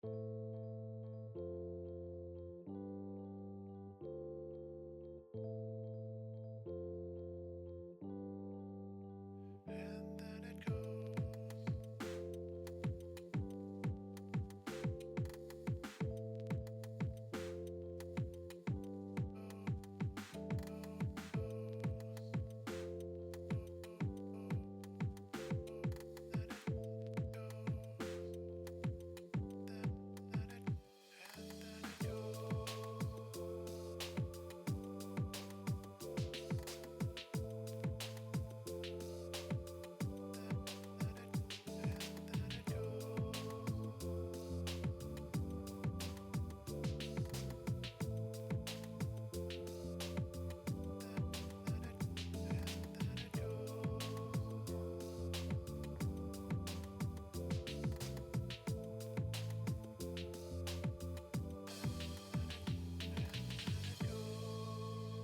And then it goes.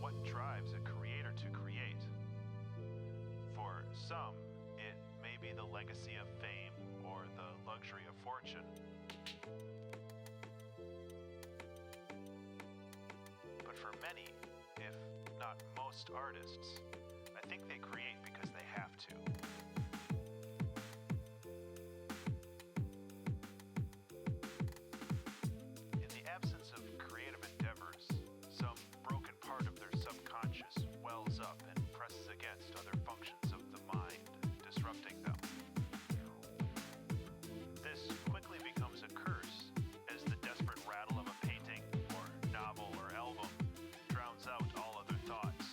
What drives a creator to create? For some, it may be the legacy of fame or the luxury of fortune. But for many, if not most artists, I think they create because they have to. In the absence of creative endeavors, some broken part of their subconscious wells up and presses against other functions of the mind, disrupting them. This quickly becomes a curse as the desperate rattle of a painting or novel or album drowns out all other thoughts.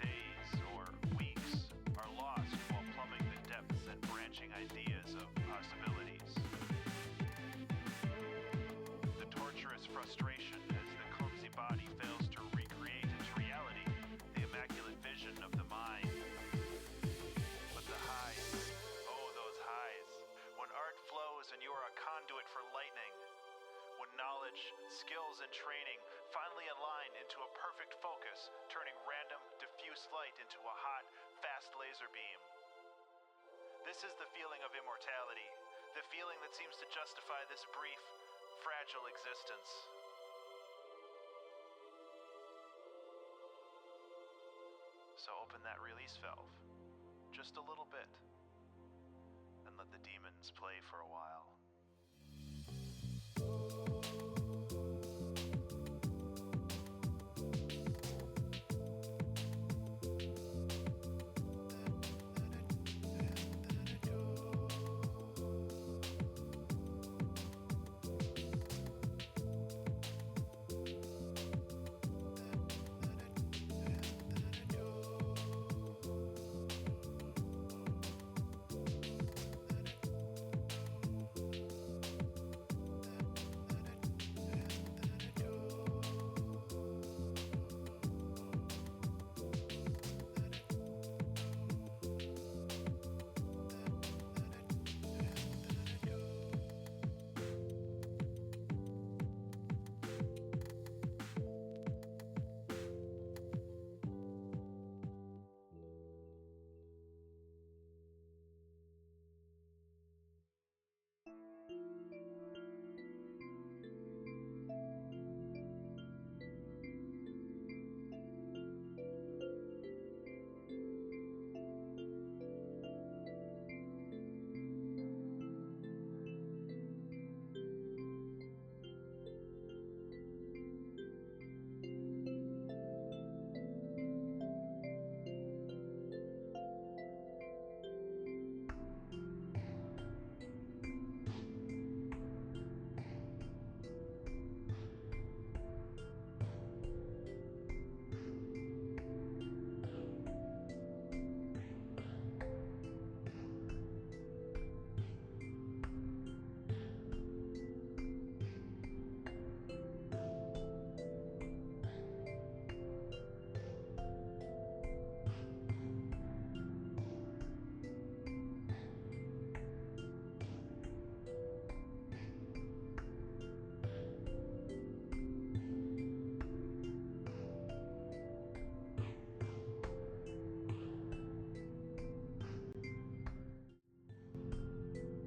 Days or weeks are lost while plumbing the depths and branching ideas of possibilities. The torturous frustration as the clumsy body fails to recreate into reality the immaculate vision of the mind. But the highs, oh those highs, when art flows and you are a conduit for lightning, when knowledge, skills, and training finally align into a perfect focus, turning random, diffuse light into a hot, fast laser beam. This is the feeling of immortality, the feeling that seems to justify this brief, fragile existence. So open that release valve, just a little bit, and let the demons play for a while. Let it go.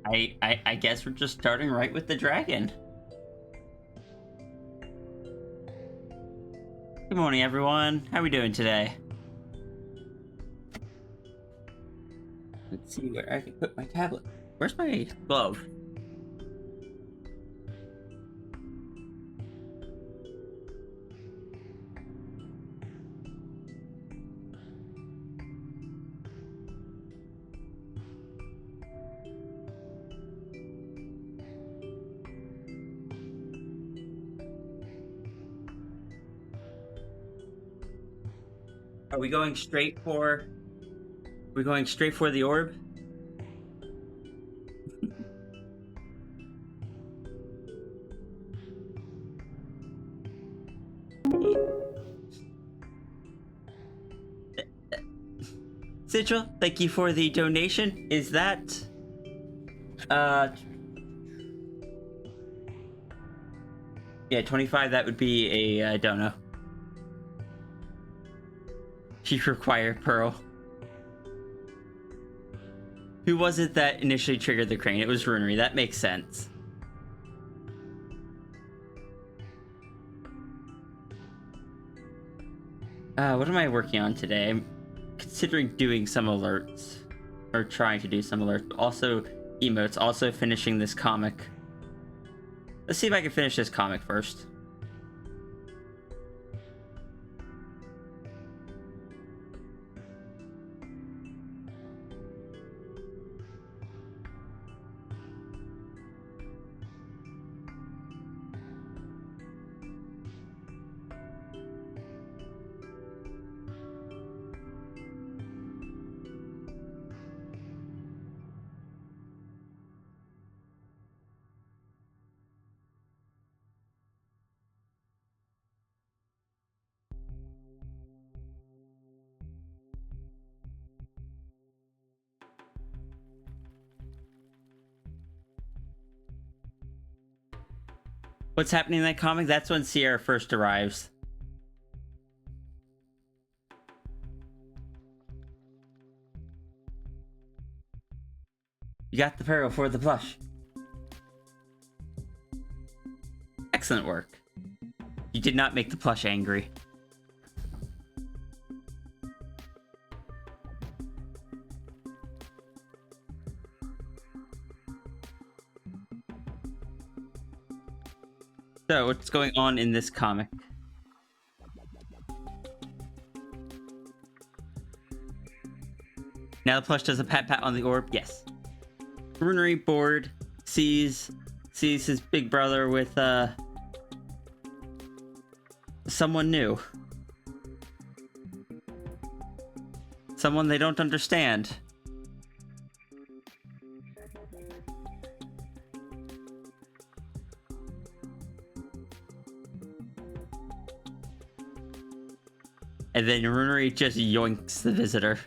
I guess we're just starting right with the dragon. Good morning, everyone. How are we doing today? Let's see where I can put my tablet. Where's my glove? Are we going straight for... We're going straight for the orb? Sigil, thank you for the donation. Is that... Yeah, 25, that would be a dono. You require Pearl. Who was it that initially triggered the crane? It was Runary. That makes sense. What am I working on today? I'm considering doing some alerts. Or trying to do some alerts. Also, emotes. Also finishing this comic. Let's see if I can finish this comic first. What's happening in that comic? That's when Sierra first arrives. You got the Pearl for the plush. Excellent work. You did not make the plush angry. So, what's going on in this comic? Now the plush does a pat on the orb? Yes. Runary, bored, sees his big brother with someone new. Someone they don't understand. And then Runary just yoinks the visitor.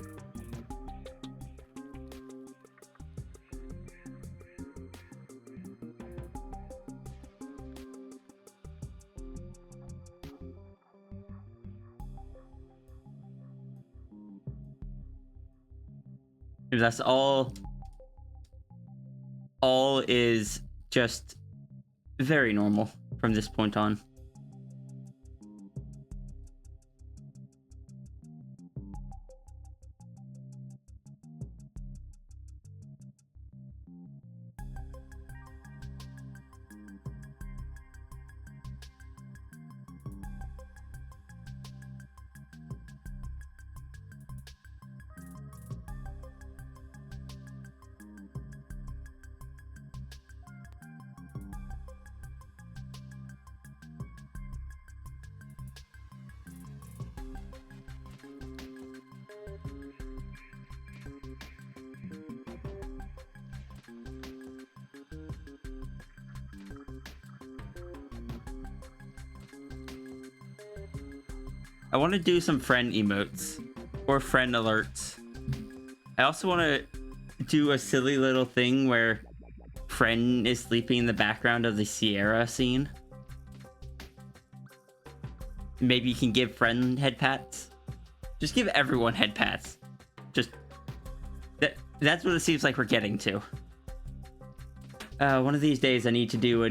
That's all is just very normal from this point on. I want to do some friend emotes or friend alerts. I also want to do a silly little thing where friend is sleeping in the background of the Sierra scene. Maybe you can give friend head pats. Just give everyone head pats. Just that's what it seems like we're getting to. One of these days I need to do a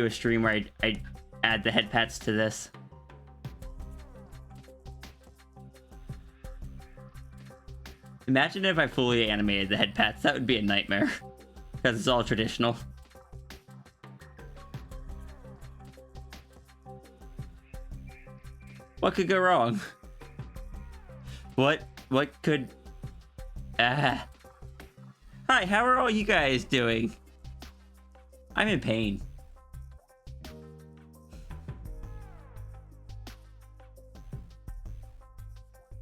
stream where I add the head pats to this. Imagine if I fully animated the head pats. That would be a nightmare. Because it's all traditional. What could go wrong? What could... Hi, how are all you guys doing? I'm in pain.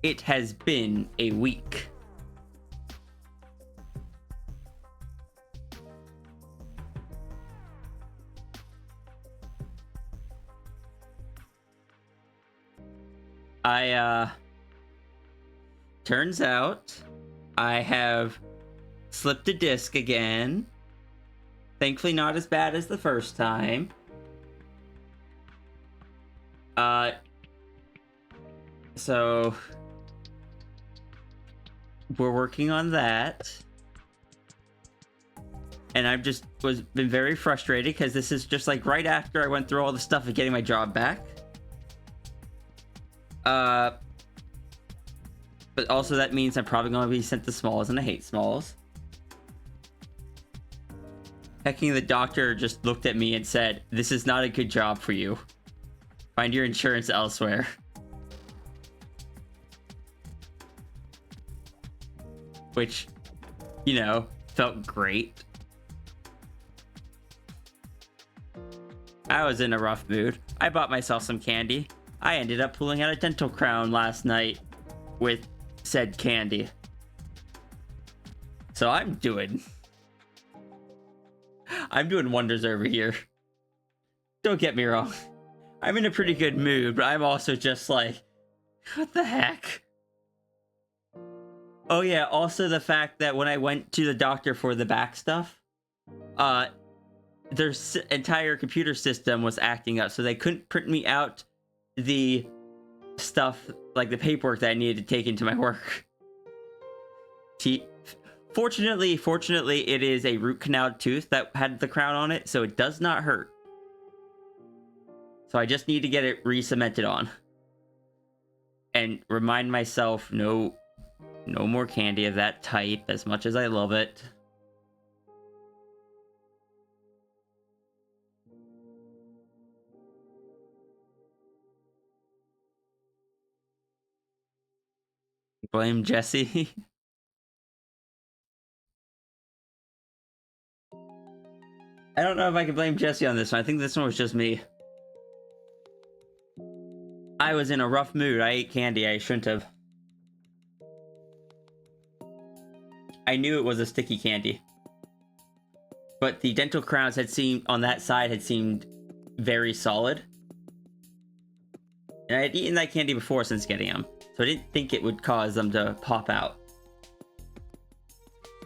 It has been a week. Turns out I have slipped a disc again. Thankfully not as bad as the first time. So we're working on that. And I've just been very frustrated because this is just like right after I went through all the stuff of getting my job back. But also that means I'm probably going to be sent to Smalls, and I hate Smalls. Hecking the doctor just looked at me and said, "This is not a good job for you. Find your insurance elsewhere." Which, you know, felt great. I was in a rough mood. I bought myself some candy. I ended up pulling out a dental crown last night with said candy. So I'm doing wonders over here. Don't get me wrong. I'm in a pretty good mood, but I'm also just like, what the heck? Oh yeah, also the fact that when I went to the doctor for the back stuff, their entire computer system was acting up, so they couldn't print me out the stuff, like the paperwork that I needed to take into my work. Fortunately, it is a root canal tooth that had the crown on it, so it does not hurt. So I just need to get it re-cemented on. And remind myself, no more candy of that type, as much as I love it. Blame Jesse. I don't know if I can blame Jesse on this one. I think this one was just me. I was in a rough mood. I ate candy I shouldn't have. I knew it was a sticky candy. But the dental crowns on that side had seemed very solid. And I had eaten that candy before since getting them. So I didn't think it would cause them to pop out.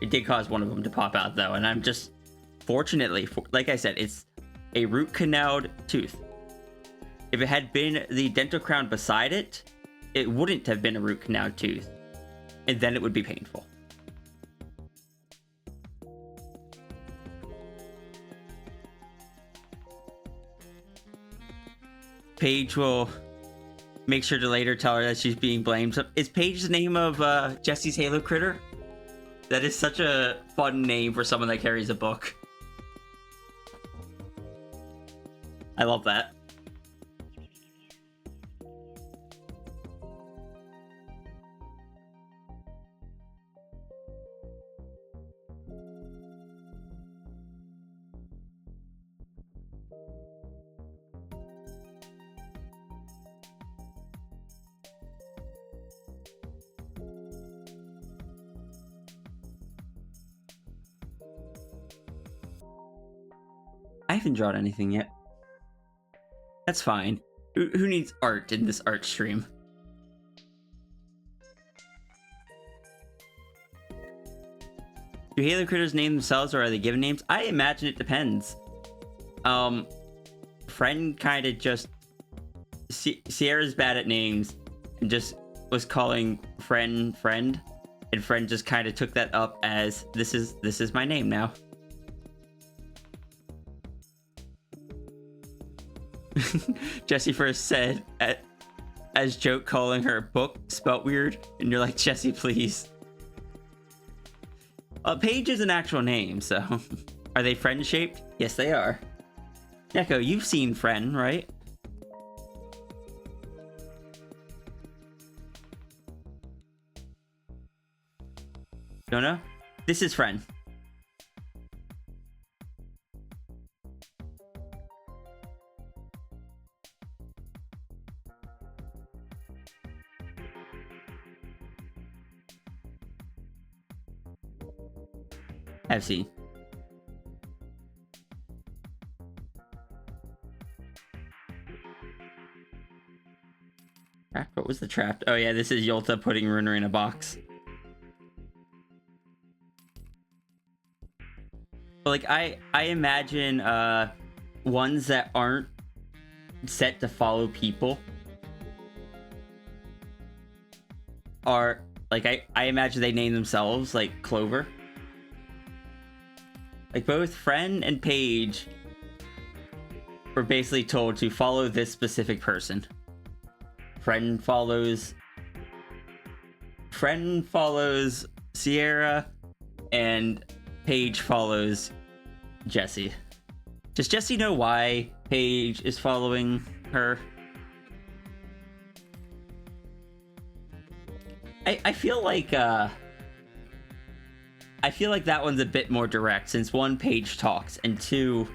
It did cause one of them to pop out though, and I'm just, fortunately, like I said, it's a root canaled tooth. If it had been the dental crown beside it, it wouldn't have been a root canaled tooth. And then it would be painful. Paige will make sure to later tell her that she's being blamed. Is Paige the name of Jesse's Halo critter? That is such a fun name for someone that carries a book. I love that. I haven't drawn anything yet. That's fine. Who needs art in this art stream? Do Halo critters name themselves or are they given names? I imagine it depends. Friend kind of just... Sierra's bad at names and just was calling friend, and friend just kind of took that up as this is my name now. Jesse first said as joke calling her book spelt weird, and you're like, Jesse, please. Paige is an actual name, so are they friend shaped? Yes, they are. Neko, you've seen Friend, right? Don't know? This is Friend. I've seen. What was the trap? Oh yeah, this is Yolta putting Runary in a box. But like I imagine ones that aren't set to follow people are like I imagine they name themselves like Clover. Like both Friend and Paige were basically told to follow this specific person. Friend follows Sierra, and Paige follows Jesse. Does Jesse know why Paige is following her? I feel like that one's a bit more direct, since one, Paige talks, and two,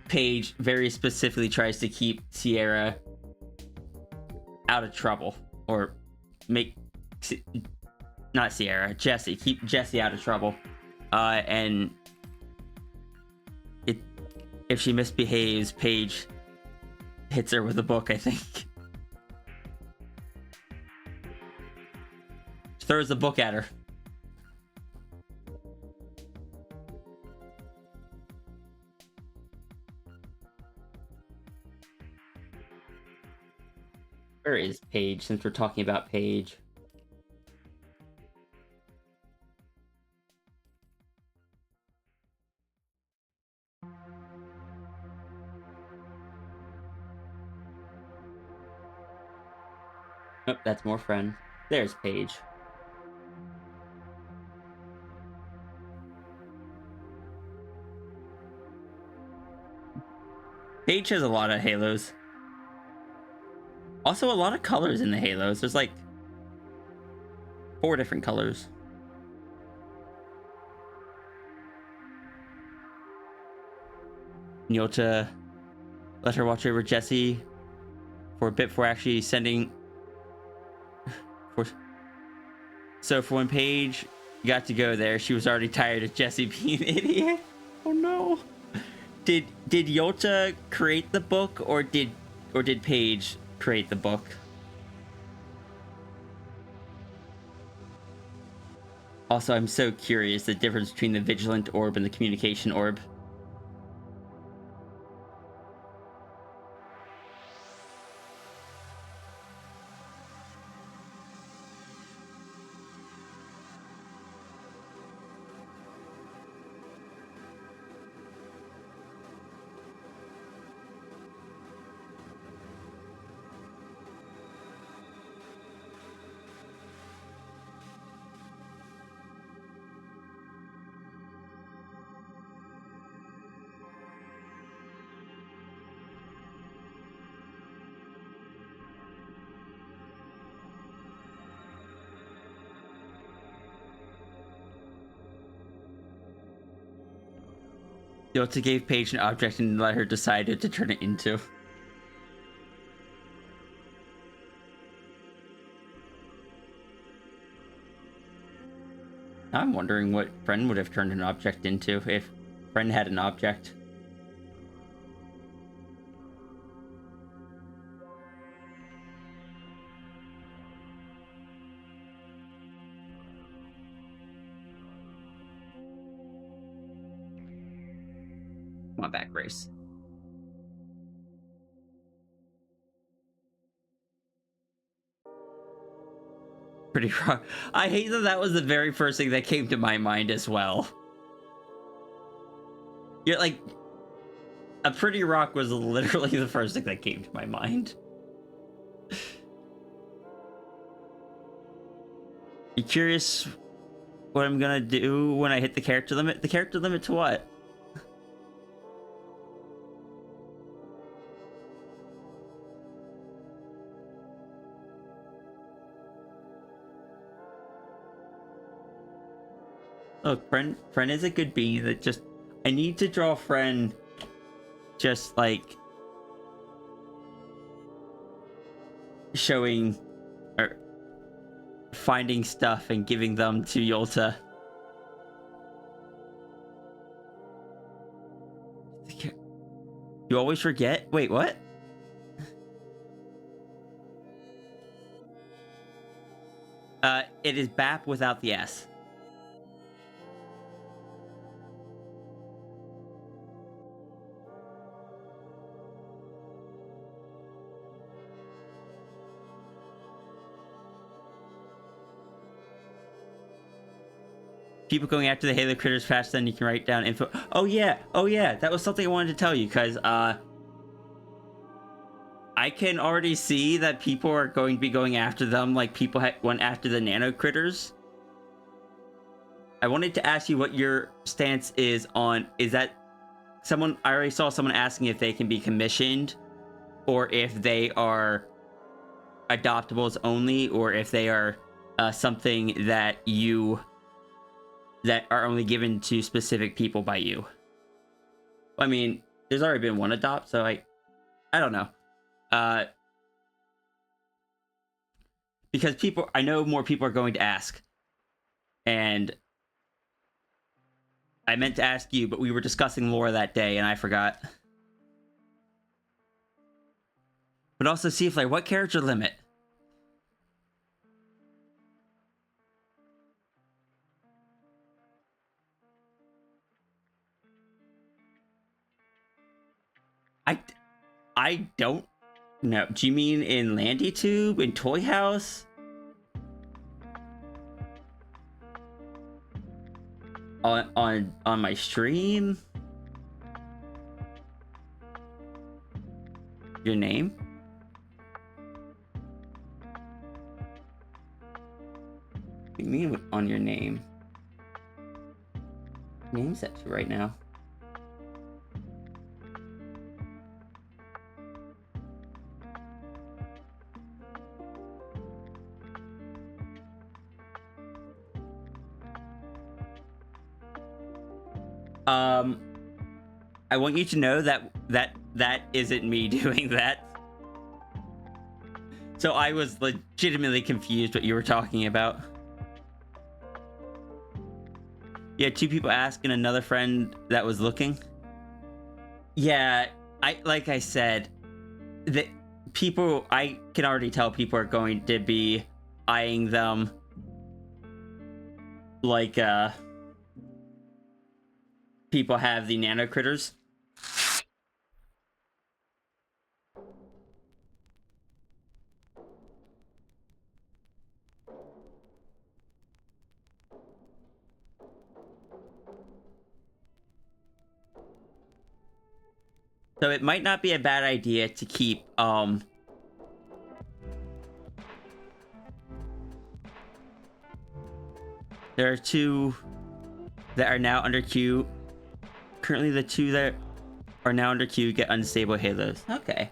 Paige very specifically tries to keep Sierra out of trouble, or make not Sierra, Jesse, keep Jesse out of trouble, and if she misbehaves, Paige hits her with a book, I think. Throws the book at her. Where is Paige, since we're talking about Paige? Oh, that's more Friend. There's Paige. Paige has a lot of halos. Also, a lot of colors in the halos. There's like 4 different colors. Nyota let her watch over Jesse for a bit before actually sending. So for when Paige got to go there, she was already tired of Jesse being an idiot. Oh no! Did Yota create the book, or did Paige create the book? Also, I'm so curious the difference between the Vigilant Orb and the Communication Orb. Yota gave Paige an object and let her decide what to turn it into. I'm wondering what Friend would have turned an object into if Friend had an object. Come on back, Grace. Pretty wrong. I hate that that was the very first thing that came to my mind as well. You're like, A pretty rock was literally the first thing that came to my mind. You curious what I'm gonna do when I hit the character limit? The character limit to what? Look, friend is a good being that just... I need to draw a friend just, like... showing... or... finding stuff and giving them to Yolta. You always forget? Wait, what? It is BAP without the S. People going after the Halo critters faster than you can write down info. Oh yeah, that was something I wanted to tell you, because I can already see that people are going to be going after them like people went after the nano critters. I wanted to ask you what your stance is on... is that someone... I already saw someone asking if they can be commissioned, or if they are adoptables only, or if they are something that you... that are only given to specific people by you. I mean, there's already been one adopt, so I don't know. Because people... I know more people are going to ask. And I meant to ask you, but we were discussing lore that day, and I forgot. But also see if, like, what character limit? I don't know. Do you mean in LandyTube? In Toy House? On my stream? Your name? What do you mean on your name? Name's set to right now. I want you to know that isn't me doing that. So I was legitimately confused what you were talking about. You had two people asking another friend that was looking. Yeah, like I said, the people... I can already tell people are going to be eyeing them like, people have the nano critters. So it might not be a bad idea to keep, there are two that are now under queue. Currently, the two that are now under queue get unstable halos. Okay.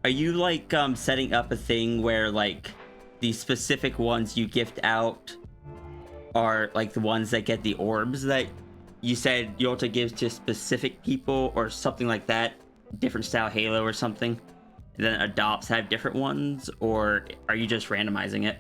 Are you, like, setting up a thing where, like, the specific ones you gift out are, like, the ones that get the orbs that you said Yolta gives to specific people or something like that? Different style halo or something? And then adopts have different ones? Or are you just randomizing it?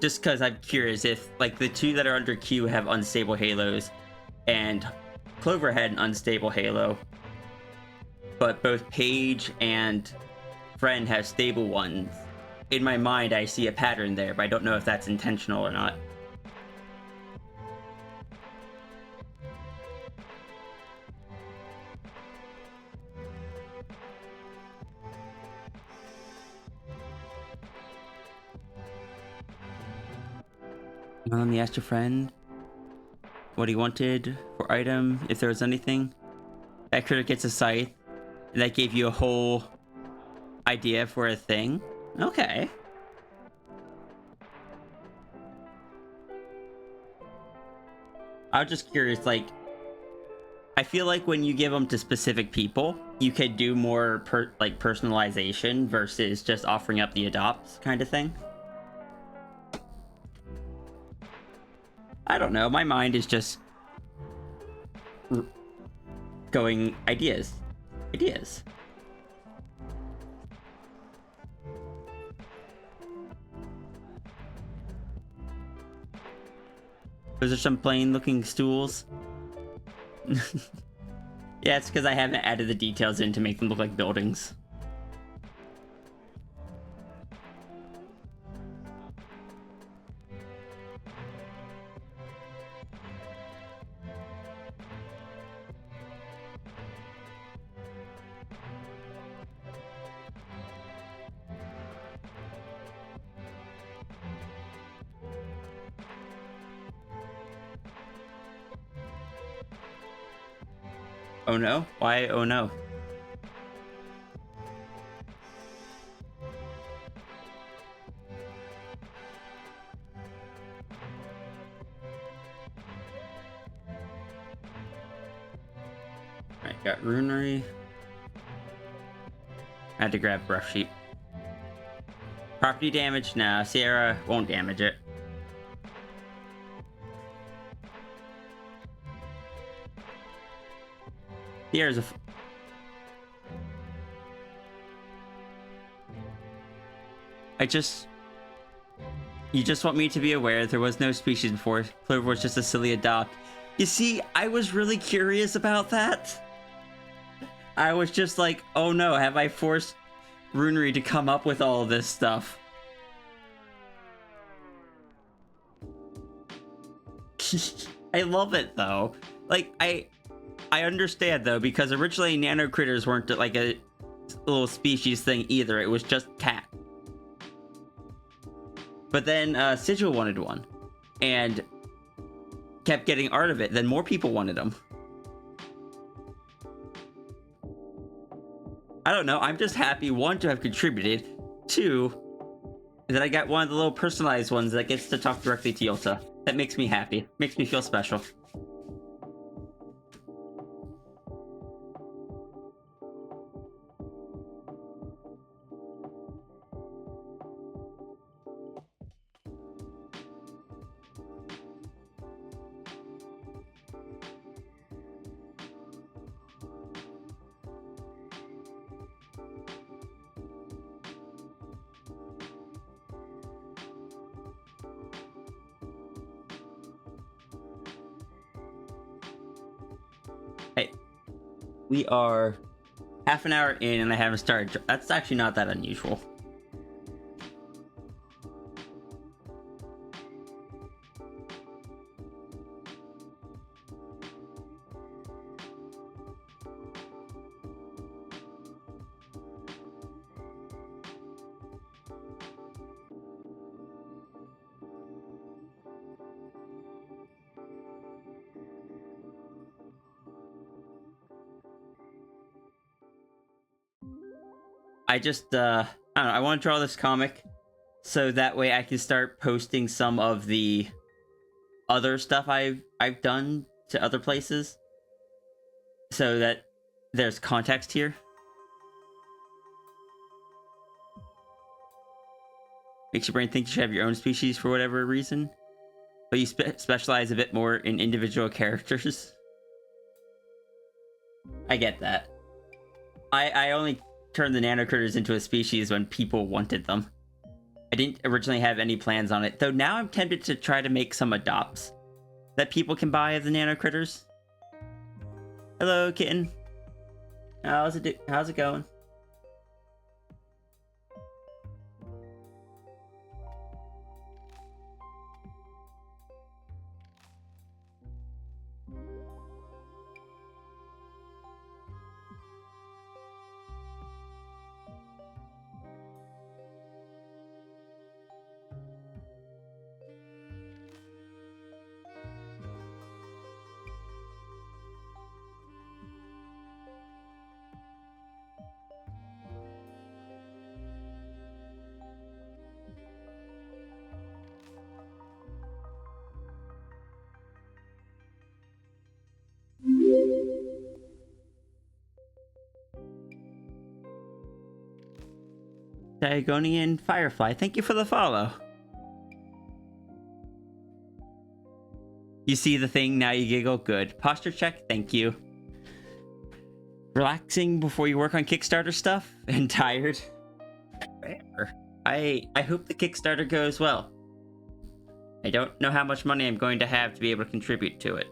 Just because I'm curious if, like, the two that are under queue have unstable halos, and Clover had an unstable halo, but both Paige and friend has stable ones. In my mind, I see a pattern there, but I don't know if that's intentional or not. Let me ask your friend what he wanted for item, if there was anything. That critter gets a scythe. And that gave you a whole idea for a thing. Okay. I was just curious, like, I feel like when you give them to specific people, you could do more personalization versus just offering up the adopts kind of thing. I don't know. My mind is just going ideas. Ideas. Those are some plain looking stools. Yeah, it's because I haven't added the details in to make them look like buildings. Oh no? Why oh no? Alright, got Runary. I had to grab Rough Sheep. Property damage? Nah, Sierra won't damage it. Sierra's a... You just want me to be aware there was no species before. Clover was just a silly adopt. You see, I was really curious about that. I was just like, oh no, have I forced Runary to come up with all of this stuff? I love it though. Like, I understand though, because originally nano critters weren't like a little species thing either. It was just cat. But then Sigil wanted one and kept getting art of it. Then more people wanted them. I don't know. I'm just happy, one, to have contributed, two, that I got one of the little personalized ones that gets to talk directly to Yota. That makes me happy. Makes me feel special. Hey, we are half an hour in and I haven't started. That's actually not that unusual. I don't know, I want to draw this comic so that way I can start posting some of the other stuff I've done to other places so that there's context here. Makes your brain think you should have your own species for whatever reason, but you specialize a bit more in individual characters. I get that. I only turned the nano critters into a species when people wanted them. I didn't originally have any plans on it, though now I'm tempted to try to make some adopts that people can buy of the nano critters. Hello, kitten. How's it going? Diagonian Firefly, thank you for the follow. You see the thing, now you giggle. Good. Posture check, thank you. Relaxing before you work on Kickstarter stuff and tired. Fair. I hope the Kickstarter goes well. I don't know how much money I'm going to have to be able to contribute to it,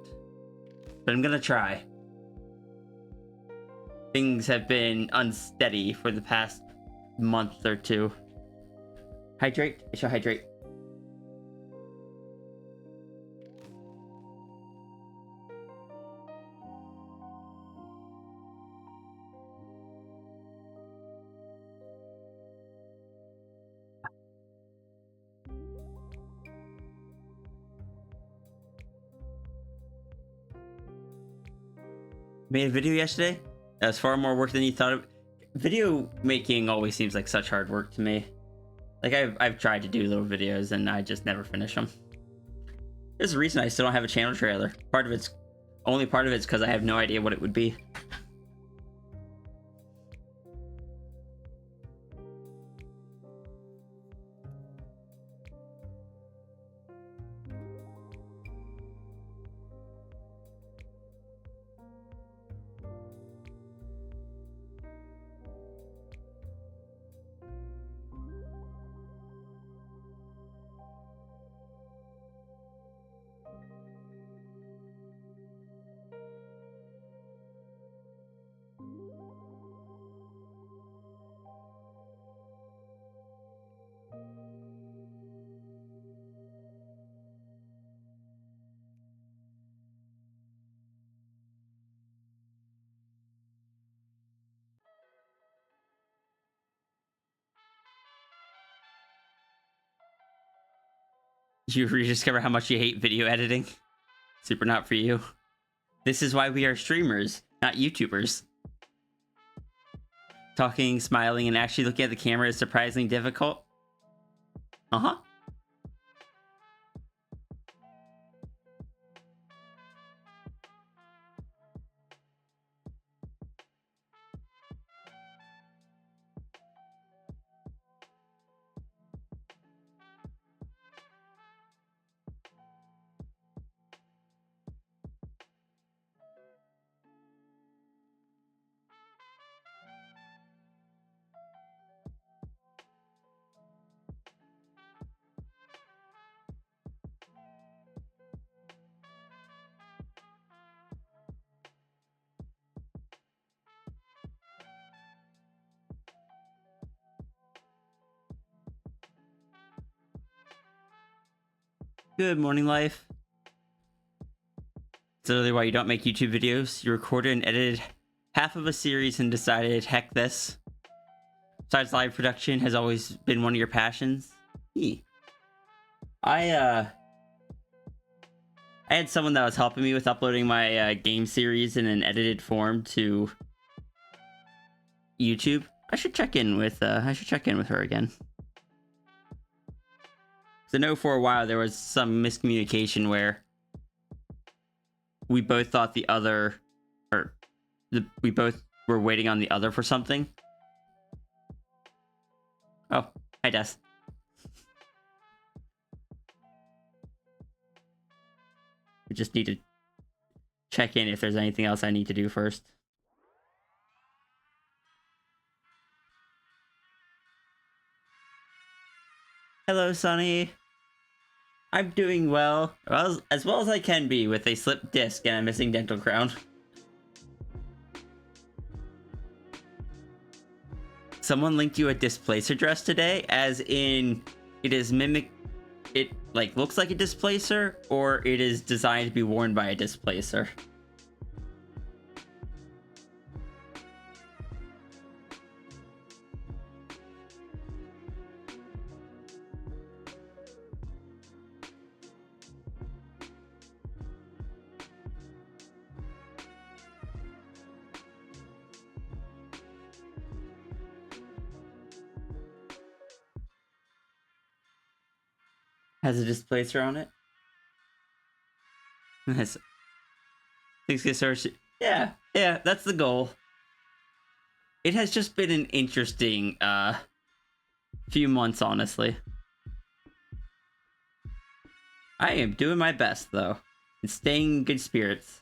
but I'm gonna try. Things have been unsteady for the past month or two. Hydrate? I shall hydrate. Made a video yesterday. That was far more work than you thought of. Video making always seems like such hard work to me. Like I've tried to do little videos and I just never finish them. There's a reason I still don't have a channel trailer. Part of it's because I have no idea what it would be. You rediscover how much you hate video editing. Super not for you. This is why we are streamers, not YouTubers. Talking, smiling, and actually looking at the camera is surprisingly difficult. Uh-huh. Good morning, life. It's literally why you don't make YouTube videos. You recorded and edited half of a series and decided, heck this. Besides, live production has always been one of your passions. I had someone that was helping me with uploading my game series in an edited form to YouTube. I should check in with her again. So I know for a while there was some miscommunication where we both thought the other, we both were waiting on the other for something. Oh, hi Des. We just need to check in if there's anything else I need to do first. Hello, Sonny. I'm doing well, as well as I can be with a slipped disc and a missing dental crown. Someone linked you a displacer dress today, as in it is it like looks like a displacer, or it is designed to be worn by a displacer. Has a displacer on it. Has things get started. Yeah, that's the goal. It has just been an interesting few months, honestly. I am doing my best, though, and staying in good spirits.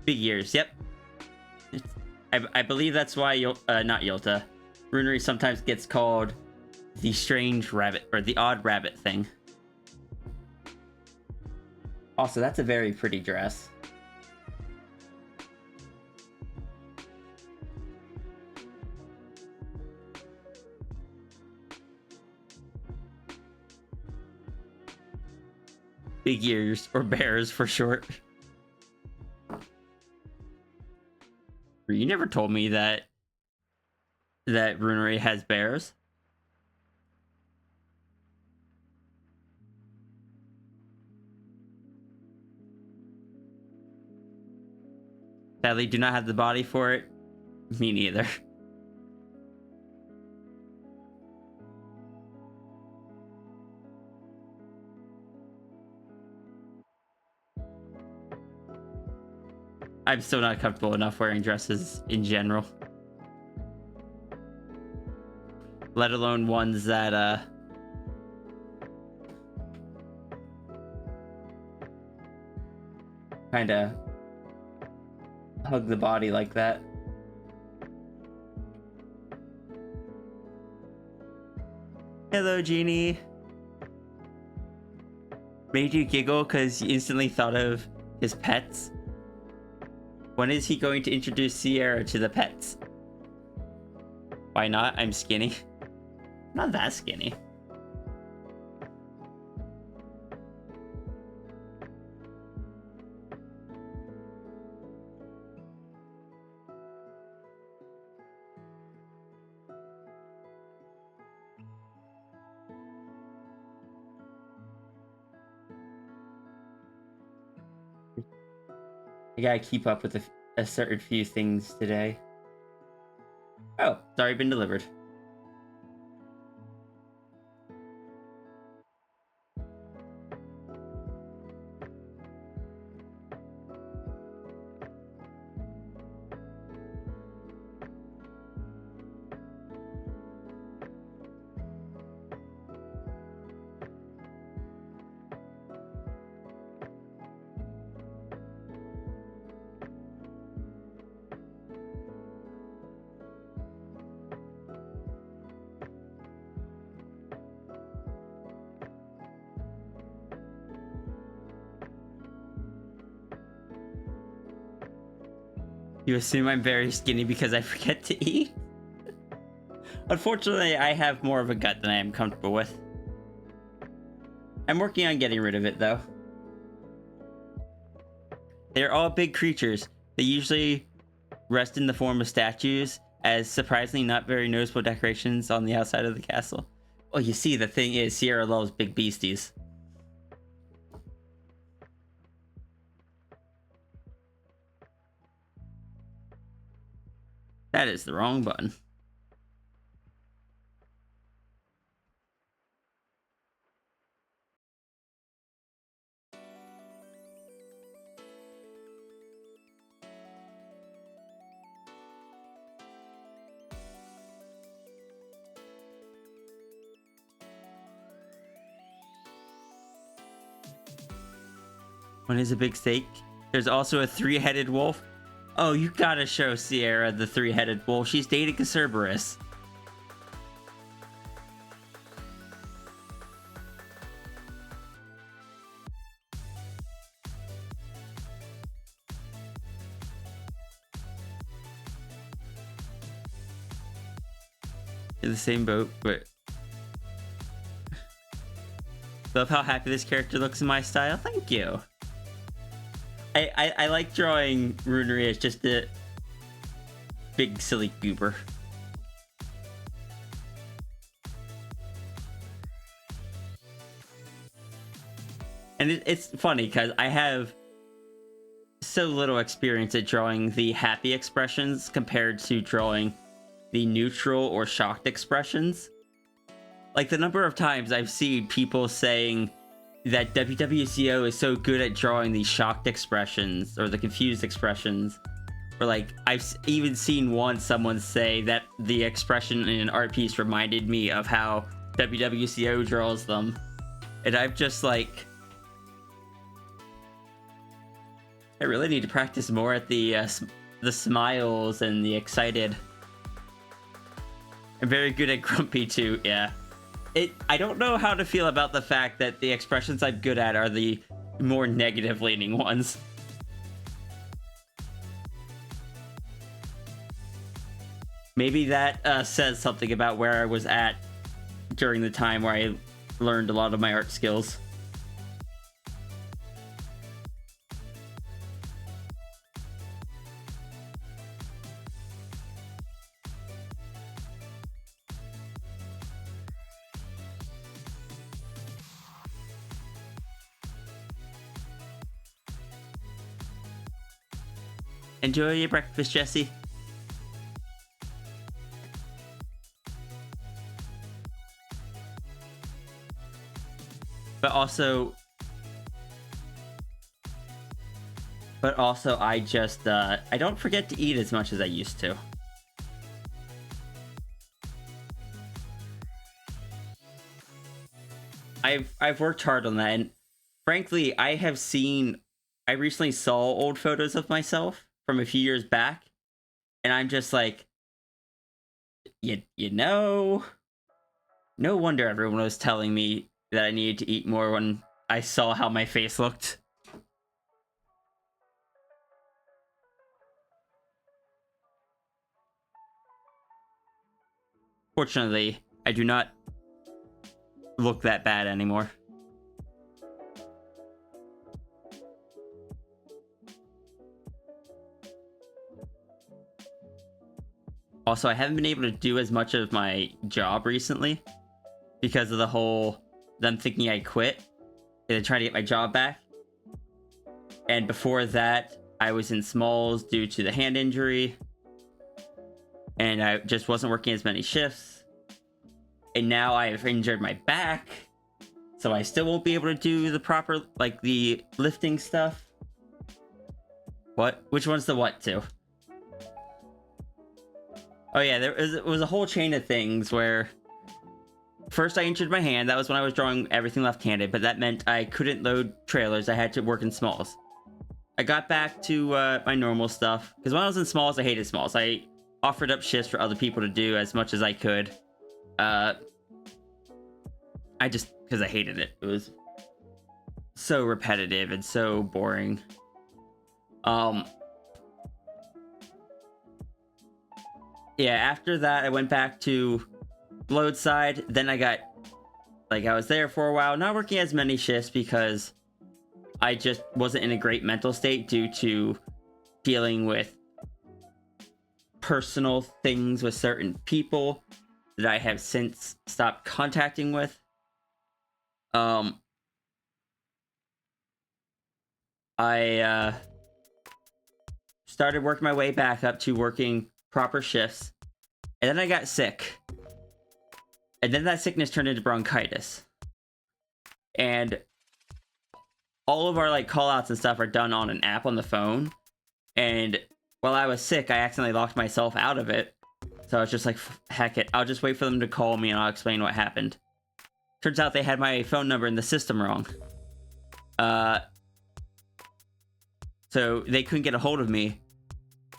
Big ears, yep. I believe that's why not Yolta. Runary sometimes gets called the strange rabbit, or the odd rabbit thing. Also, that's a very pretty dress. Big ears, or bears for short. You never told me that Runary has bears. Sadly, do not have the body for it. Me neither. I'm still not comfortable enough wearing dresses in general. Let alone ones that, kinda hug the body like that. Hello, Genie. Made you giggle because you instantly thought of his pets? When is he going to introduce Sierra to the pets? Why not? I'm skinny. Not that skinny. I gotta keep up with a certain few things today. Oh, it's already been delivered. You assume I'm very skinny because I forget to eat? Unfortunately, I have more of a gut than I am comfortable with. I'm working on getting rid of it, though. They're all big creatures. They usually rest in the form of statues, as surprisingly not very noticeable decorations on the outside of the castle. Well, you see, the thing is, Sierra loves big beasties. That is the wrong button. One is a big steak. There's also a three-headed wolf. Oh, you gotta show Sierra the three-headed wolf. She's dating a Cerberus. In the same boat, but love how happy this character looks in my style. Thank you. I like drawing Runary as just a big silly goober. And it's funny because I have so little experience at drawing the happy expressions compared to drawing the neutral or shocked expressions. Like, the number of times I've seen people saying that WWCO is so good at drawing the shocked expressions or the confused expressions. Or, like, I've even seen once someone say that the expression in an art piece reminded me of how WWCO draws them. And I'm just like, I really need to practice more at the smiles and the excited. I'm very good at grumpy too, yeah. I don't know how to feel about the fact that the expressions I'm good at are the more negative leaning ones. Maybe that says something about where I was at during the time where I learned a lot of my art skills. Enjoy your breakfast, Jesse. But also I just I don't forget to eat as much as I used to. I've worked hard on that, and frankly, I recently saw old photos of myself from a few years back, and I'm just like, you know, no wonder everyone was telling me that I needed to eat more when I saw how my face looked. Fortunately, I do not look that bad anymore. Also, I haven't been able to do as much of my job recently because of the whole them thinking I quit and trying to get my job back. And before that, I was in Smalls due to the hand injury, and I just wasn't working as many shifts. And now I've injured my back, so I still won't be able to do the proper, like, the lifting stuff. What? Which one's the what to? Oh yeah, it was a whole chain of things where first I injured my hand. That was when I was drawing everything left-handed, but that meant I couldn't load trailers. I had to work in Smalls. I got back to my normal stuff, because when I was in Smalls, I hated Smalls. I offered up shifts for other people to do as much as I could. Because I hated it. It was so repetitive and so boring. Yeah, after that, I went back to load side. Then I was there for a while, not working as many shifts because I just wasn't in a great mental state due to dealing with personal things with certain people that I have since stopped contacting with. I started working my way back up to working proper shifts, and then I got sick, and then that sickness turned into bronchitis, and all of our like call outs and stuff are done on an app on the phone, and while I was sick I accidentally locked myself out of it, so I was just like, heck it, I'll just wait for them to call me and I'll explain what happened. Turns out they had my phone number in the system wrong, so they couldn't get a hold of me.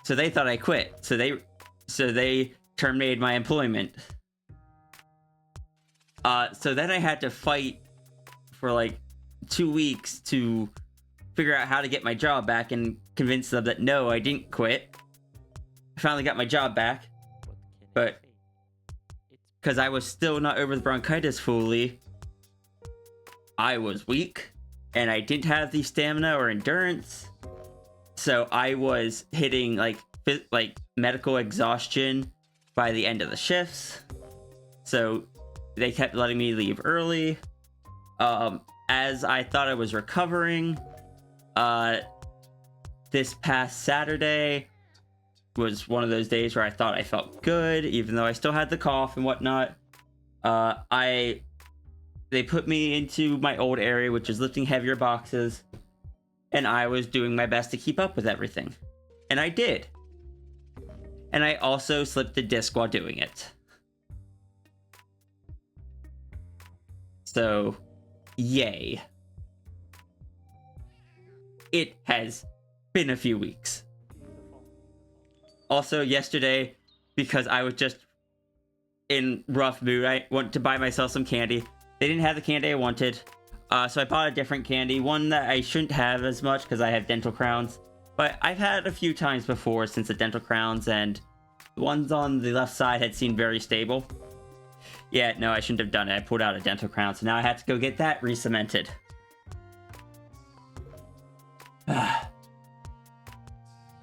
So they thought I quit. So they terminated my employment. So then I had to fight for like 2 weeks to figure out how to get my job back and convince them that no, I didn't quit. I finally got my job back, but because I was still not over the bronchitis fully, I was weak and I didn't have the stamina or endurance. So I was hitting like medical exhaustion by the end of the shifts. So they kept letting me leave early. as I thought I was recovering, this past Saturday was one of those days where I thought I felt good, even though I still had the cough and whatnot. They put me into my old area, which is lifting heavier boxes, and I was doing my best to keep up with everything. And I did. And I also slipped a disc while doing it. So, yay. It has been a few weeks. Also, yesterday, because I was just in rough mood, I went to buy myself some candy. They didn't have the candy I wanted, so I bought a different candy, one that I shouldn't have as much because I have dental crowns. But I've had a few times before since the dental crowns, and the ones on the left side had seemed very stable. Yeah, no, I shouldn't have done it. I pulled out a dental crown, so now I have to go get that re-cemented. Hi,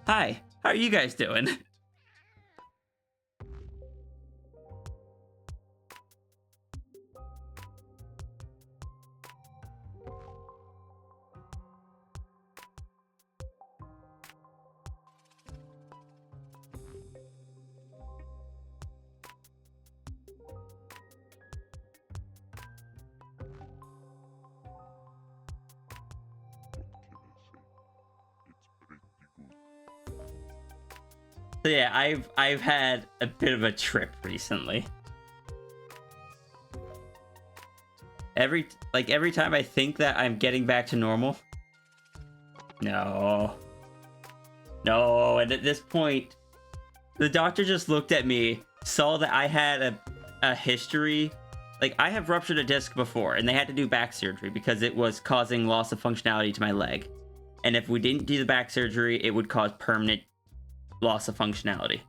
how are you guys doing? So yeah, I've had a bit of a trip recently. Every time I think that I'm getting back to normal, no, and at this point, the doctor just looked at me, saw that I had a history. Like, I have ruptured a disc before, and they had to do back surgery because it was causing loss of functionality to my leg. And if we didn't do the back surgery, it would cause permanent loss of functionality.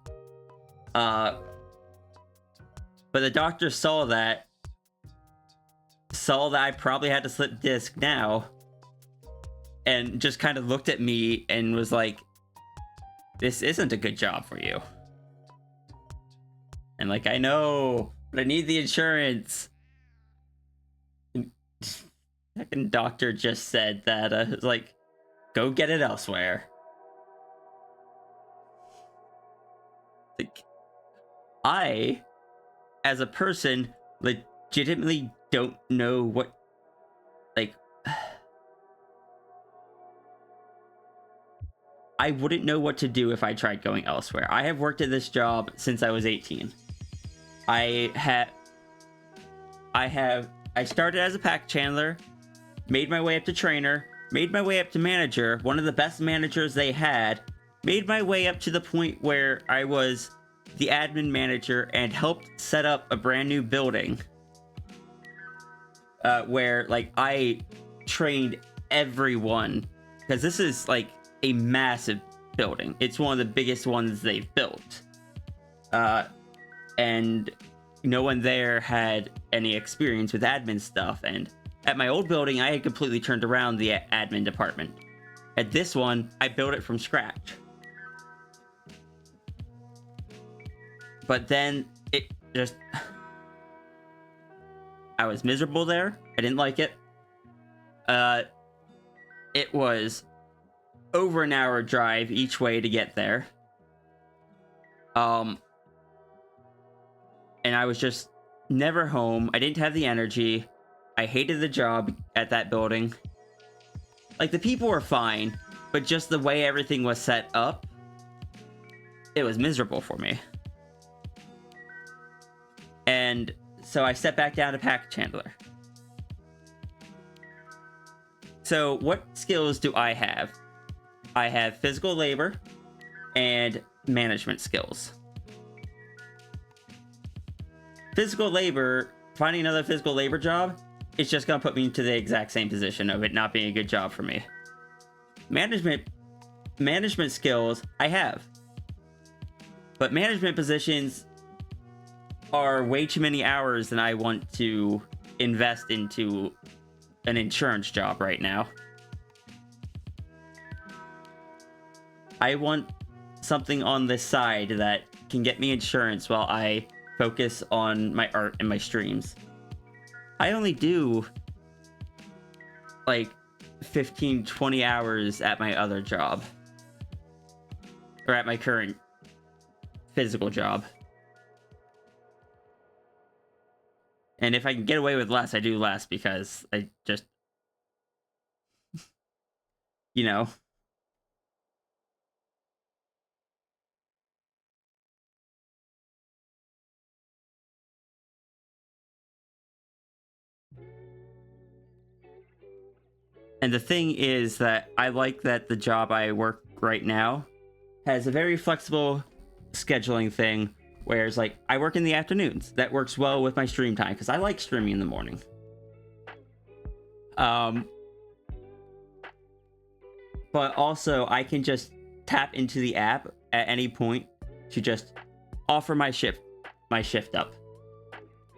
But the doctor saw that I probably had to slip disc now, and just kind of looked at me and was like, this isn't a good job for you. And like, I know, but I need the insurance. Second doctor just said that, like, go get it elsewhere. Like, I, as a person, legitimately don't know what, like, I wouldn't know what to do if I tried going elsewhere. I have worked at this job since I was 18. I started as a pack chandler, made my way up to trainer, made my way up to manager, one of the best managers they had, made my way up to the point where I was the admin manager and helped set up a brand new building where, like, I trained everyone, because this is like a massive building. It's one of the biggest ones they've built. And no one there had any experience with admin stuff, and at my old building, I had completely turned around the admin department. At this one, I built it from scratch. But then it just... I was miserable there. I didn't like it. It was over an hour drive each way to get there. And I was just never home. I didn't have the energy. I hated the job at that building. Like, the people were fine, but just the way everything was set up, it was miserable for me. And so I stepped back down to pack chandler. So what skills do I have? I have physical labor and management skills. Physical labor, finding another physical labor job, it's just gonna put me into the exact same position of it not being a good job for me. Management skills, I have. But management positions are way too many hours than I want to invest into an insurance job right now. I want something on the side that can get me insurance while I focus on my art and my streams. I only do like 15, 20 hours at my other job. Or at my current physical job. And if I can get away with less, I do less because I just, you know. And the thing is that I like that the job I work right now has a very flexible scheduling thing, whereas like I work in the afternoons. That works well with my stream time because I like streaming in the morning. But also I can just tap into the app at any point to just offer my shift up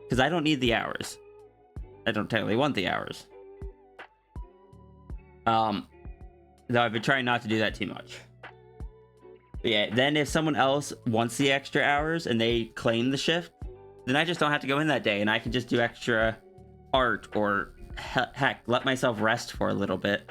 because I don't need the hours. I don't technically want the hours. Though I've been trying not to do that too much. But yeah, then if someone else wants the extra hours and they claim the shift, then I just don't have to go in that day and I can just do extra art or heck, let myself rest for a little bit.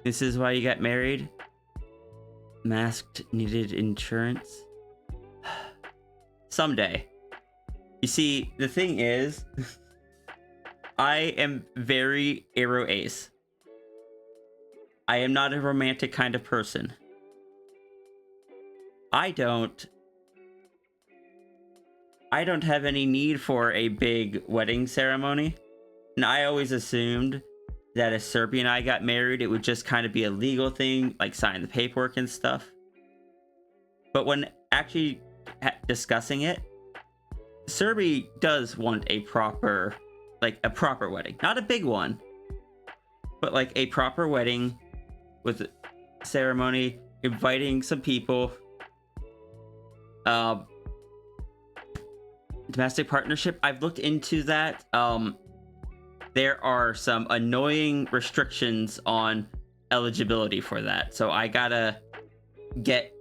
This is why you got married? Masked needed insurance? Someday. You see, the thing is, I am very arrow ace. I am not a romantic kind of person. I don't have any need for a big wedding ceremony. And I always assumed that if Serby and I got married, it would just kind of be a legal thing, like sign the paperwork and stuff. But when actually discussing it, Serby does want a proper wedding. Not a big one, but like a proper wedding with ceremony, inviting some people. Domestic partnership, I've looked into that. There are some annoying restrictions on eligibility for that. So I gotta get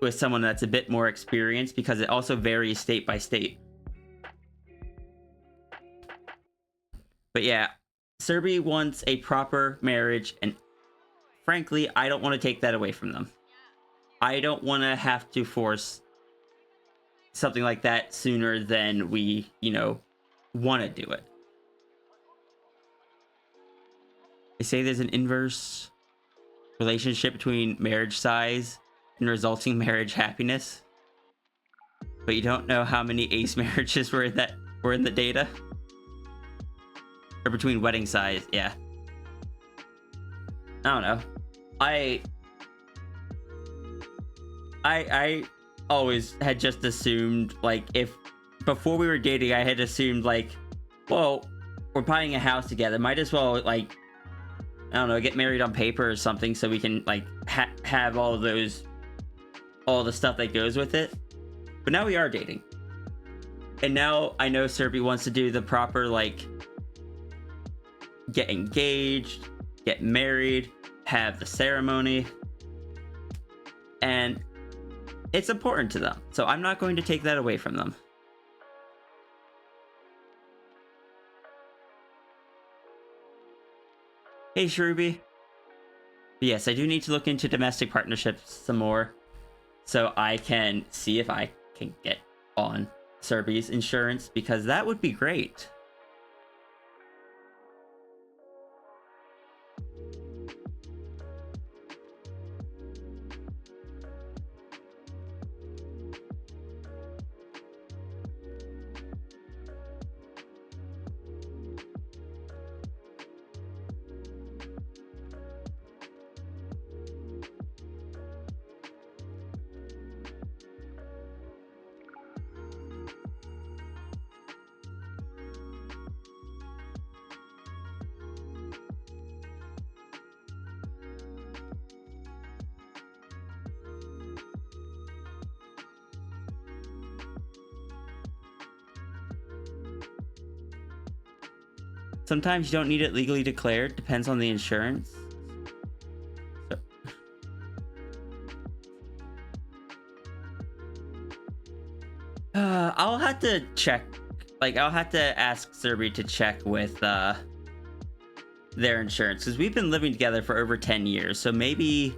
with someone that's a bit more experienced because it also varies state by state. But yeah, Serby wants a proper marriage, and frankly, I don't want to take that away from them. I don't want to have to force something like that sooner than we, want to do it. They say there's an inverse relationship between marriage size and resulting marriage happiness, but you don't know how many ace marriages were in the data, or between wedding size. Yeah, I don't know. I always had just assumed, like, if before we were dating, I had assumed, like, well, we're buying a house together, might as well, like, I don't know, get married on paper or something so we can, like, have all the stuff that goes with it. But now we are dating. And now I know Serby wants to do the proper, like, get engaged, get married, have the ceremony. And it's important to them. So I'm not going to take that away from them. Hey, Shruby. Yes, I do need to look into domestic partnerships some more, so I can see if I can get on Serby's insurance, because that would be great. Sometimes you don't need it legally declared. Depends on the insurance. I'll have to check. Like, I'll have to ask Serby to check with their insurance, because we've been living together for over 10 years. So maybe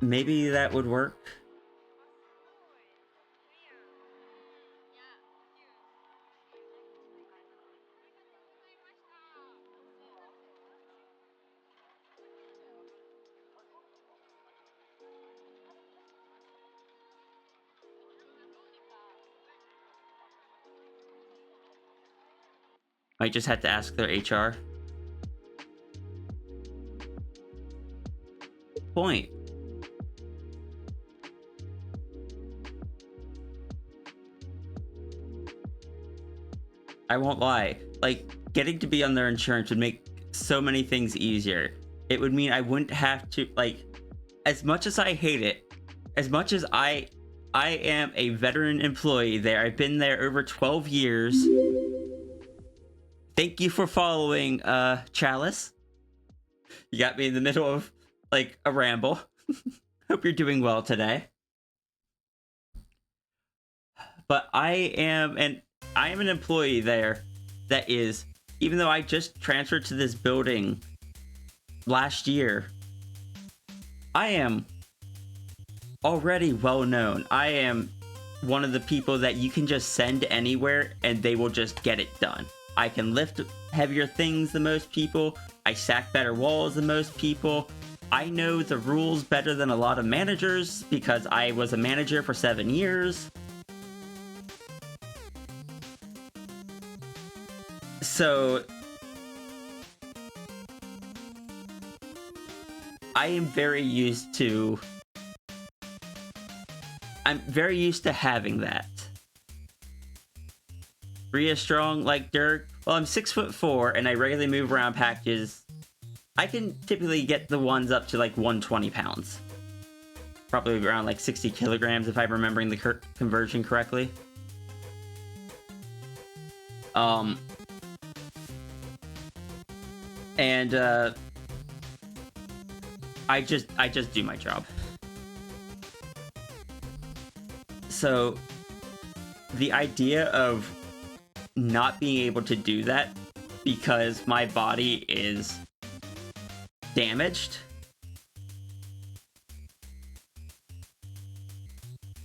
that would work. I just had to ask their HR. Point. I won't lie. Like, getting to be on their insurance would make so many things easier. It would mean I wouldn't have to, like, as much as I hate it, as much as I am a veteran employee there. I've been there over 12 years. Thank you for following, Chalice. You got me in the middle of, like, a ramble. Hope you're doing well today. But I am an employee there that is, even though I just transferred to this building last year, I am already well known. I am one of the people that you can just send anywhere and they will just get it done. I can lift heavier things than most people. I stack better walls than most people. I know the rules better than a lot of managers because I was a manager for 7 years. So I'm very used to having that. Rhea strong like dirt. Well, I'm 6'4" and I regularly move around packages. I can typically get the ones up to like 120 pounds. Probably around like 60 kilograms if I'm remembering the conversion correctly. And I just do my job. So the idea of not being able to do that because my body is damaged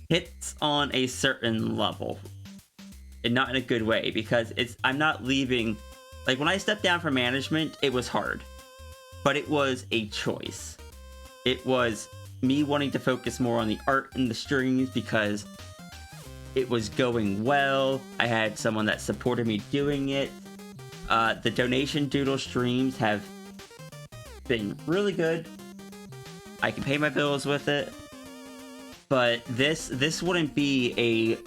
hits on a certain level, and not in a good way, because I'm not leaving. Like, when I stepped down from management, it was hard, but it was a choice. It was me wanting to focus more on the art and the streams because it was going well. I had someone that supported me doing it. The donation doodle streams have been really good. I can pay my bills with it. But this wouldn't be a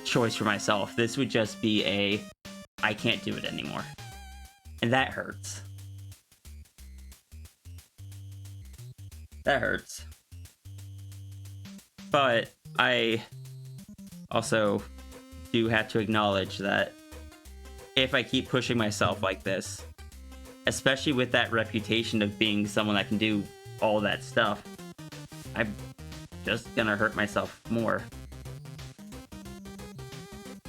choice for myself. This would just be I can't do it anymore. And that hurts. That hurts. But I also do have to acknowledge that if I keep pushing myself like this, especially with that reputation of being someone that can do all that stuff, I'm just gonna hurt myself more.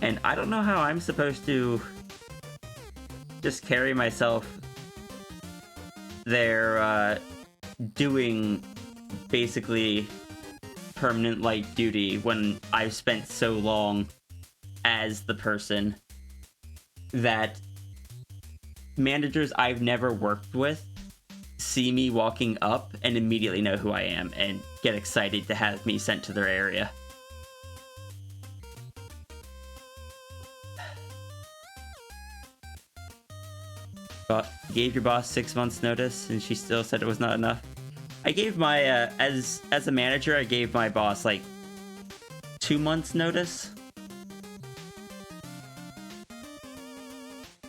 And I don't know how I'm supposed to just carry myself there, doing basically permanent light duty when I've spent so long as the person that managers I've never worked with see me walking up and immediately know who I am and get excited to have me sent to their area. But gave your boss 6 months notice and she still said it was not enough. I gave my as a manager, I gave my boss like 2 months notice.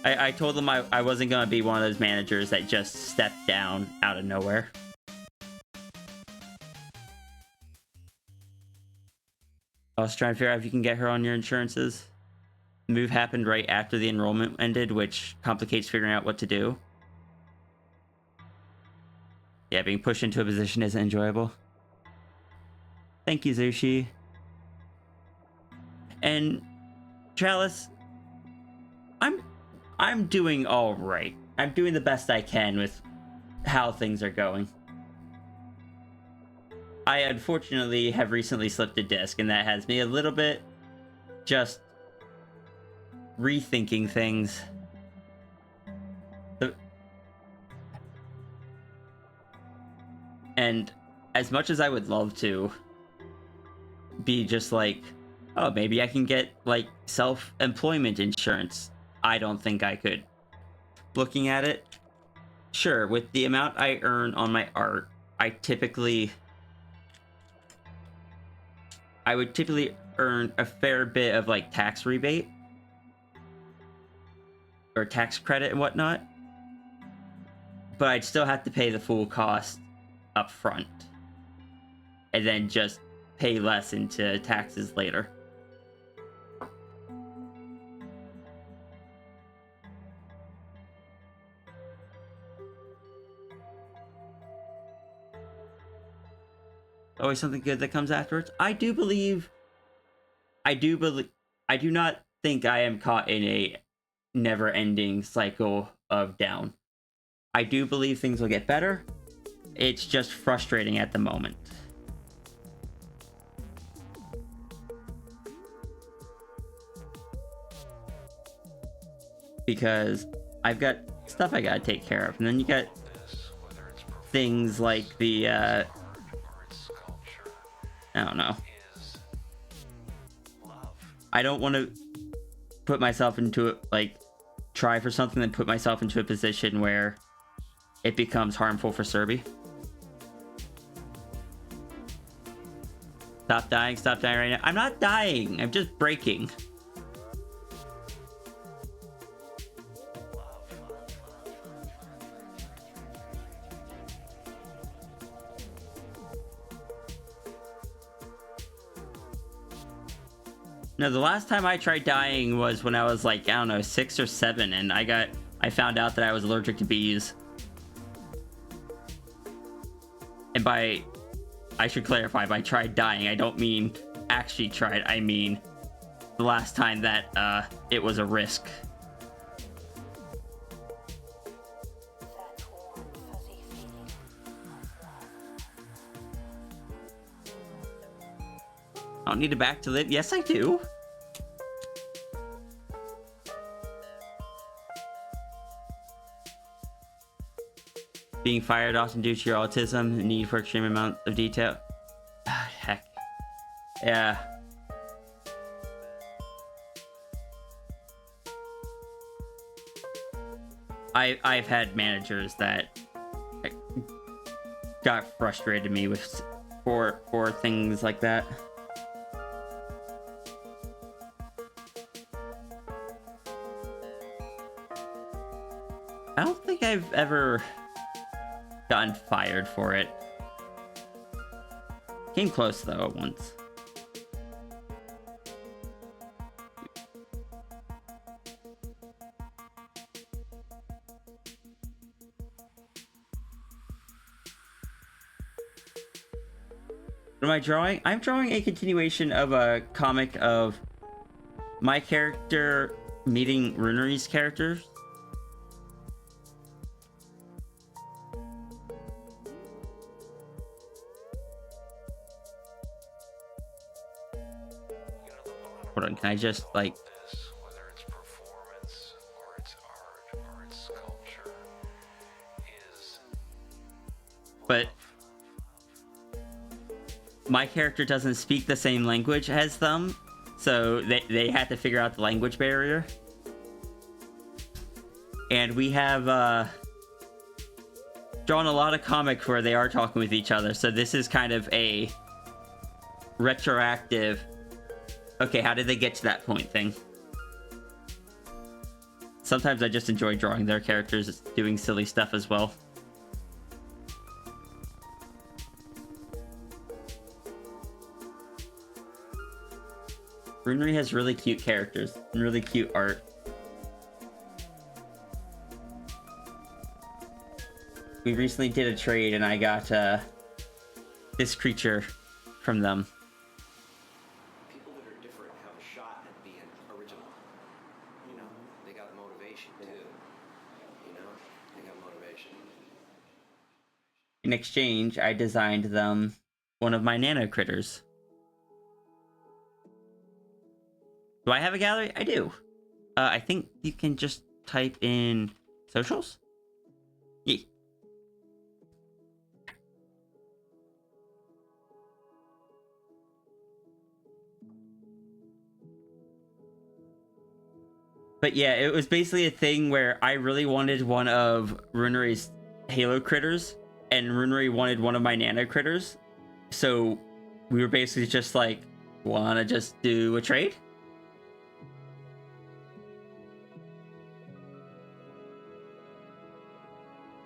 I told them I wasn't gonna be one of those managers that just stepped down out of nowhere. I was trying to figure out if you can get her on your insurances. move happened right after the enrollment ended, which complicates figuring out what to do. Yeah, being pushed into a position isn't enjoyable. Thank you, Zushi. And Chalice, I'm doing all right. I'm doing the best I can with how things are going. I unfortunately have recently slipped a disc, and that has me a little bit just rethinking things. And as much as I would love to be just like, oh, maybe I can get like self-employment insurance, I don't think I could. Looking at it, sure, with the amount I earn on my art, I would typically earn a fair bit of like tax rebate or tax credit and whatnot, but I'd still have to pay the full cost up front and then just pay less into taxes later. Always something good that comes afterwards. I do not think I am caught in a never-ending cycle of down. I do believe things will get better. It's just frustrating at the moment. Because I've got stuff I gotta take care of. And then you got things like the, I don't know. I don't want to put myself into it, like, try for something and put myself into a position where it becomes harmful for Serby. Stop dying right now. I'm not dying. I'm just breaking. No, the last time I tried dying was when I was like, I don't know, 6 or 7, and I found out that I was allergic to bees. And I should clarify, by tried dying, I don't mean actually tried, I mean the last time that it was a risk. I don't need a back to live. Yes, I do. Being fired often due to your autism, need for extreme amount of detail. Heck. Yeah. I've had managers that got frustrated me with for things like that. I don't think I've ever gotten fired for it. Came close though once. What am I drawing? I'm drawing a continuation of a comic of my character meeting Runary's characters. Hold on, can I just like... Whether it's performance or it's art or it's sculpture, is... But my character doesn't speak the same language as them, so they had to figure out the language barrier. And we have drawn a lot of comics where they are talking with each other, so this is kind of a retroactive, okay, how did they get to that point thing. Sometimes I just enjoy drawing their characters doing silly stuff as well. Runary has really cute characters and really cute art. We recently did a trade and I got this creature from them. People that are different have a shot at being original. You know, they got motivation too. You know, they got motivation. In exchange, I designed them one of my nano critters. Do I have a gallery? I do. I think you can just type in socials. Yeah. But yeah, it was basically a thing where I really wanted one of Runary's Halo critters, and Runary wanted one of my nano critters. So we were basically just like, wanna just do a trade?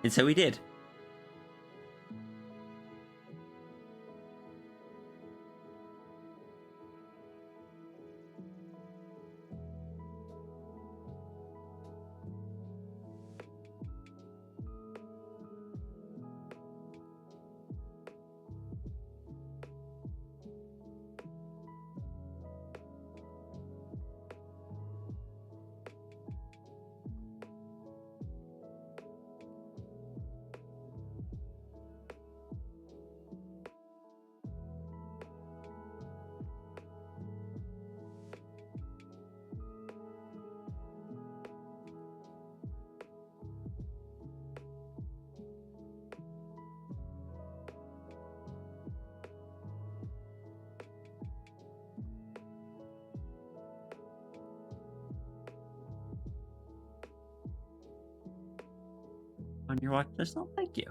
And so we did. On your watch list? Oh, thank you.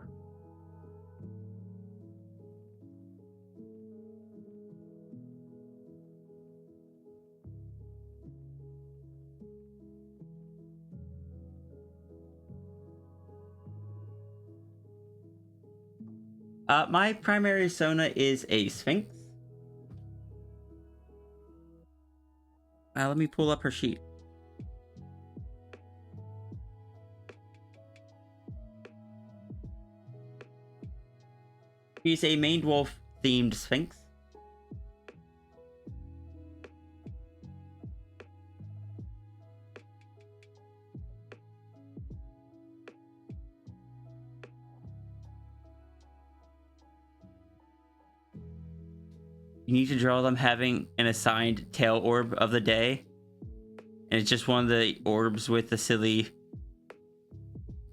My primary Sona is a Sphinx. Let me pull up her sheet. She's a maned wolf themed Sphinx. You need to draw them having an assigned tail orb of the day. And it's just one of the orbs with the silly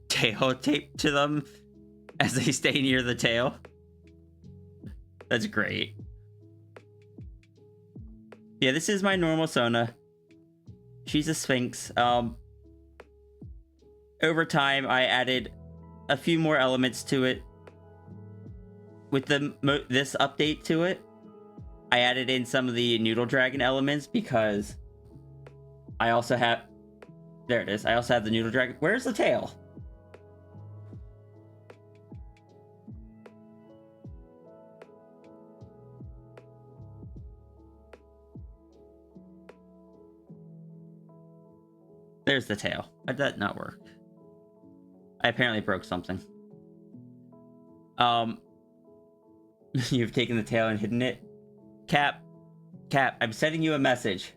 tail taped to them as they stay near the tail. That's great. Yeah, this is my normal Sona. She's a Sphinx. Over time, I added a few more elements to it. With this update to it, I added in some of the Noodle Dragon elements because I also have... There it is. I also have the Noodle Dragon. Where's the tail? There's the tail. Why did that not work? I apparently broke something. You've taken the tail and hidden it. Cap, I'm sending you a message.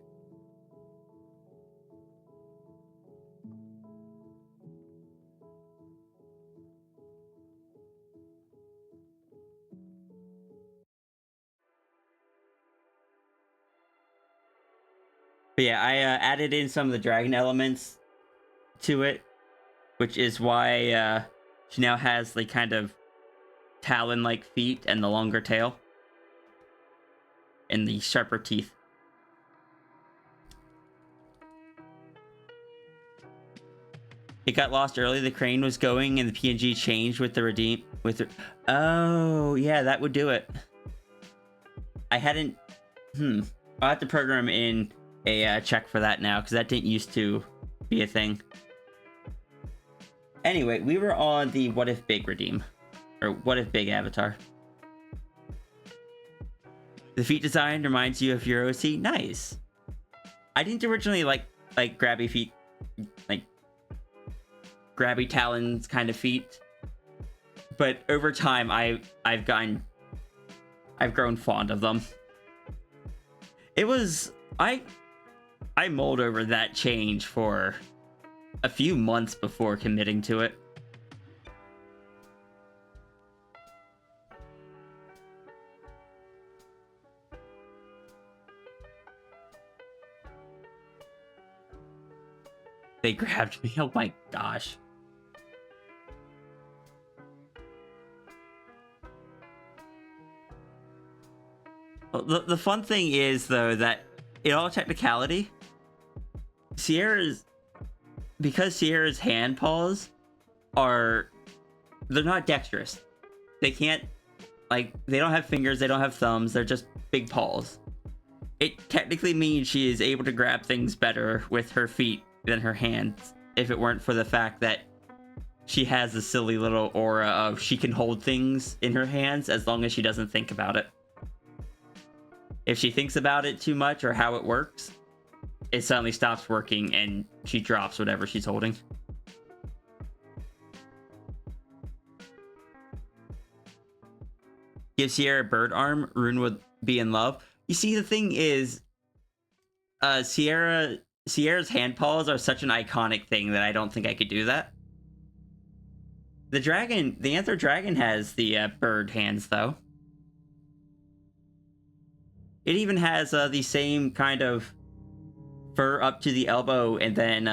But yeah, I added in some of the dragon elements to it, which is why she now has like kind of talon-like feet and the longer tail and the sharper teeth. It got lost early. The crane was going and the PNG changed with the redeem with the... Oh yeah, that would do it. I hadn't... I'll have to program in a check for that now, because that didn't used to be a thing. Anyway, we were on the What If Big redeem. Or What If Big avatar. The feet design reminds you of your OC. Nice. I didn't originally like grabby feet, like grabby talons kind of feet, but over time I've grown fond of them. It was I mulled over that change for a few months before committing to it. They grabbed me. Oh my gosh. Well, the fun thing is, though, that in all technicality, because Sierra's hand paws they're not dexterous. They can't, they don't have fingers, they don't have thumbs, they're just big paws. It technically means she is able to grab things better with her feet than her hands, if it weren't for the fact that she has a silly little aura of she can hold things in her hands as long as she doesn't think about it. If she thinks about it too much or how it works, it suddenly stops working and she drops whatever she's holding. Give Sierra a bird arm, Rune would be in love. You see, the thing is, Sierra's hand paws are such an iconic thing that I don't think I could do that. The anther dragon has the bird hands, though. It even has the same kind of fur up to the elbow and then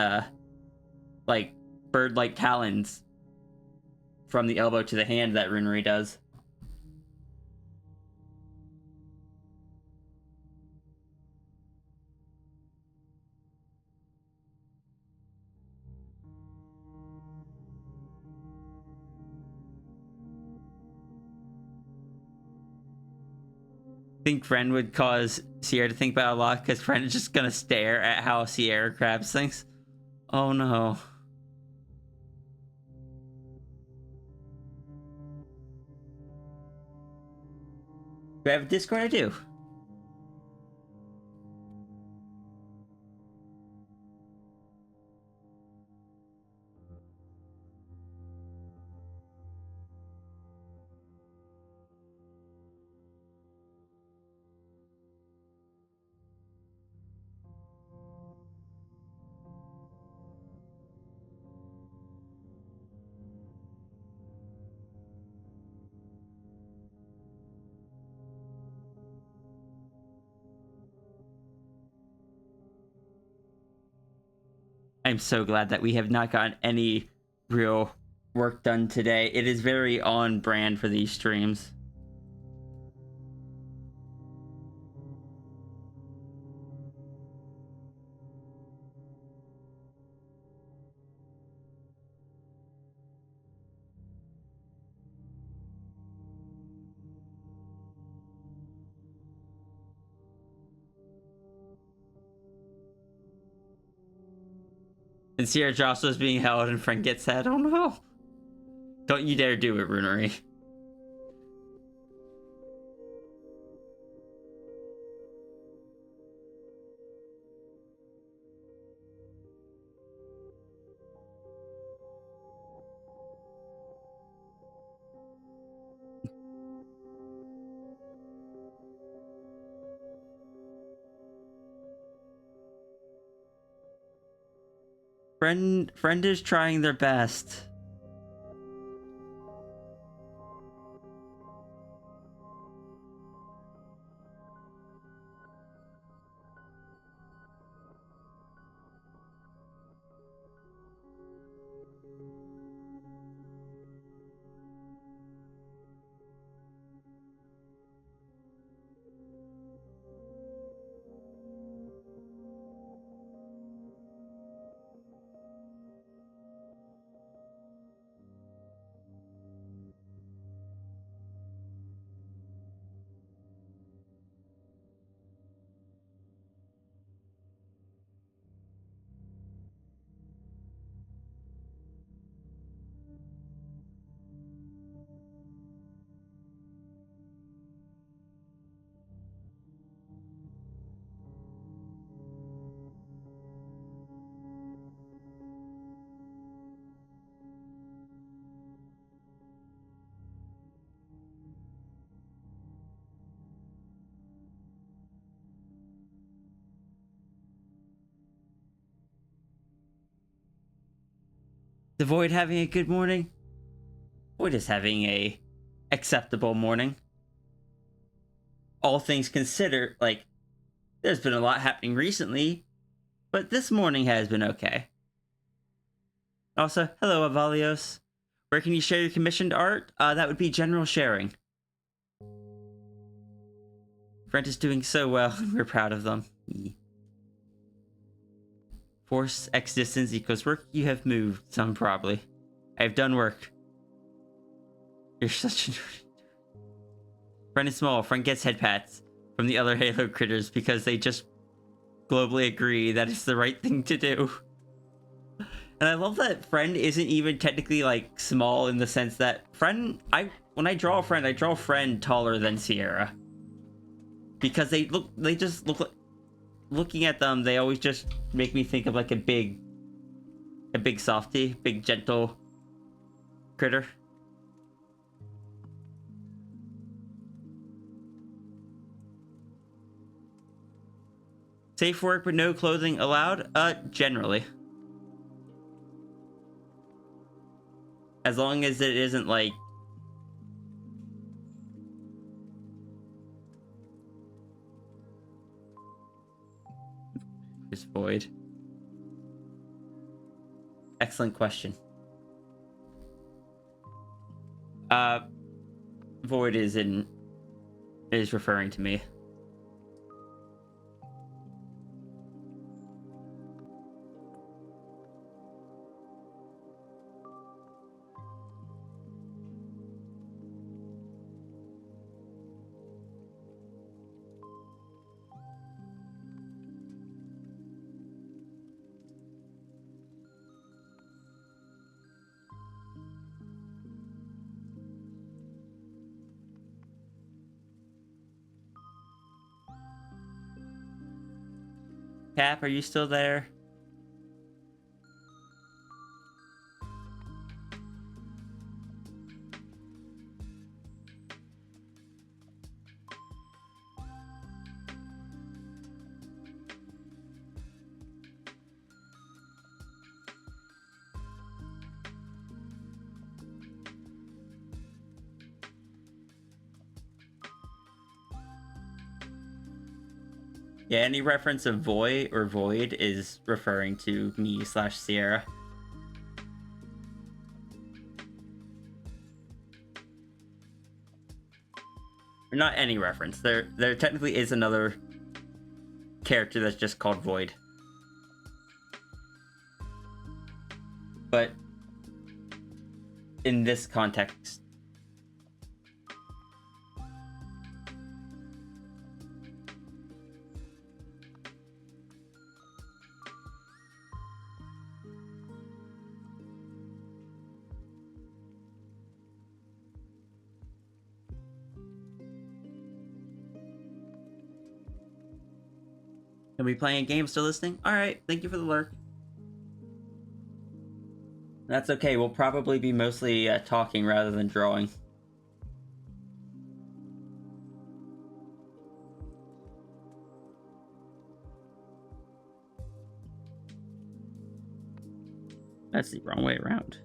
bird-like talons from the elbow to the hand that Runary does. I think Friend would cause Sierra to think about it a lot, because Friend is just gonna stare at how Sierra grabs things. Oh no. Do I have a Discord? I do. I'm so glad that we have not gotten any real work done today. It is very on brand for these streams. And Sierra Jostle's being held and Friend gets sad. Oh no. Don't you dare do it, Runary. Friend is trying their best. The Void having a good morning? Void is having a acceptable morning. All things considered, like, there's been a lot happening recently, but this morning has been okay. Also, hello, Avalios. Where can you share your commissioned art? That would be general sharing. Brent is doing so well, and we're proud of them. Force X distance equals work you have moved, some probably. I have done work. You're such a... Friend is small. Friend gets head pats from the other Halo critters because they just globally agree that it's the right thing to do. And I love that Friend isn't even technically like small in the sense that when I draw a Friend, I draw a Friend taller than Sierra. Because they just look like, looking at them, they always just make me think of like a big softy, big gentle critter. Safe work but no clothing allowed? Generally. As long as it isn't like... Just Void. Excellent question. Void is referring to me. Cap, are you still there? Yeah, any reference of void or void is referring to me / Sierra. Or not any reference. There technically is another character that's just called Void. But in this context, can we playing a game still listening? Alright, thank you for the lurk. That's okay, we'll probably be mostly talking rather than drawing. That's the wrong way around.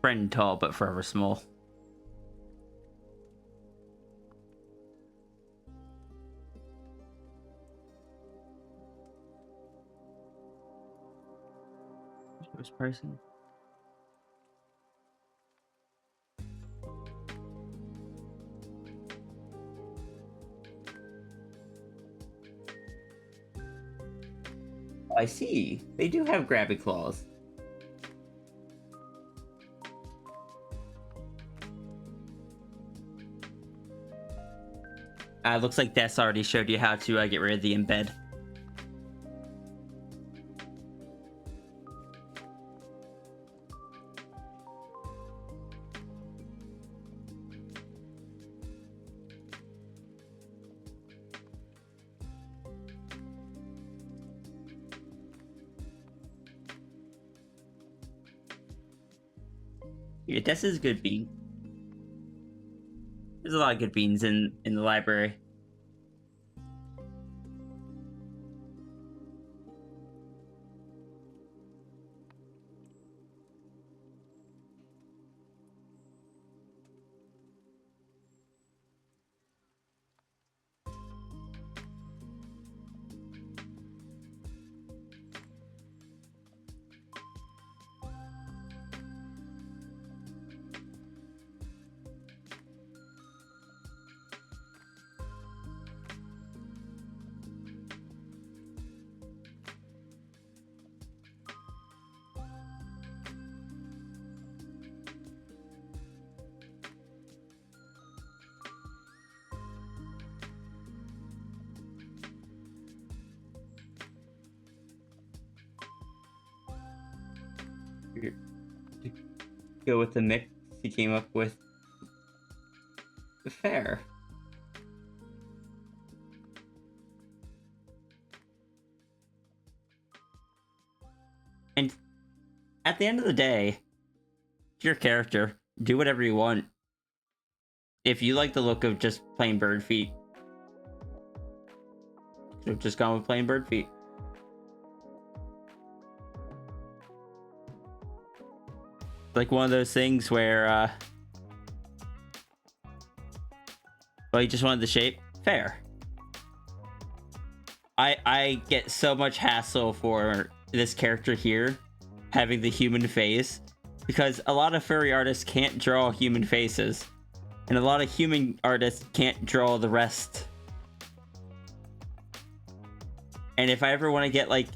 friend tall but forever small. This person. I see. They do have grabby claws. Looks like Des already showed you how to get rid of the embed. Yeah, Des is a good bean. There's a lot of good beans in the library. To go with the mix he came up with, fair. And at the end of the day, it's your character. Do whatever you want. If you like the look of just plain bird feet, should have just gone with plain bird feet. Like one of those things where well, you just wanted the shape. Fair. I get so much hassle for this character here having the human face, because a lot of furry artists can't draw human faces, and a lot of human artists can't draw the rest. And if I ever want to get, like,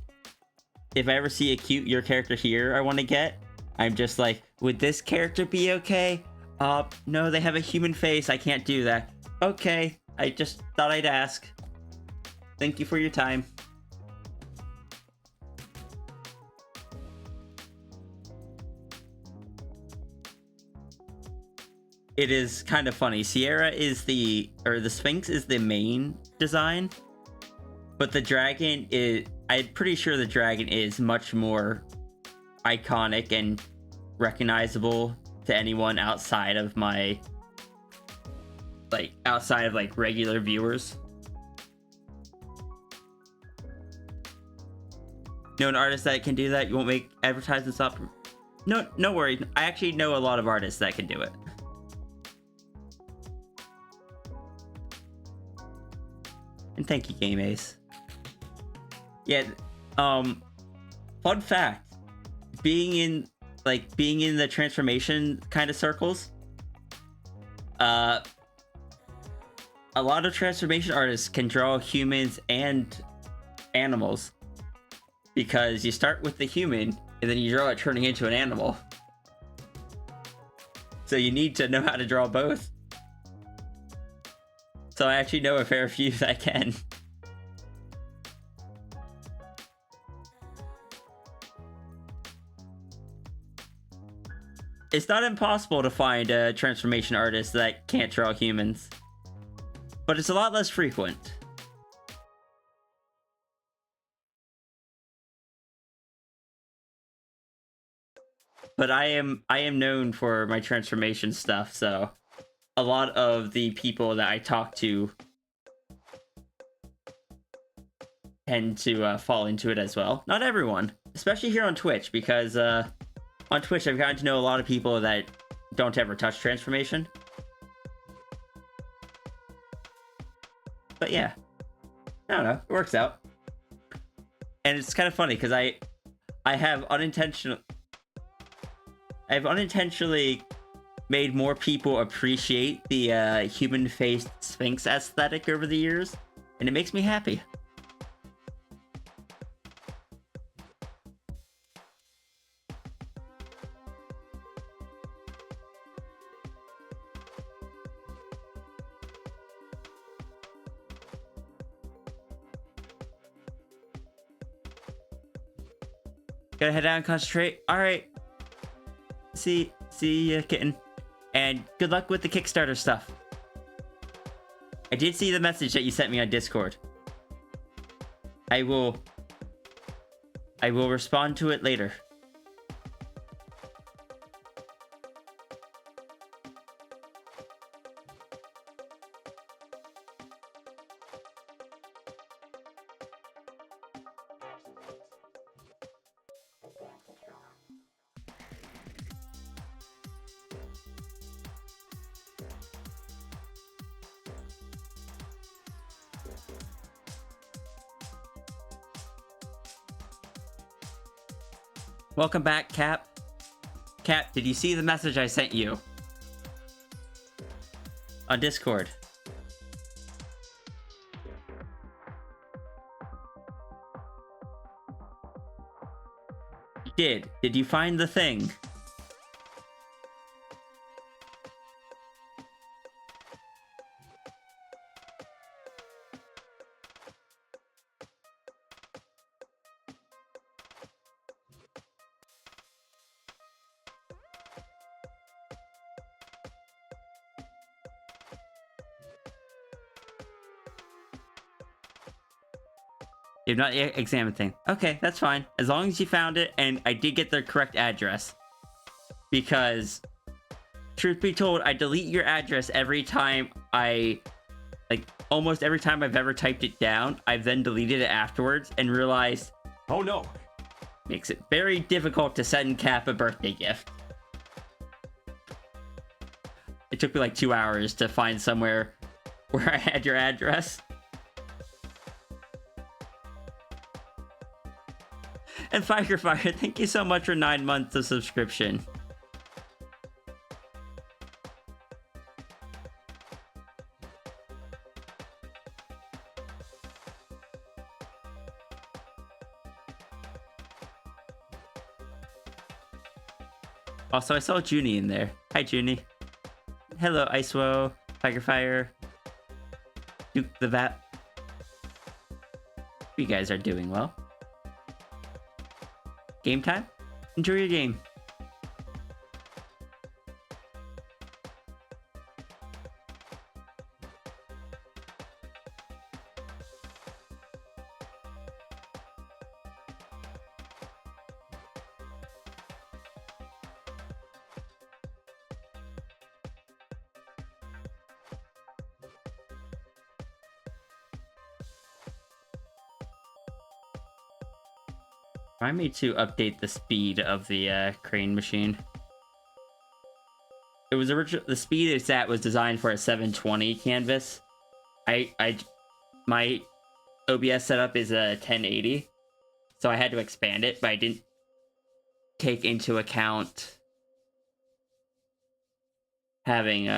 if I ever see a cute your character here I want to get, I'm just like, would this character be okay? No, they have a human face. I can't do that. Okay, I just thought I'd ask. Thank you for your time. It is kind of funny. Sierra is the Sphinx is the main design, but the dragon is, I'm pretty sure the dragon is much more iconic and recognizable to anyone outside of my, like, outside of like regular viewers. Know an artist that can do that? You won't make advertisements up? No worry. I actually know a lot of artists that can do it. And thank you, Game Ace. Yeah, fun fact, being in the transformation kind of circles, a lot of transformation artists can draw humans and animals, because you start with the human and then you draw it turning into an animal. So you need to know how to draw both. So I actually know a fair few that can. It's not impossible to find a transformation artist that can't draw humans, but it's a lot less frequent. But I am known for my transformation stuff, so a lot of the people that I talk to tend to fall into it as well. Not everyone, especially here on Twitch, because on Twitch, I've gotten to know a lot of people that don't ever touch transformation. But yeah, I don't know, it works out. And it's kind of funny because I have unintentionally made more people appreciate the human-faced Sphinx aesthetic over the years, and it makes me happy. Gotta head out and concentrate. All right. See ya, kitten. And good luck with the Kickstarter stuff. I did see the message that you sent me on Discord. I will respond to it later. Welcome back, Cap. Cap, did you see the message I sent you? On Discord. You did. Did you find the thing? You've not yet examined thing. Okay, that's fine. As long as you found it, and I did get the correct address. Because, truth be told, I delete your address every time almost every time I've ever typed it down. I've then deleted it afterwards and realized, oh no, makes it very difficult to send Cap a birthday gift. It took me like 2 hours to find somewhere where I had your address. And Fire, thank you so much for 9 months of subscription. Also, I saw Junie in there. Hi, Junie. Hello, Icewo, Fire, Duke the Vat. You guys are doing well. Game time? Enjoy your game. Remind me to update the speed of the crane machine. It was the speed it's at was designed for a 720 canvas. My OBS setup is a 1080, so I had to expand it, but I didn't take into account having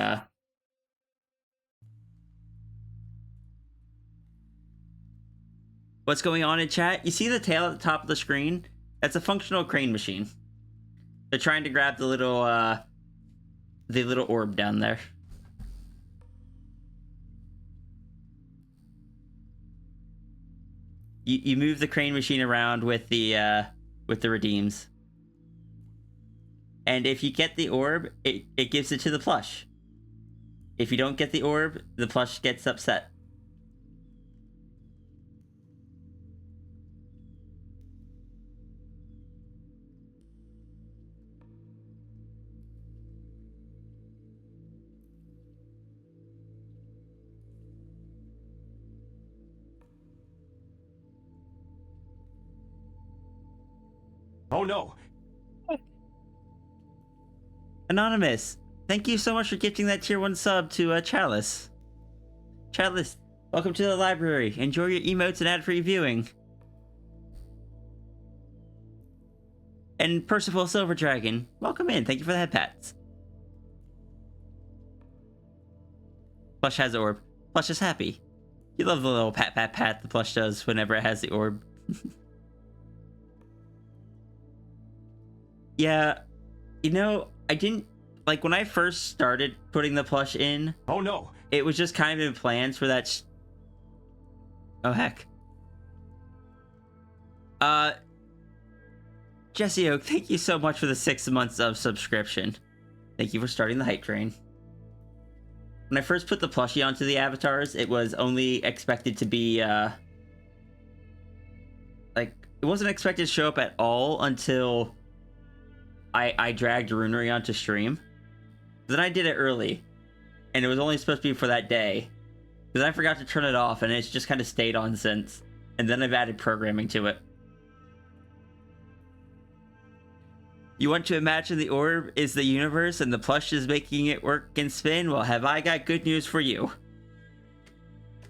What's going on in chat? You see the tail at the top of the screen? That's a functional crane machine. They're trying to grab the little orb down there. You move the crane machine around with the redeems. And if you get the orb, it gives it to the plush. If you don't get the orb, the plush gets upset. Oh no! Anonymous, thank you so much for gifting that tier 1 sub to Chalice. Chalice, welcome to the library. Enjoy your emotes and ad-free viewing. And Percival Silver Dragon, welcome in. Thank you for the head pats. Plush has the orb. Plush is happy. You love the little pat pat pat the plush does whenever it has the orb. Yeah, you know, I didn't like when I first started putting the plush in. Oh no! It was just kind of in plans for that. Oh heck. Jesse Oak, thank you so much for the 6 months of subscription. Thank you for starting the hype train. When I first put the plushie onto the avatars, it was only expected to be, like, it wasn't expected to show up at all until I dragged Runary onto stream. Then I did it early, and it was only supposed to be for that day. Because I forgot to turn it off, and it's just kind of stayed on since. And then I've added programming to it. You want to imagine the orb is the universe and the plush is making it work and spin? Well, have I got good news for you.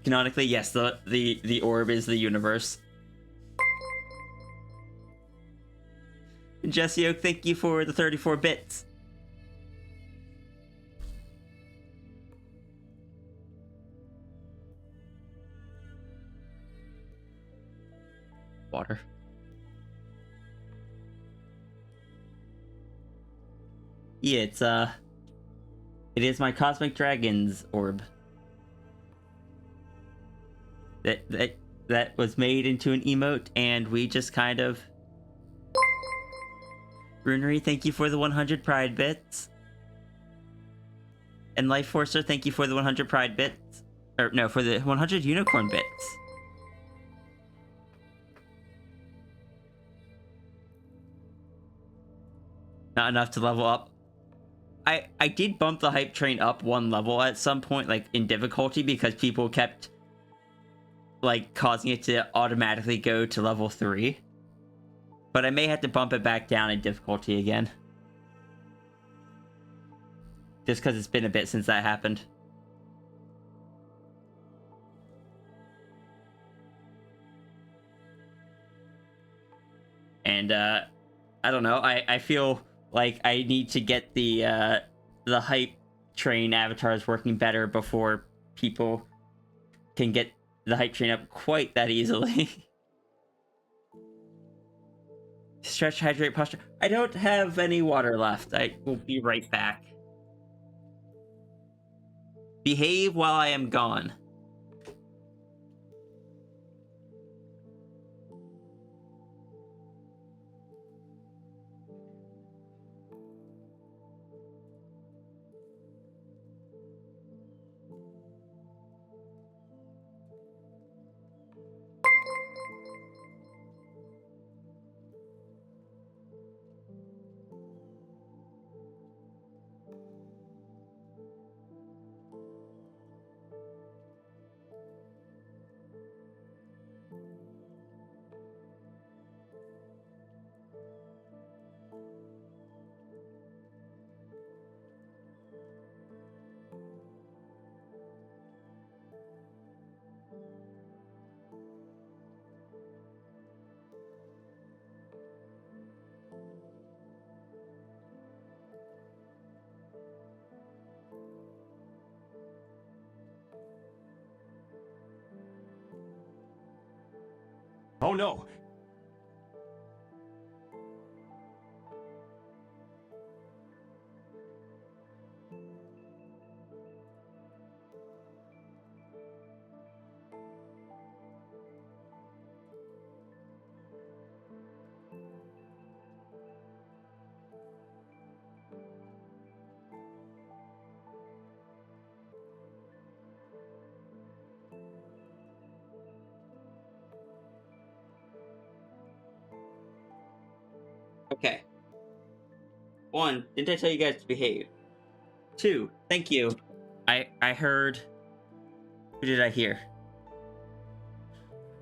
Canonically, yes, the orb is the universe. And Jesse Oak, thank you for the 34 bits. Water. Yeah, it is my Cosmic Dragon's orb. That was made into an emote, and we just kind of... Runary, thank you for the 100 Pride bits. And Life Forcer, thank you for the 100 Pride bits. Or, no, for the 100 Unicorn bits. Not enough to level up. I did bump the hype train up 1 level at some point, like, in difficulty, because people kept, like, causing it to automatically go to level 3. But I may have to bump it back down in difficulty again. Just because it's been a bit since that happened. And, I don't know, I feel... like, I need to get the hype train avatars working better before people can get the hype train up quite that easily. Stretch, hydrate, posture. I don't have any water left. I will be right back. Behave while I am gone. Oh no! Okay. 1, didn't I tell you guys to behave? 2, thank you. I heard... Who did I hear?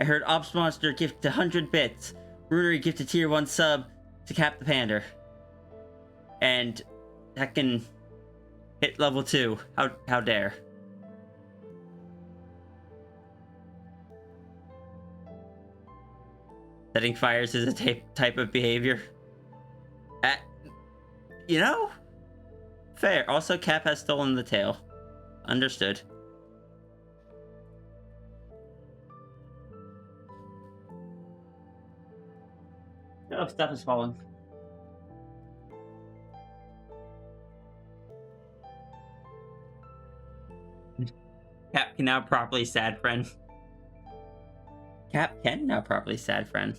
I heard Ops Monster gift 100 bits. Runary gifted tier 1 sub to Cap the Pander. And that can hit level 2. How dare. Setting fires is a type of behavior. You know? Fair. Also, Cap has stolen the tail. Understood. Oh, stuff is falling. Cap can now properly sad friend. Cap can now properly sad friend.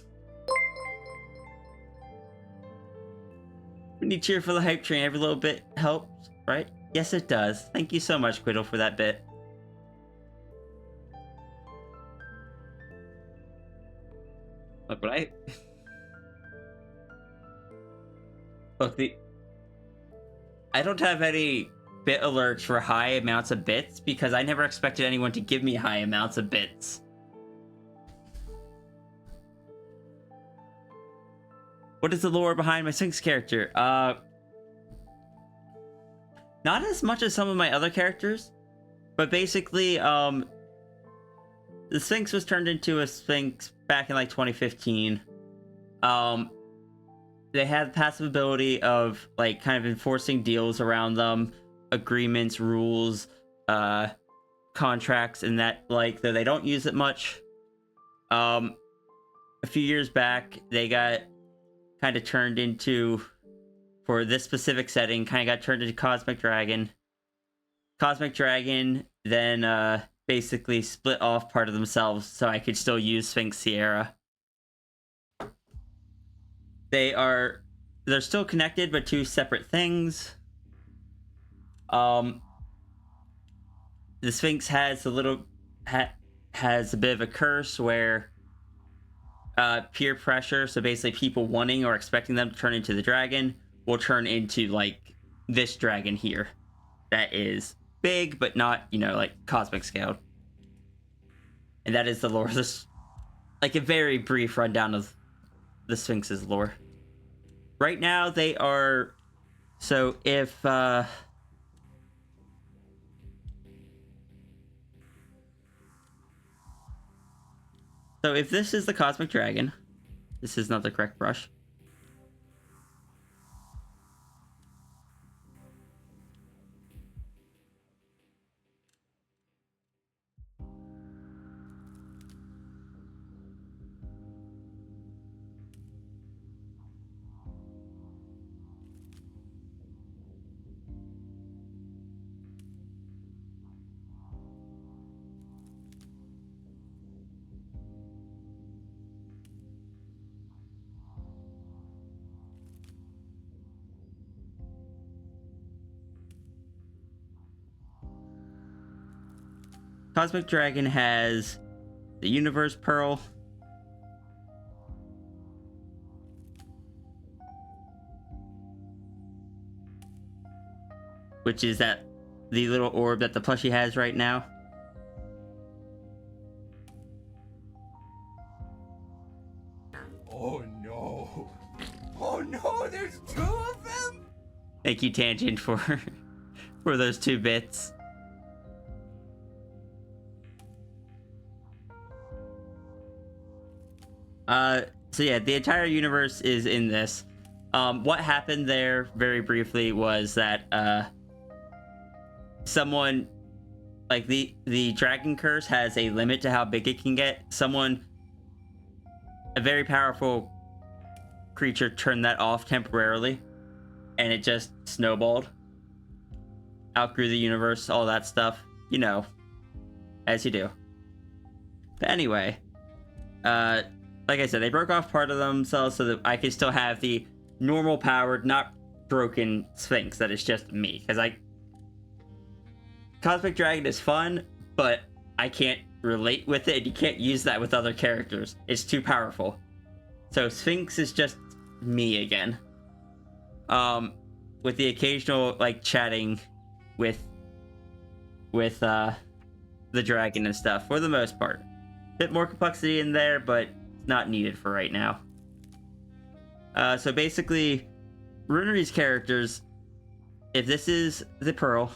We need cheer for the hype train. Every little bit helps, right? Yes, it does. Thank you so much, Quiddle, for that bit. Look, what I... Look, I don't have any bit alerts for high amounts of bits because I never expected anyone to give me high amounts of bits. What is the lore behind my Sphinx character? Not as much as some of my other characters, but basically, the Sphinx was turned into a Sphinx back in like 2015. They had the passive ability of like kind of enforcing deals around them, agreements, rules, contracts, and that, like, though they don't use it much. A few years back, they got kind of turned into, for this specific setting, kind of got turned into Cosmic Dragon. Cosmic Dragon then basically split off part of themselves so I could still use Sphinx Sierra. They're still connected, but two separate things. The Sphinx has has a bit of a curse where peer pressure, so basically people wanting or expecting them to turn into the dragon, will turn into like this dragon here that is big but not, you know, like cosmic scaled. And that is the lore. This, like, a very brief rundown of the Sphinx's lore. Right now they are, so if so if this is the Cosmic Dragon, this is not the correct brush. Cosmic Dragon has the Universe Pearl, which is the little orb that the plushie has right now. Oh no. Oh no, there's two of them? Thank you, Tangent, for those 2 bits. So yeah, the entire universe is in this. What happened there, very briefly, was that someone, like, the dragon curse has a limit to how big it can get. A very powerful creature turned that off temporarily, and it just snowballed. Outgrew the universe, all that stuff. You know, as you do. But anyway, like I said, they broke off part of themselves so that I could still have the normal powered, not broken Sphinx that is just me. Because Cosmic Dragon is fun, but I can't relate with it, and you can't use that with other characters. It's too powerful. So Sphinx is just me again. With the occasional, like, chatting with the dragon and stuff, for the most part. Bit more complexity in there, but not needed for right now. So basically, Runary's characters if this is the pearl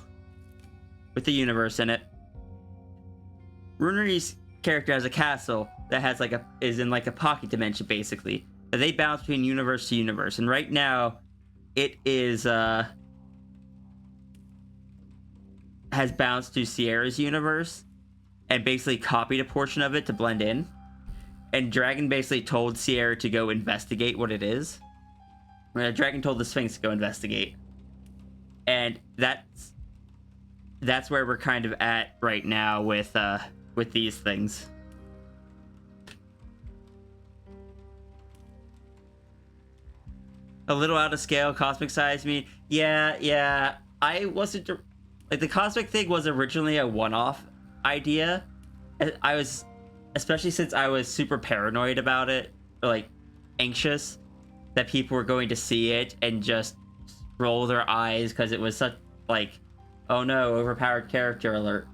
with the universe in it, Runary's character has a castle that has like is in like a pocket dimension basically. That they bounce between universe to universe, and right now it is has bounced to Sierra's universe and basically copied a portion of it to blend in. And Dragon basically told Sierra to go investigate what it is. Dragon told the Sphinx to go investigate. And that's where we're kind of at right now with these things. A little out of scale, cosmic size me. Yeah. I wasn't like the cosmic thing was originally a one-off idea. I was, especially since I was super paranoid about it, or like anxious that people were going to see it and just roll their eyes because it was such like, oh no, overpowered character alert.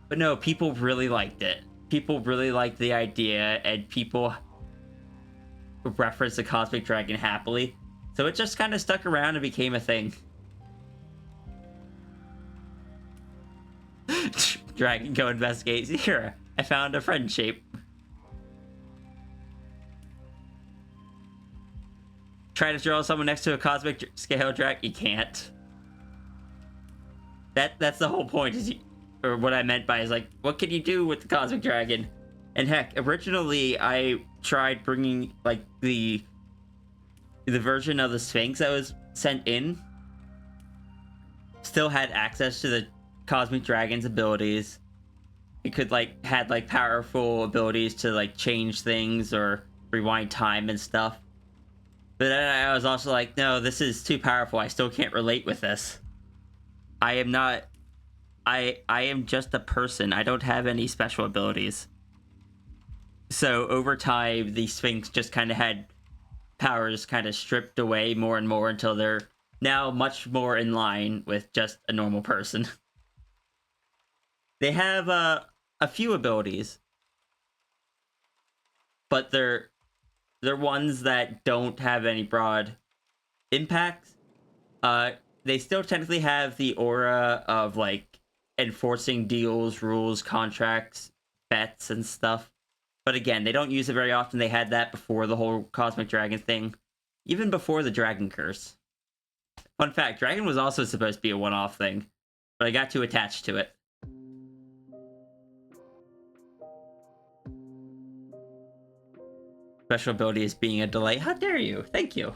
But no, people really liked it. People really liked the idea, and people referenced the cosmic dragon happily. So it just kind of stuck around and became a thing. Dragon, go investigate. Here, I found a friend shape. Try to draw someone next to a cosmic scale dragon. You can't. That's the whole point. Or what I meant by is like, what can you do with the cosmic dragon? And heck, originally I tried bringing like the version of the Sphinx that was sent in. Still had access to the cosmic dragon's abilities. It could like had like powerful abilities to like change things or rewind time and stuff. But then I was also like, no, this is too powerful. I still can't relate with this. I am not. I am just a person. I don't have any special abilities. So over time, the Sphinx just kind of had powers kind of stripped away more and more until they're now much more in line with just a normal person. They have a few abilities, but they're ones that don't have any broad impacts. They still technically have the aura of like enforcing deals, rules, contracts, bets, and stuff. But again, they don't use it very often. They had that before the whole cosmic dragon thing, even before the dragon curse. Fun fact, dragon was also supposed to be a one-off thing, but I got too attached to it. Special ability is being a delay. How dare you? Thank you.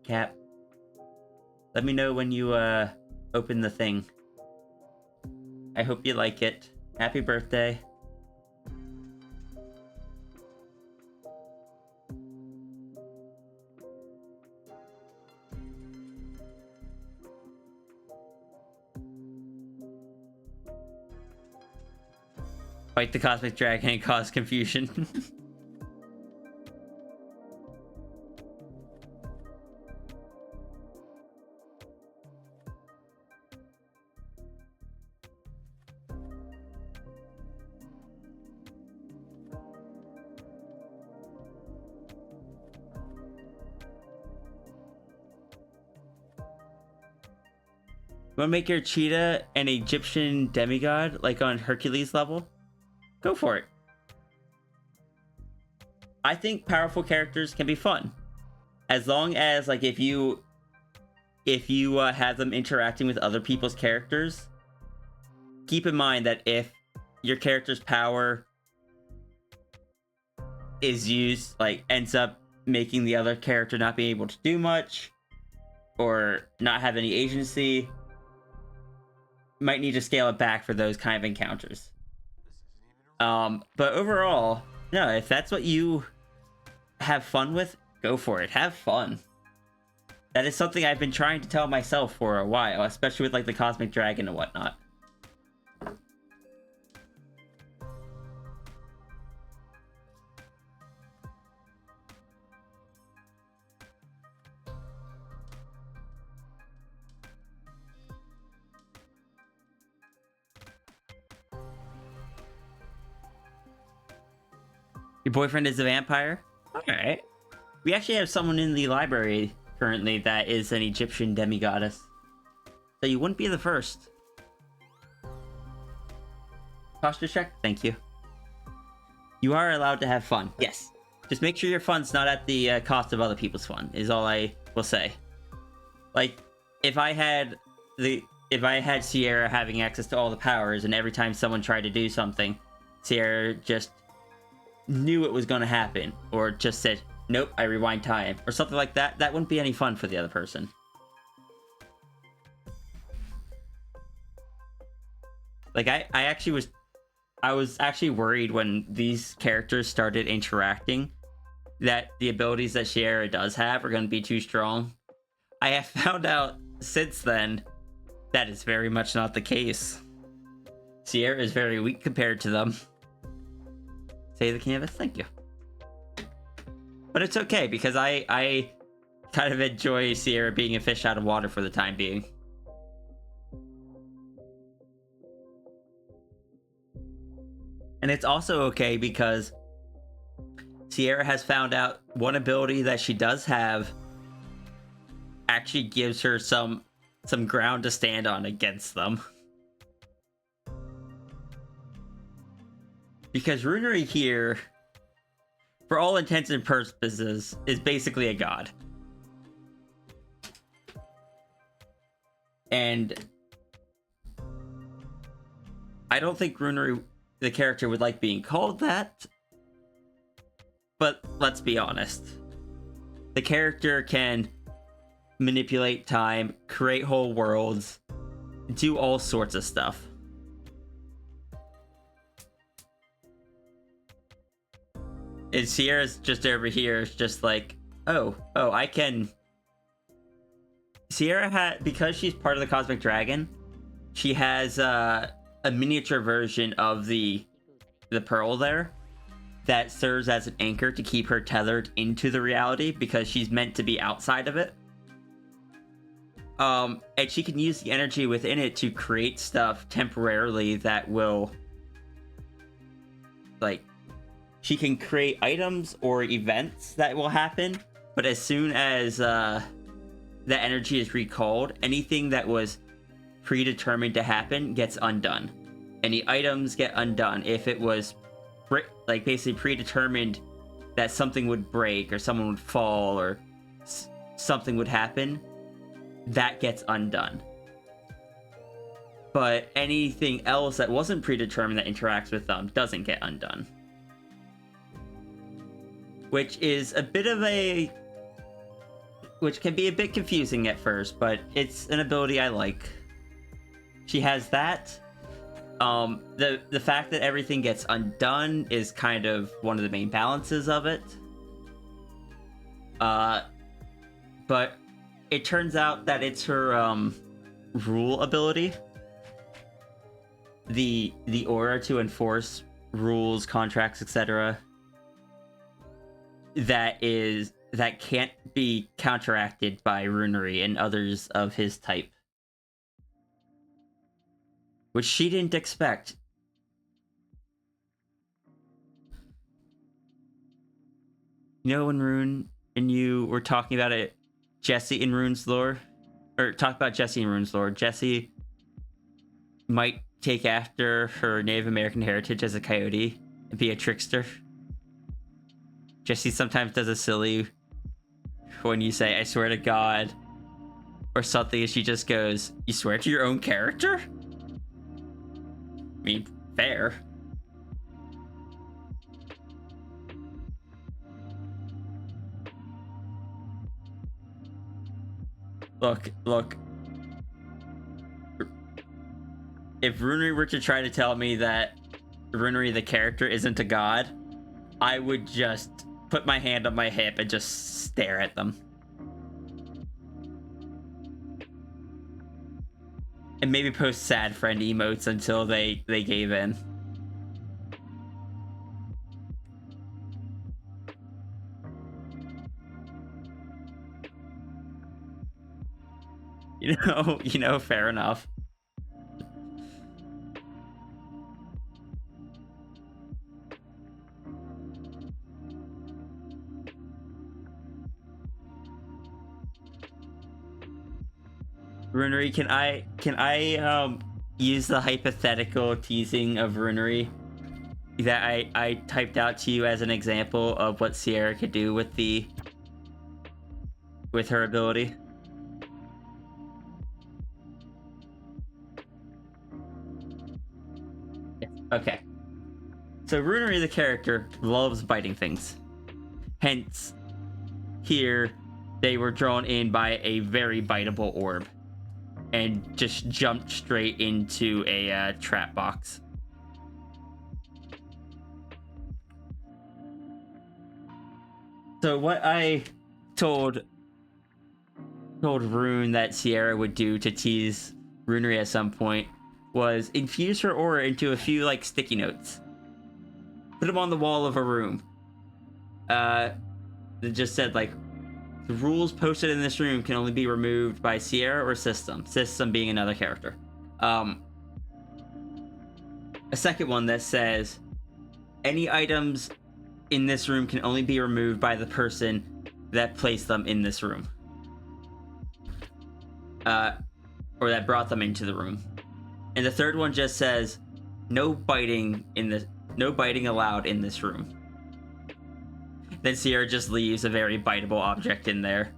Cap, let me know when you open the thing. I hope you like it. Happy birthday. Fight the cosmic dragon and cause confusion. Want to make your cheetah an Egyptian demigod, like on Hercules level? Go for it. I think powerful characters can be fun, as long as like if you have them interacting with other people's characters. Keep in mind that if your character's power is used, like ends up making the other character not be able to do much or not have any agency, might need to scale it back for those kind of encounters. But overall, no, if that's what you have fun with, go for it. Have fun. That is something I've been trying to tell myself for a while, especially with like the cosmic dragon and whatnot. Your boyfriend is a vampire? Alright. We actually have someone in the library currently that is an Egyptian demigoddess. So you wouldn't be the first. Posture check? Thank you. You are allowed to have fun. Yes. Just make sure your fun's not at the cost of other people's fun, is all I will say. Like, if I had Sierra having access to all the powers, and every time someone tried to do something, Sierra just knew it was going to happen, or just said, nope, I rewind time, or something like that, that wouldn't be any fun for the other person. Like, I was actually worried when these characters started interacting that the abilities that Sierra does have are going to be too strong. I have found out since then that is very much not the case. Sierra is very weak compared to them. Save the canvas, thank you. But it's okay, because I kind of enjoy Sierra being a fish out of water for the time being. And it's also okay because Sierra has found out one ability that she does have actually gives her some ground to stand on against them. Because Runary here, for all intents and purposes, is basically a god. And I don't think Runary, the character, would like being called that. But let's be honest. The character can manipulate time, create whole worlds, do all sorts of stuff. And Sierra's just over here, just like, oh, I can... Sierra had, because she's part of the Cosmic Dragon, she has a miniature version of the pearl there that serves as an anchor to keep her tethered into the reality, because she's meant to be outside of it. And she can use the energy within it to create stuff temporarily that will, like, she can create items or events that will happen, but as soon as the energy is recalled, anything that was predetermined to happen gets undone. Any items get undone. If it was like basically predetermined that something would break or someone would fall or something would happen, that gets undone. But anything else that wasn't predetermined that interacts with them doesn't get undone. Which is a bit of a... which can be a bit confusing at first, but it's an ability I like. She has that. The fact that everything gets undone is kind of one of the main balances of it. But it turns out that it's her rule ability. The aura to enforce rules, contracts, etc. that can't be counteracted by Runary and others of his type. Which she didn't expect. You know, when Rune and you were talking about it, Jesse in Rune's lore, or talk about Jesse in Rune's lore, Jesse might take after her Native American heritage as a coyote and be a trickster. Jesse sometimes does a silly when you say, I swear to God, or something, and she just goes, you swear to your own character? I mean, fair. Look. If Runary were to try to tell me that Runary the character isn't a god, I would just put my hand on my hip and just stare at them. And maybe post sad friend emotes until they gave in. You know, fair enough. Runary, can I use the hypothetical teasing of Runary that I typed out to you as an example of what Sierra could do with her ability? Yes. Okay. So Runary, the character, loves biting things. Hence, here they were drawn in by a very biteable orb and just jumped straight into a trap box. So what I told Rune that Sierra would do to tease Runary at some point was infuse her aura into a few like sticky notes. Put them on the wall of a room. It just said like the rules posted in this room can only be removed by Sierra or System. System being another character. A second one that says any items in this room can only be removed by the person that placed them in this room. Or that brought them into the room. And the third one just says no biting allowed in this room. Then Sierra just leaves a very biteable object in there.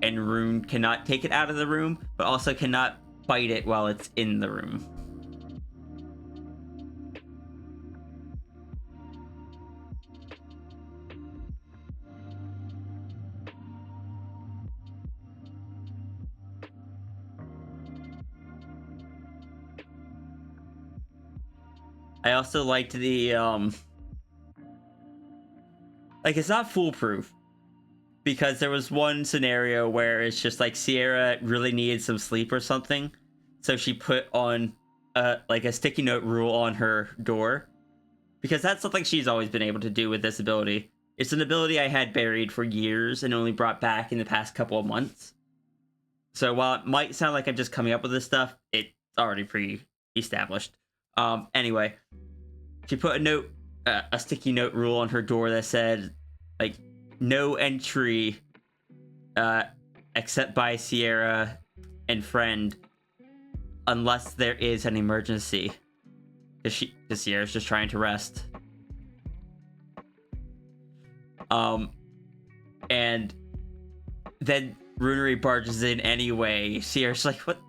And Rune cannot take it out of the room, but also cannot bite it while it's in the room. I also liked the, like, it's not foolproof. Because there was one scenario where it's just like Sierra really needed some sleep or something. So she put on, like, a sticky note rule on her door. Because that's something she's always been able to do with this ability. It's an ability I had buried for years and only brought back in the past couple of months. So while it might sound like I'm just coming up with this stuff, it's already pre-established. Anyway, she put a sticky note rule on her door that said, like, no entry, except by Sierra and friend, unless there is an emergency. Because Sierra's just trying to rest. And then Runary barges in anyway. Sierra's like, what?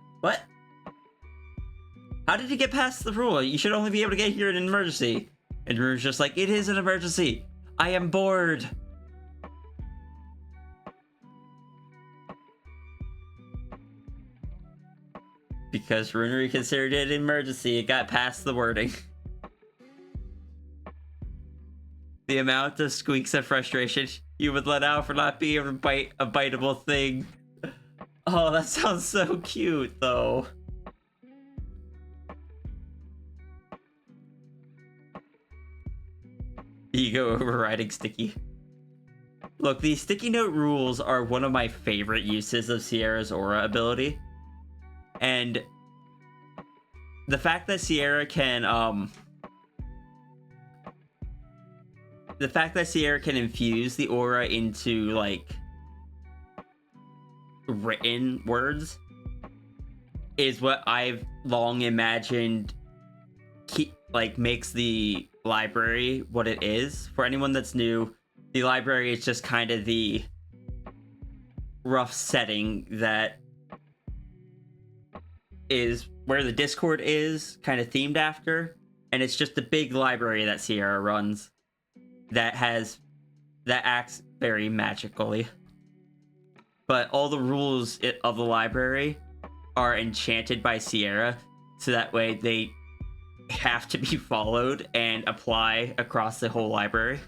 How did you get past the rule? You should only be able to get here in an emergency. And Runary's just like, it is an emergency. I am bored. Because Runary considered it an emergency, it got past the wording. The amount of squeaks of frustration you would let out for not being able to bite a biteable thing. Oh, that sounds so cute, though. Ego overriding sticky. Look, these sticky note rules are one of my favorite uses of Sierra's aura ability. And the fact that Sierra can infuse the aura into like written words is what I've long imagined makes the library what it is. For anyone that's new, the library is just kind of the rough setting that is where the Discord is kind of themed after, and it's just a big library that Sierra runs that acts very magically. But all the rules of the library are enchanted by Sierra, so that way they have to be followed and apply across the whole library.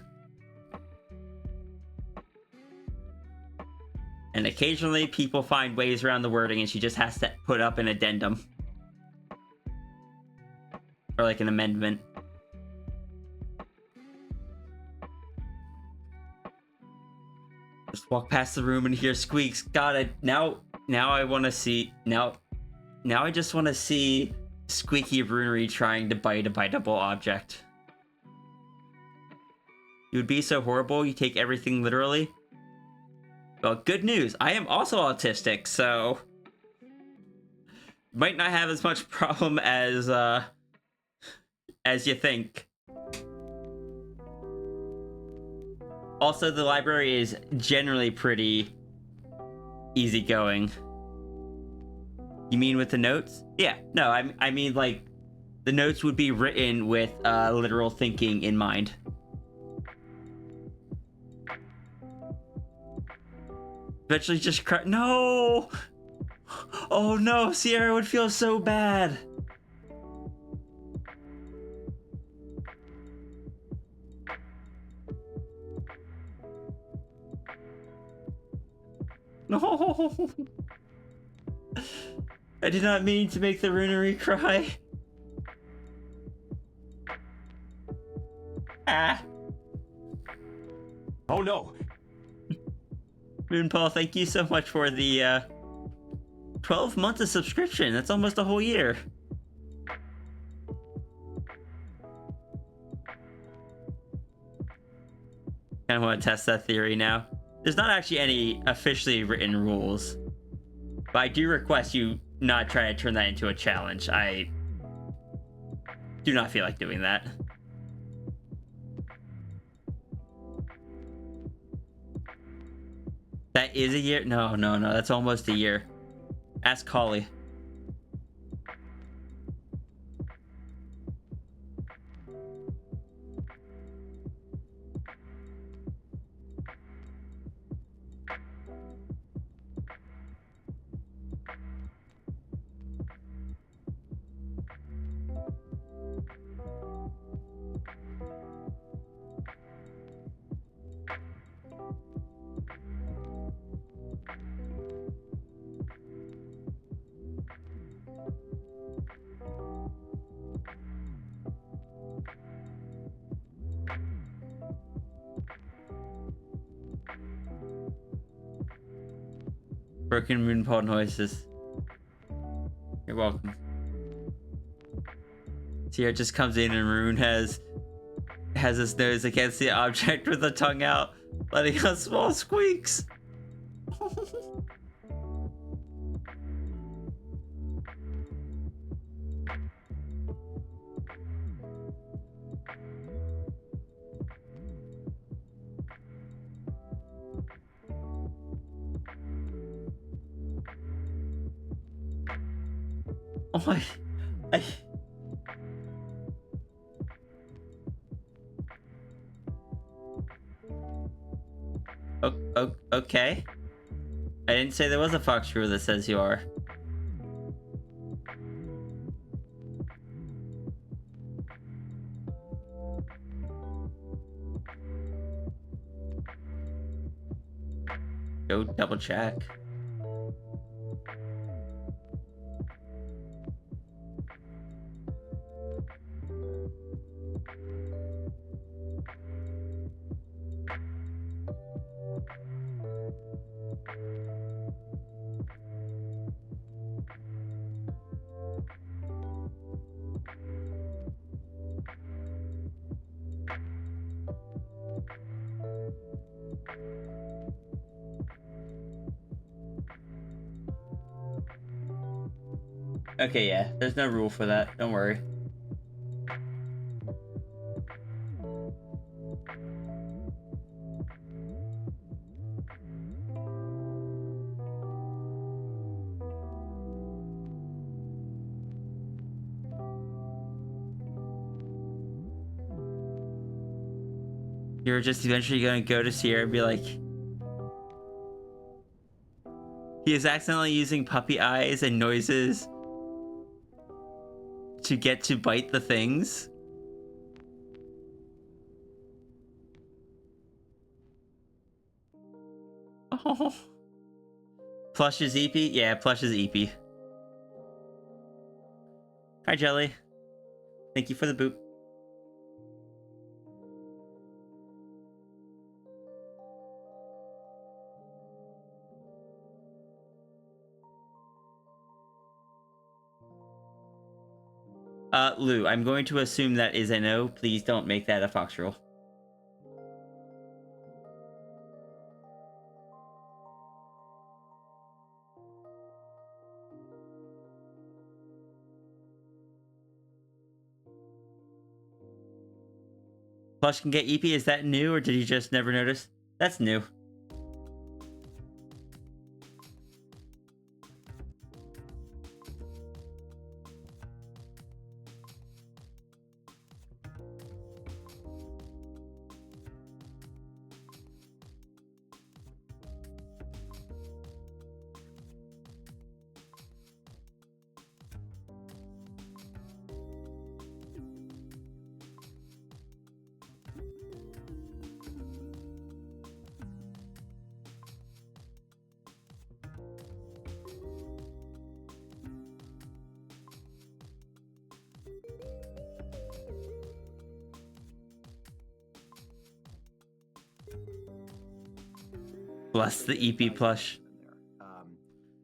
And occasionally people find ways around the wording and she just has to put up an addendum. Or like an amendment. Just walk past the room and hear squeaks. God, now I want to see... Now I just want to see Squeaky Runary trying to bite a biteable object. You would be so horrible, you take everything literally. Well, good news. I am also autistic, so might not have as much problem as you think. Also, the library is generally pretty easygoing. You mean with the notes? Yeah, no, I mean like the notes would be written with literal thinking in mind. Eventually just no! Oh no, Sierra would feel so bad. No! I did not mean to make the Runary cry. Ah. Oh no. Moonpaw, thank you so much for the 12 months of subscription. That's almost a whole year. Kinda want to test that theory now. There's not actually any officially written rules, but I do request you not try to turn that into a challenge. I do not feel like doing that. That is a year? No, that's almost a year. Ask Holly. Broken Moonpaw noises. You're welcome. Sierra just comes in and Rune has his nose against the object with the tongue out, letting out small squeaks. Oh my... Okay. I didn't say there was a fox rule that says you are. Go double check. Okay, yeah, there's no rule for that. Don't worry. You're just eventually gonna go to Sierra and be like, he is accidentally using puppy eyes and noises to get to bite the things. Oh. Plush is EP? Yeah, Plush is EP. Hi, Jelly. Thank you for the boop. Lou, I'm going to assume that is a no. Please don't make that a fox rule. Plush can get EP. Is that new, or did you just never notice? That's new. Bless the EP plush.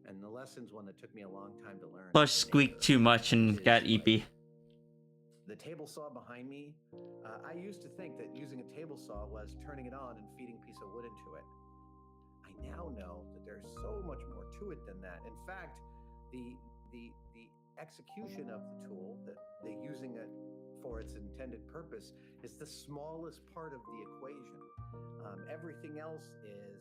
And the lesson's one that took me a long time to learn. Plush squeaked too much and got EP. The table saw behind me, I used to think that using a table saw was turning it on and feeding a piece of wood into it. I now know that there's so much more to it than that. In fact, the execution of the tool, that the using it for its intended purpose, is the smallest part of the equation. Everything else is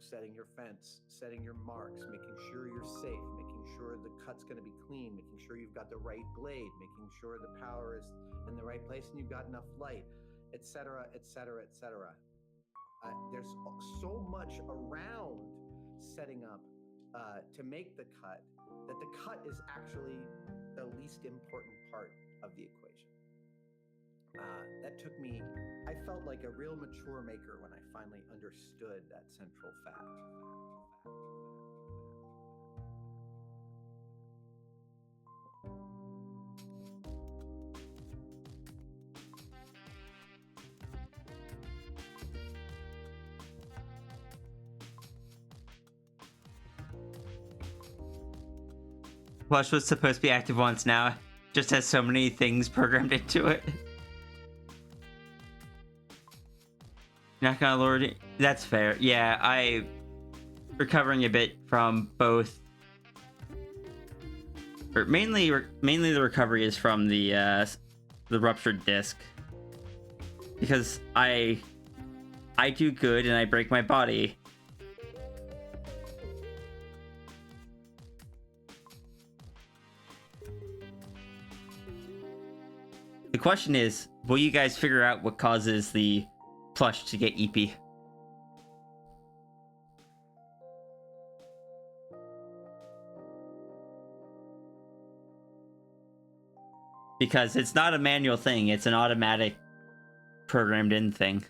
setting your fence, setting your marks, making sure you're safe, making sure the cut's going to be clean, making sure you've got the right blade, making sure the power is in the right place and you've got enough light, etc., etc., etc. There's so much around setting up to make the cut that the cut is actually the least important part of the equation. That took me, I felt like a real mature maker when I finally understood that central fact. Plush was supposed to be active once now. Just has so many things programmed into it. Not gonna lower it. That's fair. Yeah, I recovering a bit from both. Or mainly the recovery is from the ruptured disc. Because I do good and I break my body. The question is, will you guys figure out what causes the plush to get EP? Because it's not a manual thing, it's an automatic programmed in thing.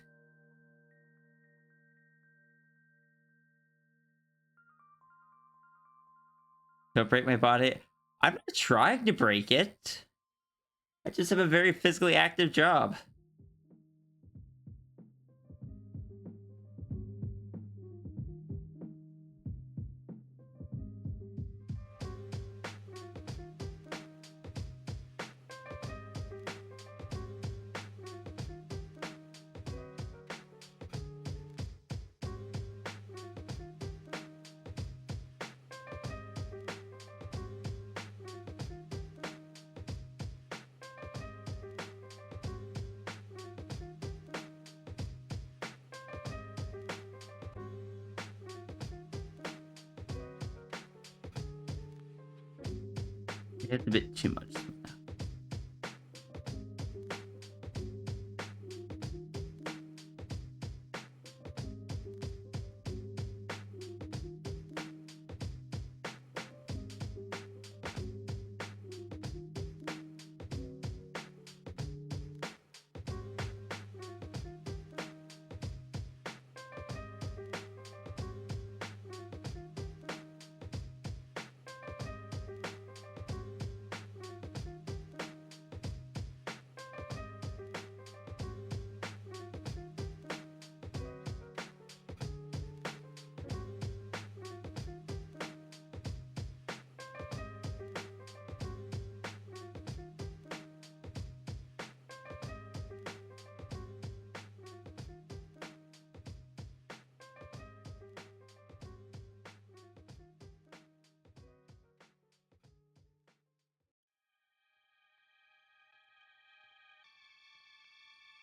Don't break my body. I'm not trying to break it. I just have a very physically active job. It's a bit too much.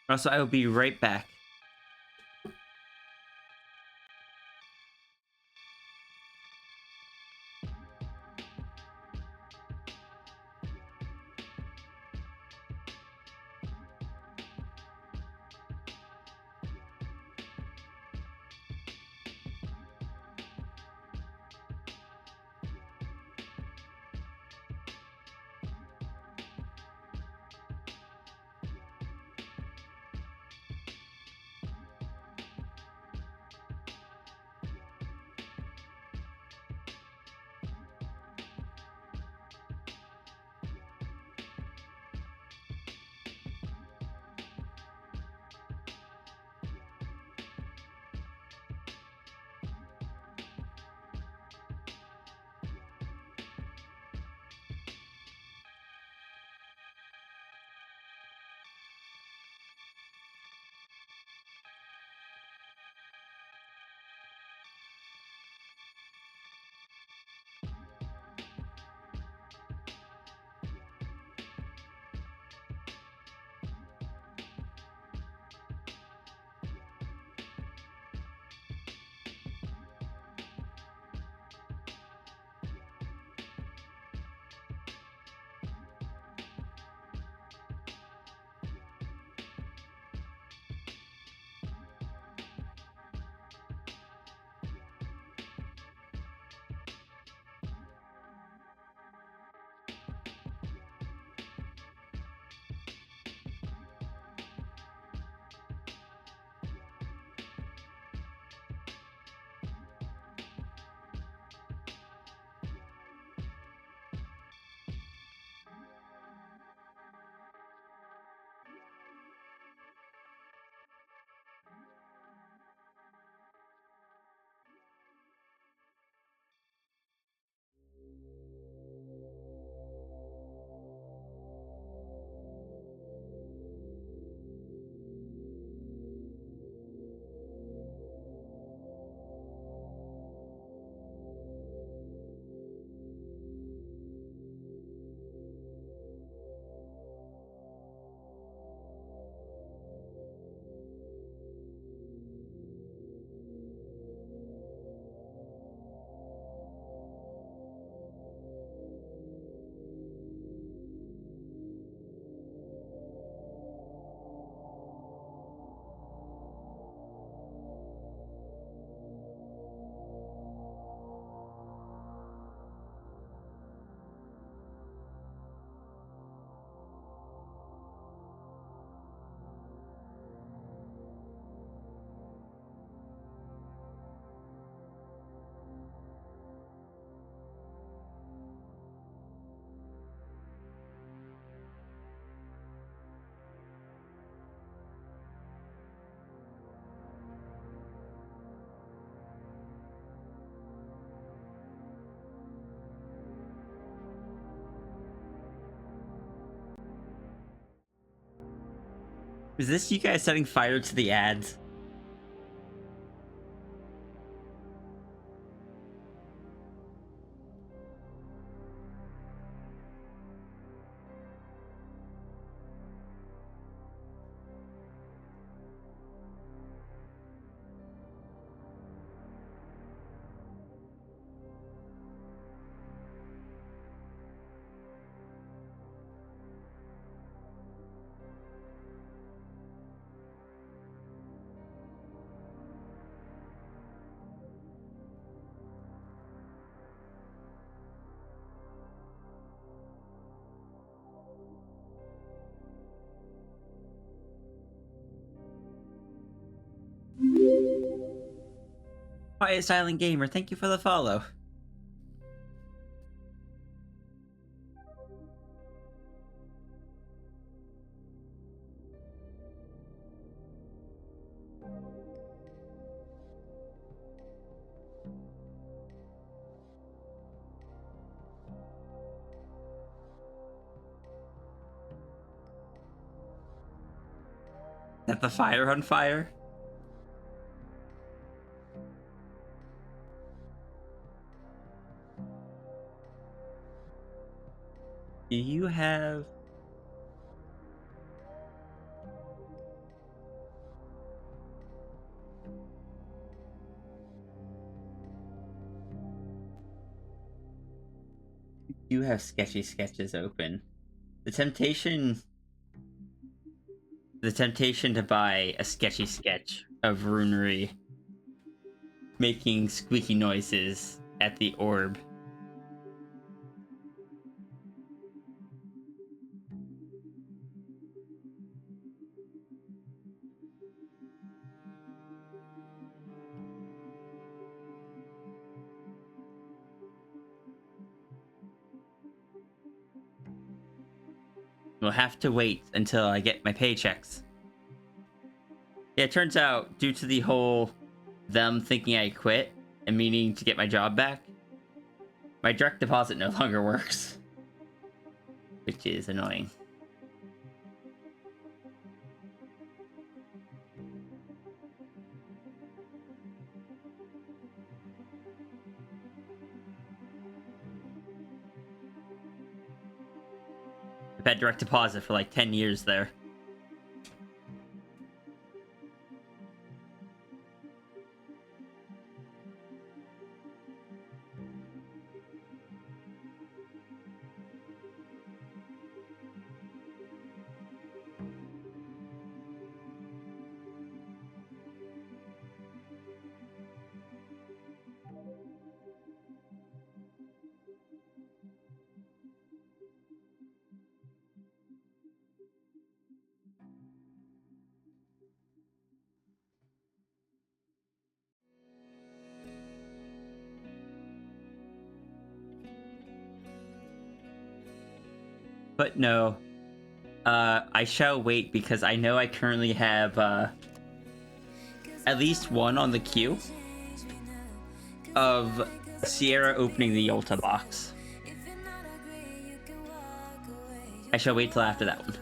Also, I will be right back. Is this you guys setting fire to the ads? Quiet Silent Gamer, thank you for the follow. Set the fire on fire? Do you have... do have sketchy sketches open. The temptation to buy a sketchy sketch of Runary making squeaky noises at the orb. We'll have to wait until I get my paychecks. Yeah, it turns out, due to the whole them thinking I quit and meaning to get my job back, my direct deposit no longer works. Which is annoying. I've had direct deposit for like 10 years there. But no, I shall wait because I know I currently have at least one on the queue of Sierra opening the Yolta box. I shall wait till after that one.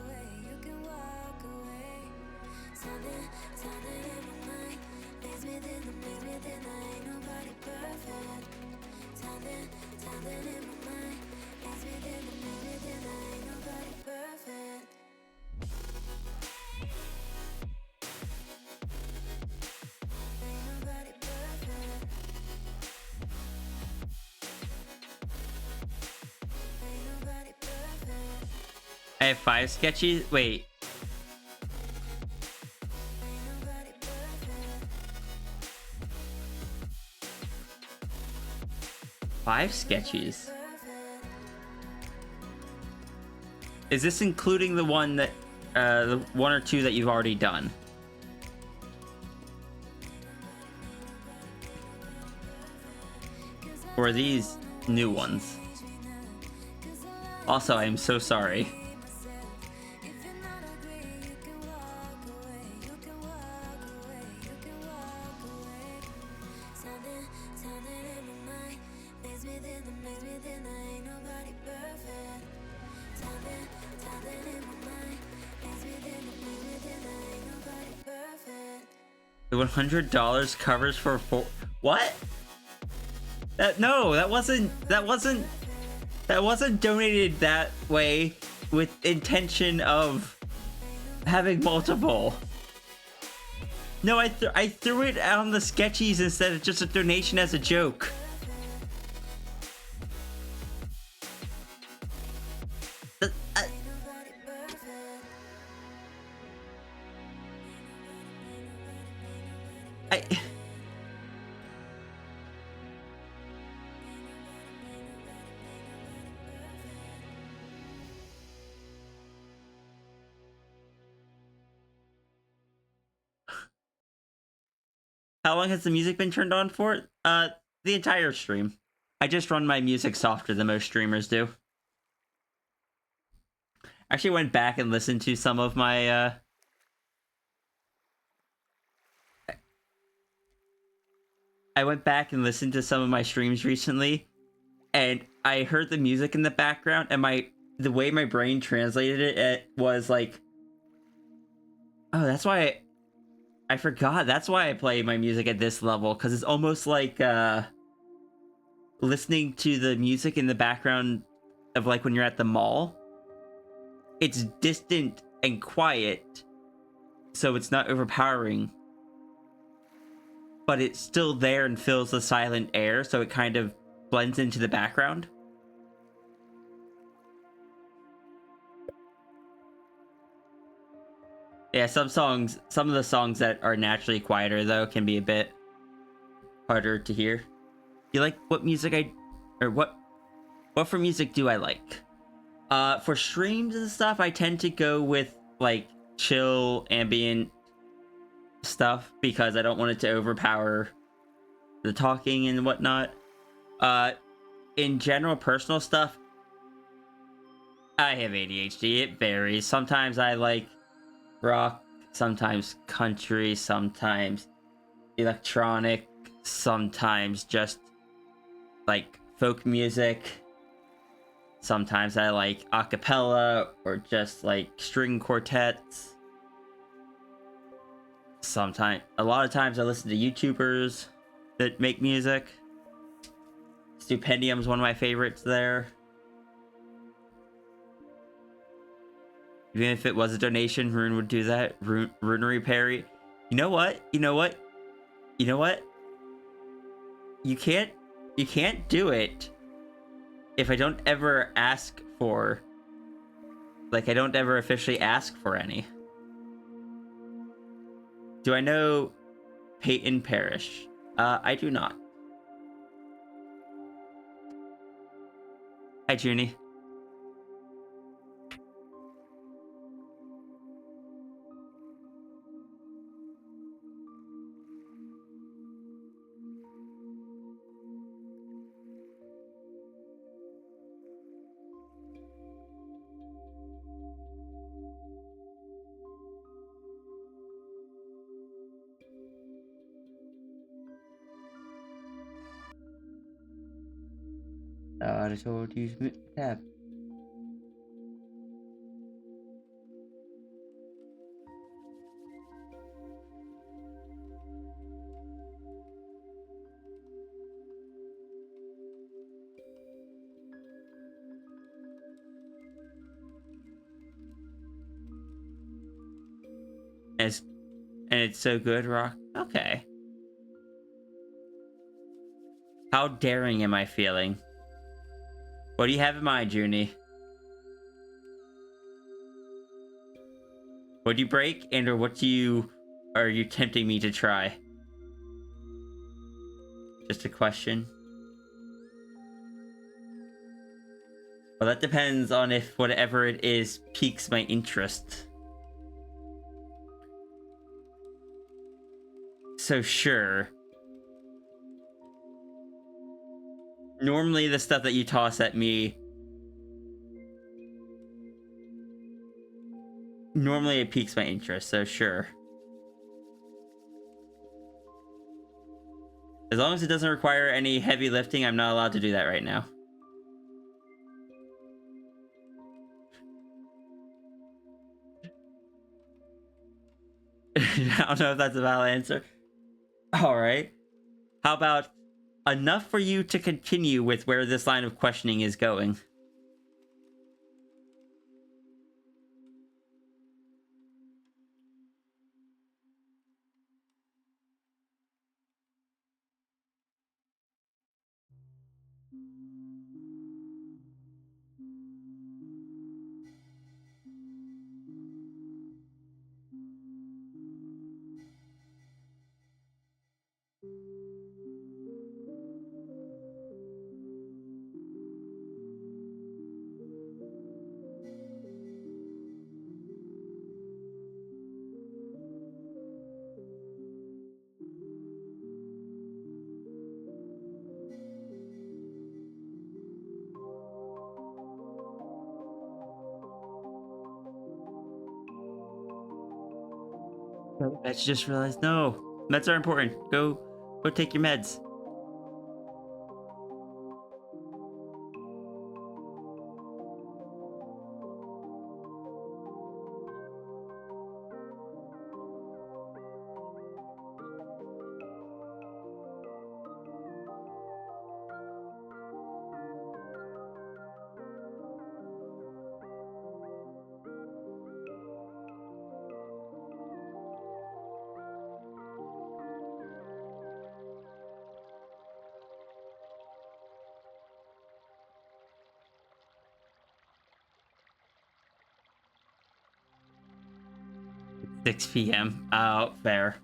I have 5 sketchy. Wait. Five sketchies. Is this including the one that, the 1 or 2 that you've already done? Or are these new ones? Also, I am so sorry. The $100 covers for 4. What? That wasn't donated that way with intention of having multiple. No, I threw it on the sketchies instead of just a donation as a joke. How long has the music been turned on for? The entire stream. I just run my music softer than most streamers do. I actually went back and listened to some of my, I went back and listened to some of my streams recently, and I heard the music in the background, and the way my brain translated it was like, oh, that's why I forgot. That's why I play my music at this level, because it's almost like listening to the music in the background of like when you're at the mall. It's distant and quiet, so it's not overpowering, but it's still there and fills the silent air, so it kind of blends into the background. Yeah, some of the songs that are naturally quieter though can be a bit harder to hear. You like what music what for music do I like? For streams and stuff, I tend to go with like chill ambient stuff because I don't want it to overpower the talking and whatnot. In general, personal stuff, I have ADHD. It varies. Sometimes I like rock, sometimes country, sometimes electronic, sometimes just like folk music. Sometimes I like a cappella or just like string quartets. A lot of times I listen to YouTubers that make music. Stupendium's one of my favorites there. Even if it was a donation, Rune would do that. Runary Perry. You know what? You know what? You know what? You can't do it if I don't ever ask for, like, I don't ever officially ask for any. Do I know Peyton Parrish? I do not. Hi, Junie. I told you to tab. And it's so good, Rock. Okay. How daring am I feeling? What do you have in mind, Junie? What do you break, and or what are you tempting me to try? Just a question. Well, that depends on if whatever it is piques my interest. So sure. Normally the stuff that you toss at me, normally it piques my interest, so sure. As long as it doesn't require any heavy lifting, I'm not allowed to do that right now. I don't know if that's a valid answer. Alright. How about enough for you to continue with where this line of questioning is going? I just realized, no. Meds are important. Go take your meds. 6 p.m. Oh, fair.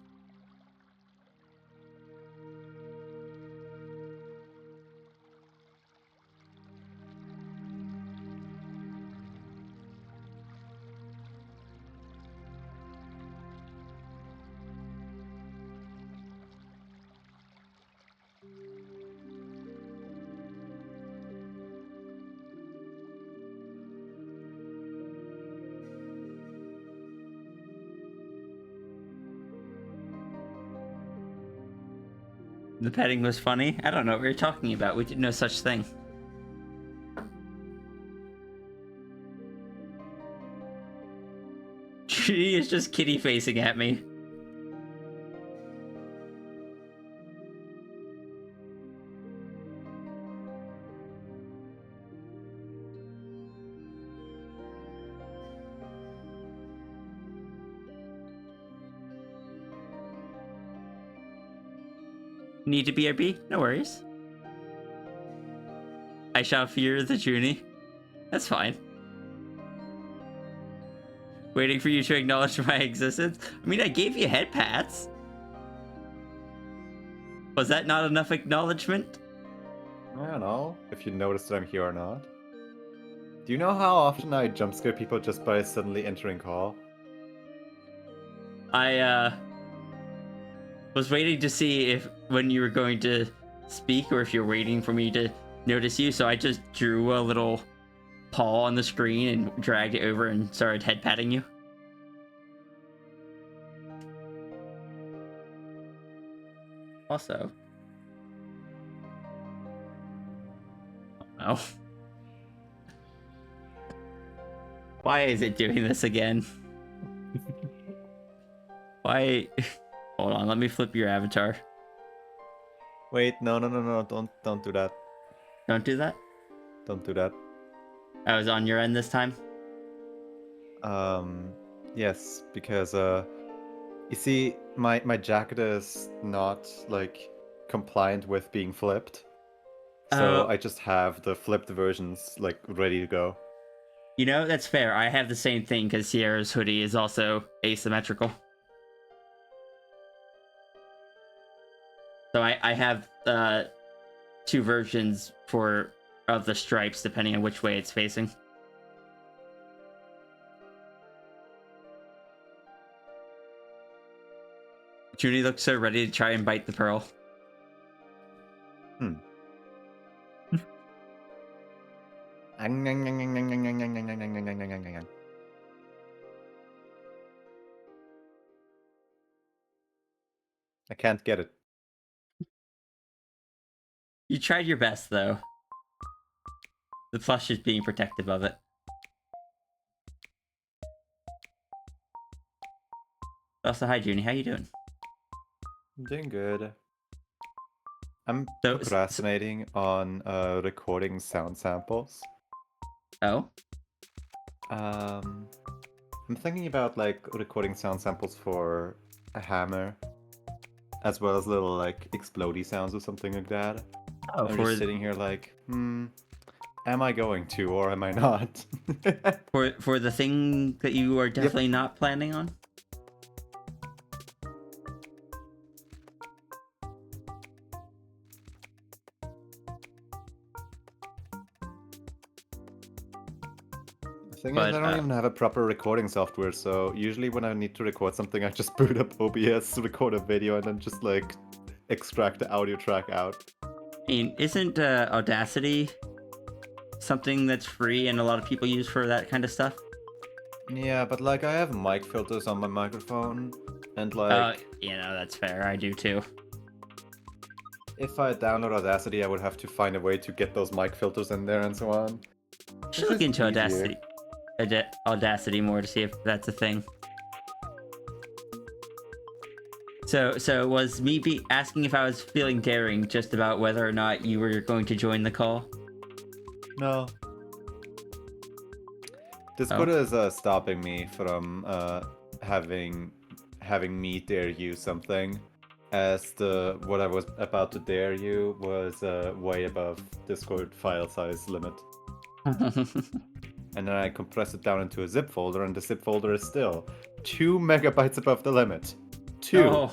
The petting was funny. I don't know what you're talking about. We did no such thing. She is just kitty facing at me. Need to BRB? No worries. I shall fear the Junie. That's fine. Waiting for you to acknowledge my existence? I mean, I gave you head pats. Was that not enough acknowledgement? I don't know if you noticed that I'm here or not. Do you know how often I jump scare people just by suddenly entering call? I was waiting to see if when you were going to speak or if you're waiting for me to notice you, so I just drew a little paw on the screen and dragged it over and started head patting you. Also, oh, why is it doing this again? Why? Hold on, let me flip your avatar. Wait, no, don't do that. Don't do that. Don't do that. I was on your end this time. Yes, because you see, my jacket is not like compliant with being flipped, so Oh. I just have the flipped versions like ready to go. You know, that's fair. I have the same thing because Sierra's hoodie is also asymmetrical. So I have two versions of the stripes depending on which way it's facing. Junie looks so ready to try and bite the pearl. I can't get it. You tried your best, though. The plush is being protective of it. Also, hi, Junie. How you doing? I'm doing good. I'm So- procrastinating on recording sound samples. Oh? I'm thinking about like recording sound samples for a hammer, as well as little like explodey sounds or something like that. Oh, I'm for just sitting here like, am I going to or am I not? for the thing that you are definitely not planning on? The thing But, is, I don't even have a proper recording software, so usually when I need to record something, I just boot up OBS, record a video, and then just like extract the audio track out. I mean, isn't Audacity something that's free and a lot of people use for that kind of stuff? Yeah, but like I have mic filters on my microphone, and like You know, that's fair. I do too. if I download Audacity, I would have to find a way to get those mic filters in there and so on. Should look just into easier. Audacity more to see if that's a thing. So was me asking if I was feeling daring just about whether or not you were going to join the call? No. Discord is stopping me from having me dare you something, as what I was about to dare you was way above Discord file size limit. And then I compress it down into a zip folder, and the zip folder is still 2 megabytes above the limit. 2. Oh.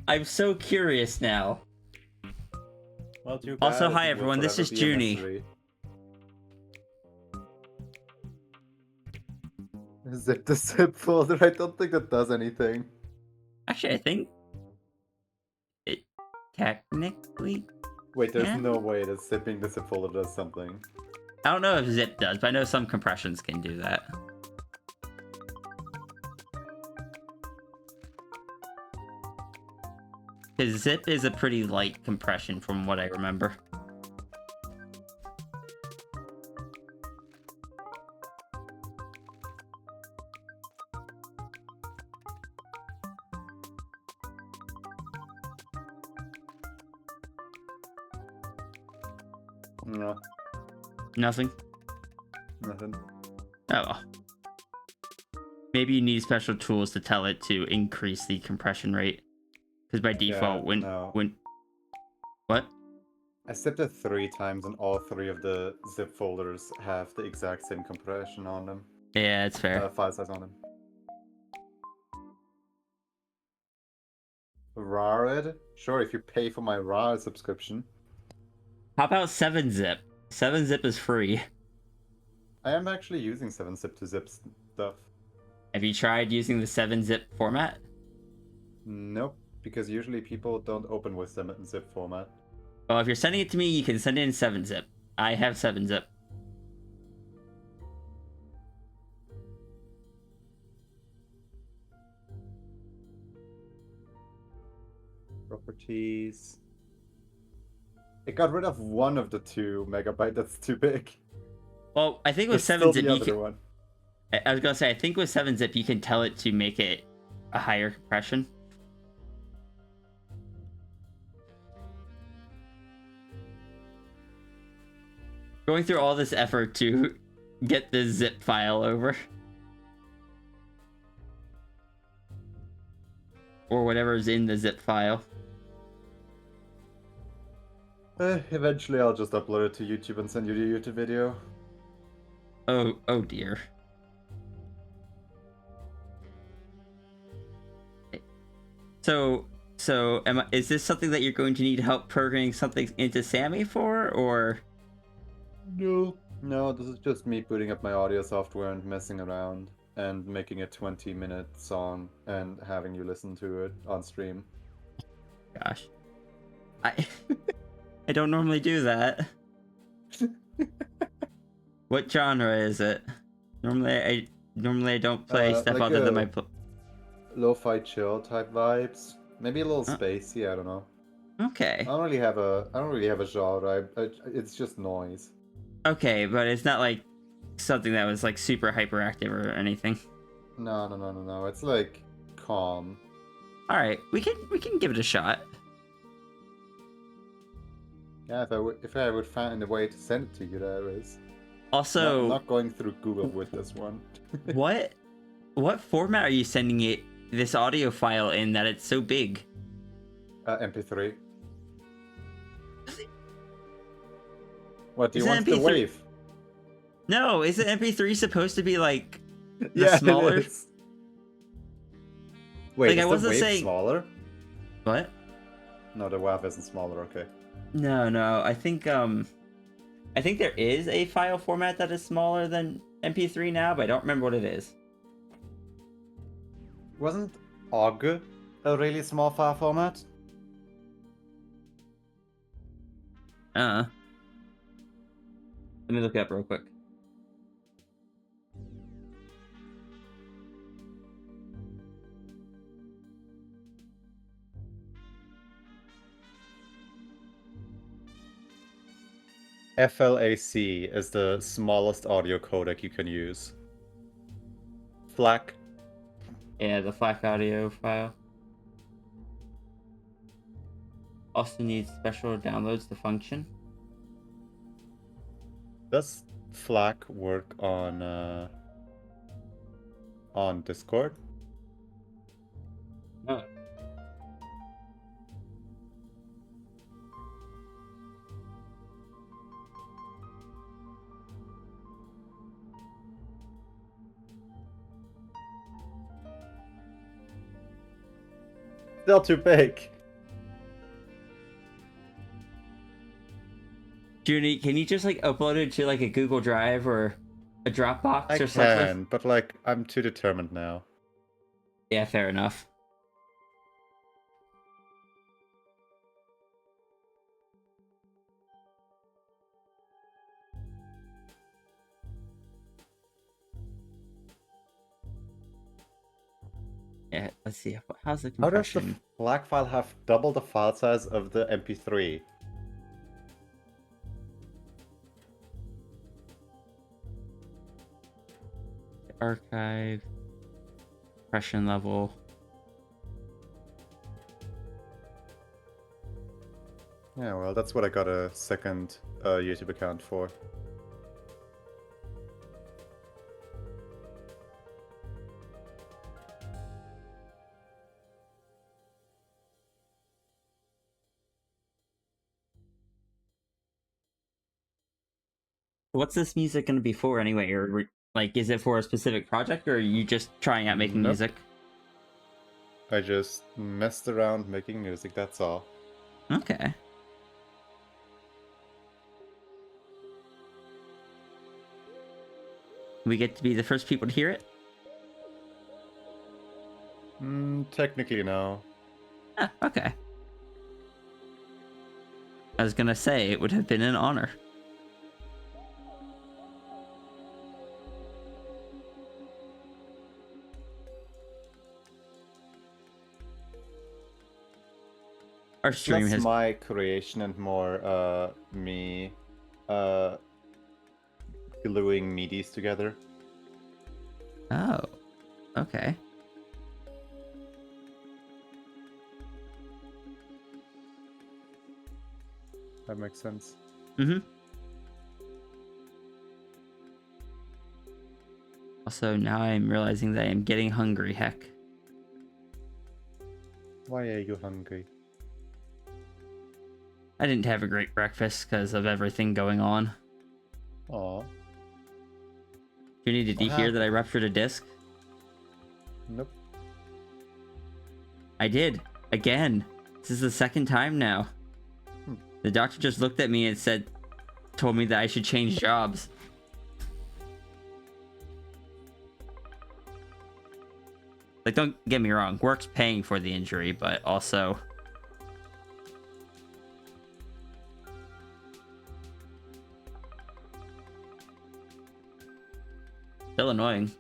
I'm so curious now. Well, too Also, bad, hi, it will everyone, this forever is be a Junie. mystery. Zip the zip folder. I don't think that does anything. Actually, I think it technically. Wait, there's Yeah. no way that zipping the zip folder does something. I don't know if zip does, but I know some compressions can do that. Because zip is a pretty light compression from what I remember. No, Nothing? nothing. Oh. Well. Maybe you need special tools to tell it to increase the compression rate. Because by default, no. when... What? I zipped it 3 times and all 3 of the zip folders have the exact same compression on them. Yeah, it's fair. File size on them. Rared? Sure, if you pay for my Rared subscription. How about 7-zip? 7-zip is free. I am actually using 7-zip to zip stuff. Have you tried using the 7-zip format? Nope, because usually people don't open with 7-zip format. Well, if you're sending it to me, you can send it in 7-zip. I have 7-zip. Properties. It got rid of one of the 2 megabyte that's too big. Well, I think with There's still 7-zip, the you other can... one. I was gonna say, I think with 7-zip, you can tell it to make it a higher compression. Going through all this effort to get the zip file over. Or whatever's in the zip file. Eventually I'll just upload it to YouTube and send you the YouTube video. Oh dear. So is this something that you're going to need help programming something into Sammy for, or? No, this is just me putting up my audio software and messing around and making a 20-minute song and having you listen to it on stream. Gosh. I I don't normally do that. What genre is it? Normally I don't play stuff like other than a- my Lo-fi chill type vibes. Maybe a little spacey, I don't know. Okay. I don't really have a genre. It's just noise. Okay, but it's not like something that was like super hyperactive or anything. No. It's like calm. All right, we can give it a shot. Yeah, if I would find a way to send it to you, that is. Also, I'm not going through Google with this one. what format are you sending this audio file in that it's so big? MP3. What, do you Is it want the MP3? wave? No, isn't MP3 supposed to be like the Yeah, smaller? it is. Wait, Like, I is wasn't the wave saying- smaller? What? No, the WAV isn't smaller, okay. No. I think there is a file format that is smaller than MP3 now, but I don't remember what it is. Wasn't OGG a really small file format? Let me look it up real quick. FLAC is the smallest audio codec you can use. FLAC. Yeah, the FLAC audio file. Also needs special downloads to function. Does FLAC work on Discord? No. Still too big. Junie, can you just like upload it to like a Google Drive or a Dropbox I or something? can, but like I'm too determined now. Yeah, fair enough. Yeah, let's see. How's the How does the compression? FLAC file have double the file size of the MP3? Archive, compression level. Yeah, well, that's what I got a second YouTube account for. What's this music going to be for anyway? Or like, is it for a specific project, or are you just trying out making Nope. music? I just messed around making music, that's all. Okay. We get to be the first people to hear it? Technically no. Ah, okay. I was gonna say, it would have been an honor. Our stream Less has... my creation and more me gluing MIDIs together. Oh, okay. That makes sense. Mm-hmm. Also, now I'm realizing that I'm getting hungry, heck. Why are you hungry? I didn't have a great breakfast because of everything going on. Aw. Junie, did you What hear that I happened? ruptured a disc? Nope. I did. Again. This is the second time now. The doctor just looked at me and told me that I should change jobs. Like, don't get me wrong, work's paying for the injury, but also... still annoying.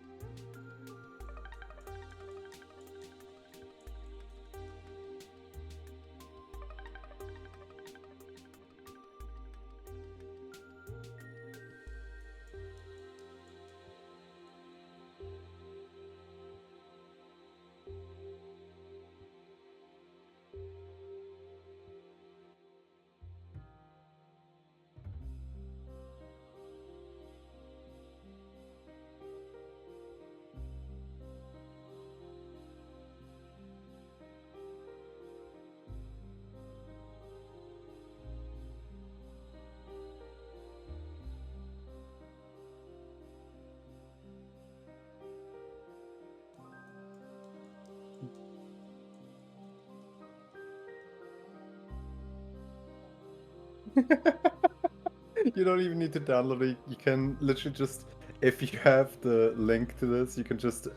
You don't even need to download it. You can literally just, if you have the link to this, you can just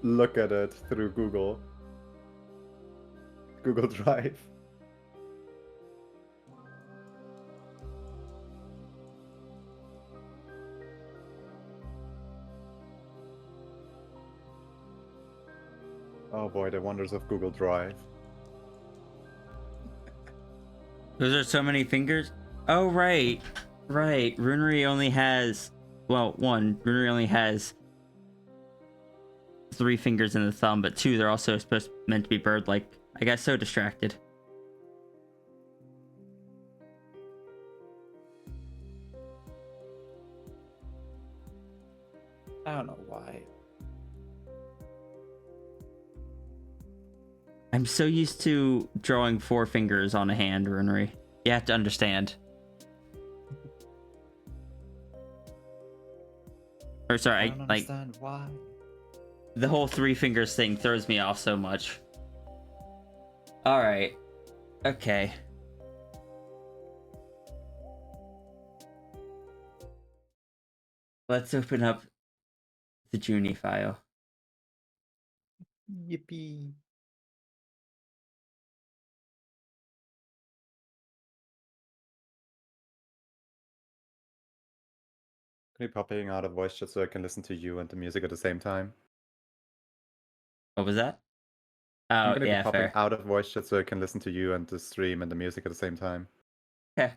look at it through Google Drive. Oh boy, the wonders of Google Drive. Those are so many fingers? Oh, right. Right. Runary only has... well, one, Runary only has 3 fingers in the thumb, but 2, they're also meant to be bird-like. I got so distracted. I don't know why. I'm so used to drawing 4 fingers on a hand, Runary. You have to understand. Or sorry, I don't understand why. the whole 3 fingers thing throws me off so much. Alright. Okay. Let's open up the Junie file. Yippee. Can you popping out of voice chat so I can listen to you and the music at the same time? What was that? I'm Oh, gonna yeah, be popping fair. out of voice chat so I can listen to you and the stream and the music at the same time. Okay.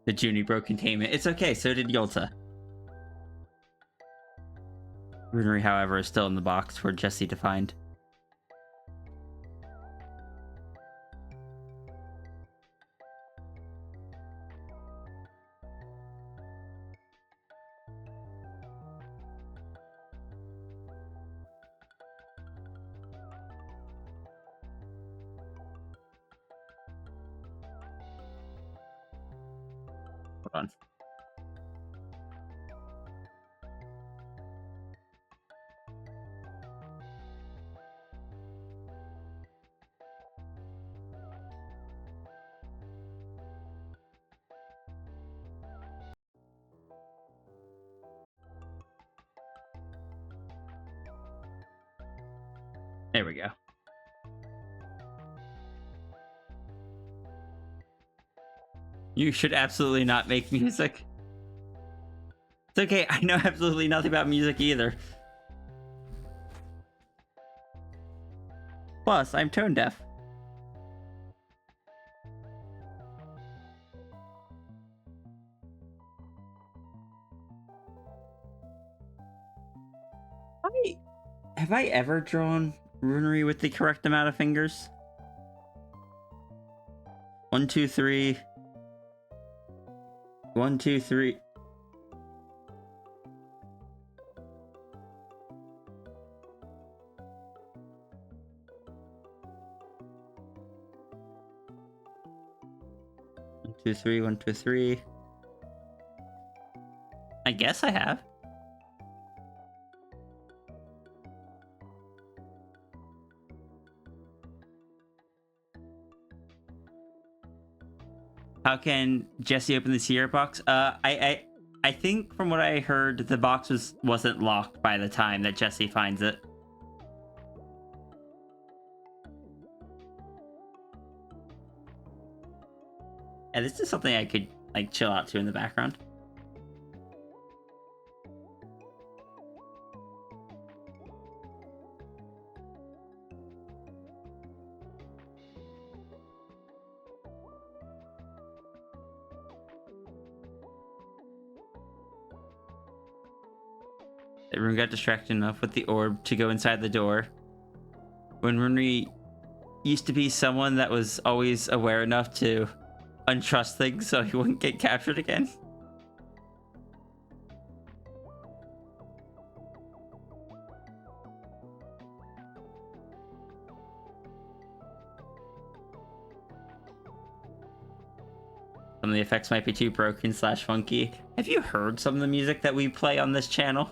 The Junie broke containment. It's okay, so did Yolta. Runary, however, is still in the box for Jesse to find. Hold on. There we go. You should absolutely not make music. It's okay, I know absolutely nothing about music either. Plus, I'm tone deaf. Have I ever drawn Runary with the correct amount of fingers? 1, 2, 3. 1, 2, 3. One, two, three, 1, 2, 3. I guess I have. How can Jesse open the Sierra box? I think from what I heard, the box wasn't locked by the time that Jesse finds it. And this is something I could like chill out to in the background. Everyone got distracted enough with the orb to go inside the door. When Runary used to be someone that was always aware enough to untrust things so he wouldn't get captured again. Some of the effects might be too broken / funky. Have you heard some of the music that we play on this channel?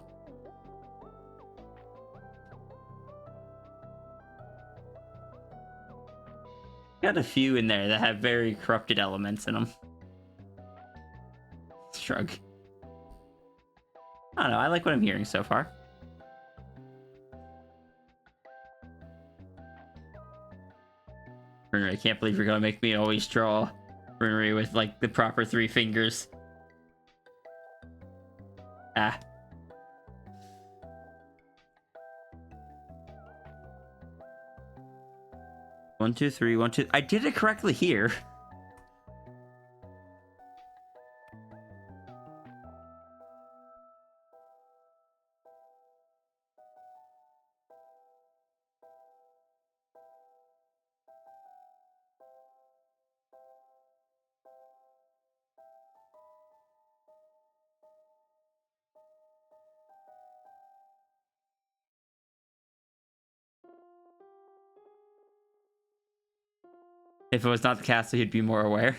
Got a few in there that have very corrupted elements in them. Shrug. I don't know, I like what I'm hearing so far. Runary, I can't believe you're gonna make me always draw Runary with like the proper 3 fingers. Ah. One, two, three, 1, 2. I did it correctly here. If it was not the castle, he'd be more aware.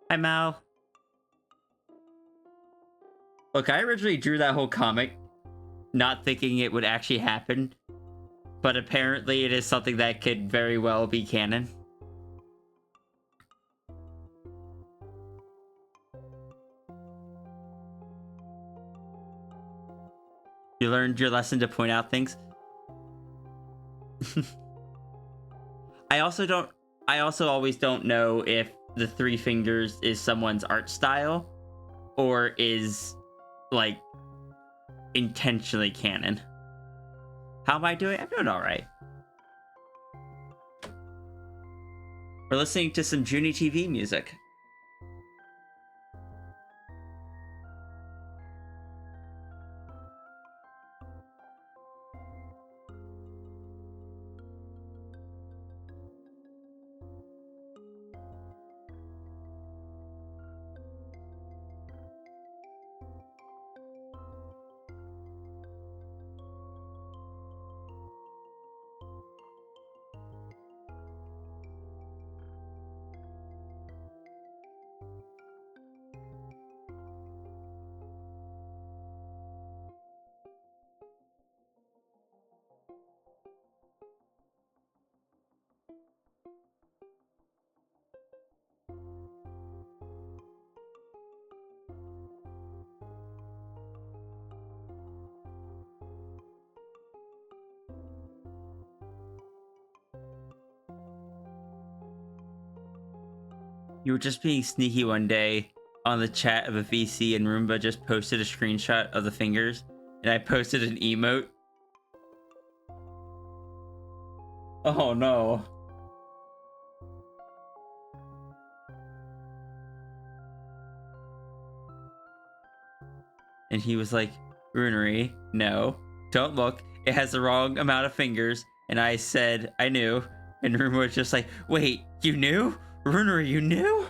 Hi, Mal. Look, I originally drew that whole comic not thinking it would actually happen, but apparently it is something that could very well be canon. You learned your lesson to point out things. I also always don't know if the three fingers is someone's art style or is like intentionally canon. How am I doing? I'm doing all right. We're listening to some Junie TV music. You were just being sneaky one day on the chat of a VC, and Roomba just posted a screenshot of the fingers, and I posted an emote. Oh no. And he was like, Runary, no, don't look. It has the wrong amount of fingers. And I said, I knew. And Roomba was just like, wait, you knew? Runary, you knew?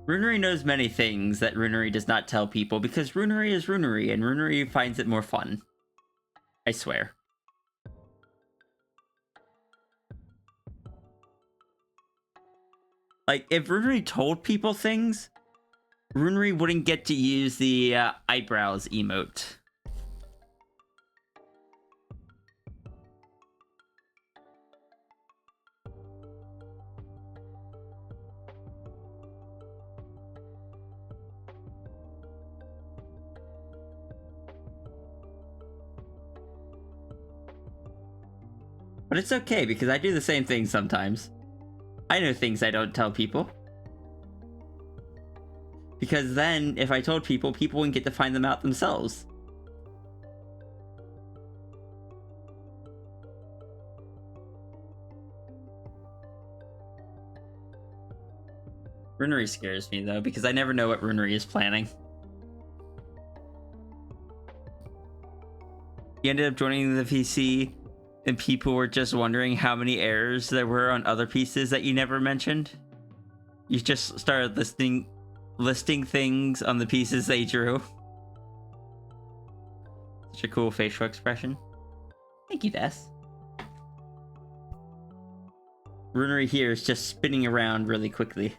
Runary knows many things that Runary does not tell people because Runary is Runary and Runary finds it more fun. I swear. Like, if Runary told people things, Runary wouldn't get to use the eyebrows emote. But it's okay, because I do the same thing sometimes. I know things I don't tell people. Because then, if I told people, people wouldn't get to find them out themselves. Runary scares me, though, because I never know what Runary is planning. You ended up joining the VC, and people were just wondering how many errors there were on other pieces that you never mentioned. You just started listing things on the pieces they drew. Such a cool facial expression. Thank you, Des. Runary here is just spinning around really quickly.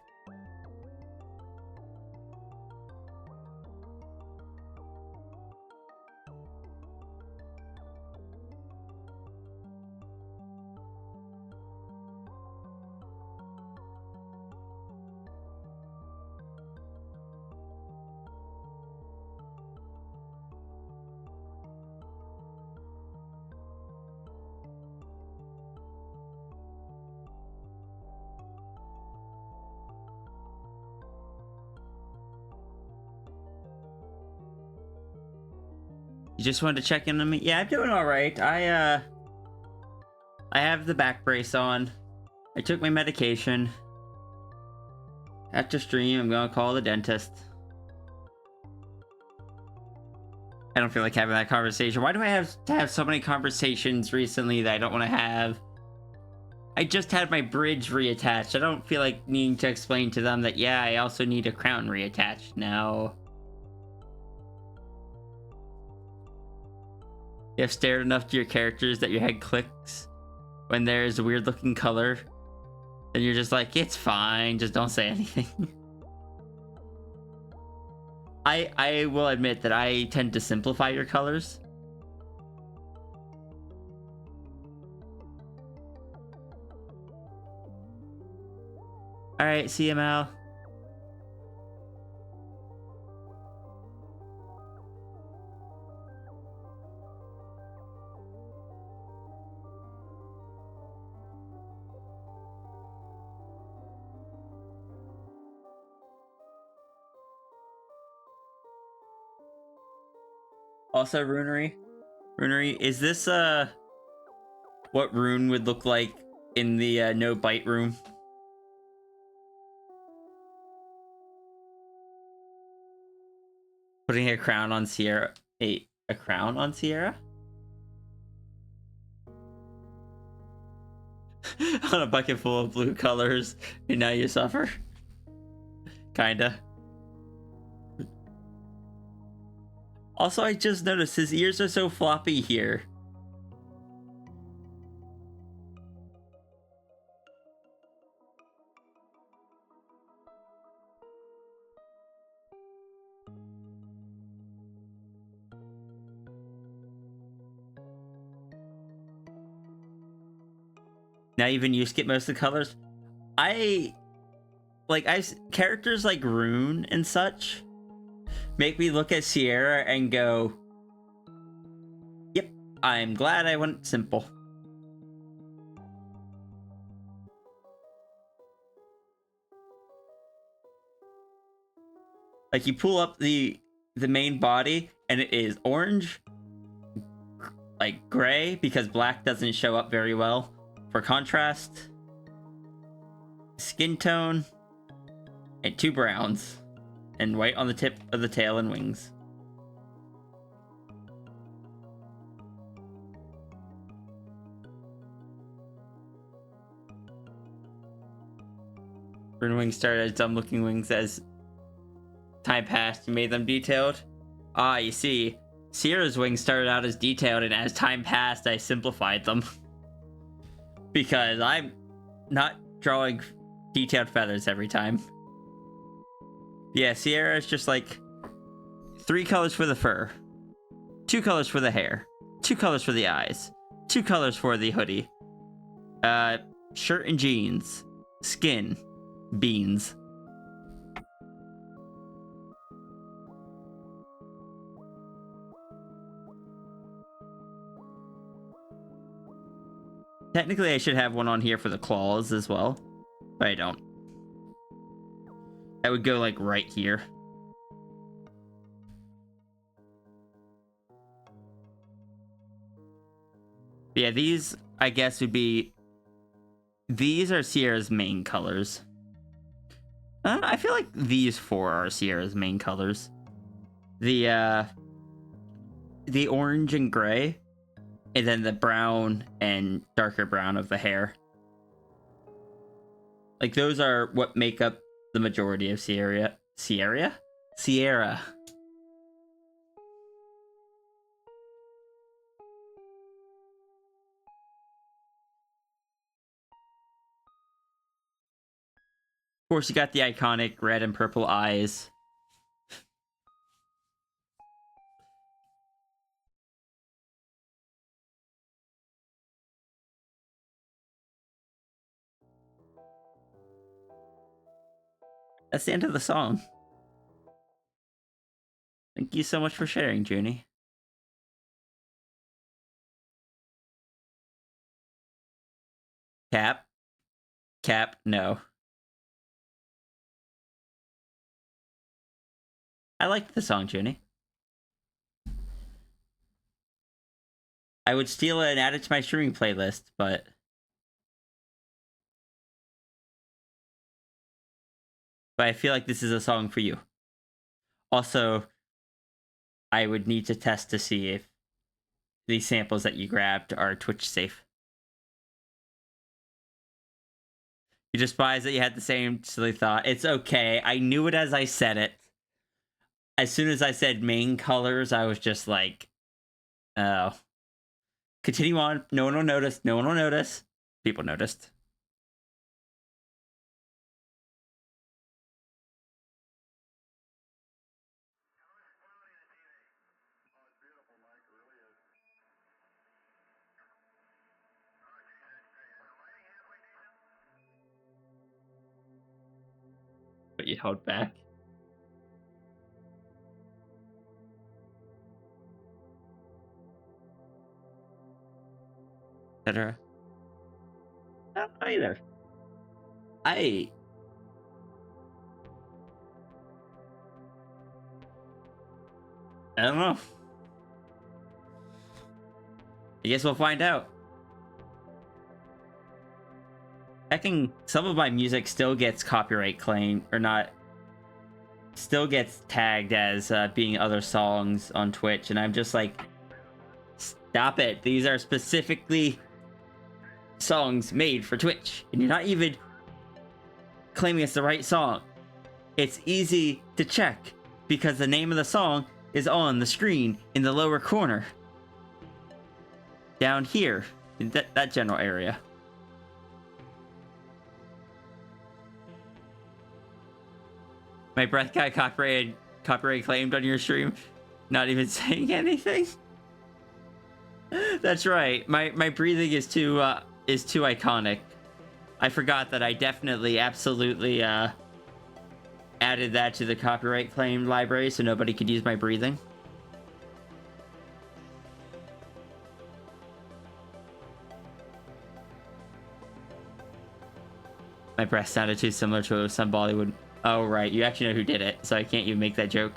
just wanted to check in on me. Yeah, I'm doing all right. I have the back brace on. I took my medication. After stream, I'm gonna call the dentist. I don't feel like having that conversation. Why do I have to have so many conversations recently that I don't want to have? I just had my bridge reattached. I don't feel like needing to explain to them that, yeah, I also need a crown reattached now. You have stared enough to your characters that your head clicks when there's a weird looking color. And you're just like, it's fine, just don't say anything. I will admit that I tend to simplify your colors. Alright, CML. Also, Runary, is this what Rune would look like in the no bite room? Putting a crown on Sierra. A crown on Sierra? On a bucket full of blue colors, and now you suffer. Kinda. Also, I just noticed his ears are so floppy here. Now even you skip most of the colors. Characters like Rune and such make me look at Sierra and go, yep, I'm glad I went simple. Like, you pull up the main body and it is orange, like gray, because black doesn't show up very well for contrast, skin tone, and 2 browns, and white on the tip of the tail and wings. Rune wings started as dumb looking wings. As time passed, you made them detailed. Ah, you see, Sierra's wings started out as detailed, and as time passed, I simplified them. Because I'm not drawing detailed feathers every time. Yeah, Sierra is just like 3 colors for the fur, 2 colors for the hair, 2 colors for the eyes, 2 colors for the hoodie, shirt and jeans, skin, beans. Technically, I should have one on here for the claws as well, but I don't. That would go like right here. Yeah, these, I guess, would be... These are Sierra's main colors. I feel like these 4 are Sierra's main colors. The orange and gray, and then the brown and darker brown of the hair. Like, those are what make up the majority of Sierra. Sierra. Of course, you got the iconic red and purple eyes. That's the end of the song. Thank you so much for sharing, Junie. Cap, no. I liked the song, Junie. I would steal it and add it to my streaming playlist, but I feel like this is a song for you. Also, I would need to test to see if these samples that you grabbed are Twitch safe. You despise that you had the same silly thought. It's okay. I knew it as I said it. As soon as I said main colors, I was just like, oh. Continue on. No one will notice. No one will notice. People noticed. But you held back. Etc. I don't know either. I don't know. I guess we'll find out. Hecking, some of my music still gets copyright claimed, or not, still gets tagged as being other songs on Twitch, and I'm just like, stop it. These are specifically songs made for Twitch, and you're not even claiming it's the right song. It's easy to check, because the name of the song is on the screen in the lower corner. Down here, in that general area. My breath got copyright claimed on your stream. Not even saying anything. That's right. My breathing is too iconic. I forgot that I definitely, absolutely added that to the copyright claim library so nobody could use my breathing. My breath sounded too similar to some Bollywood. Oh, right. You actually know who did it, so I can't even make that joke.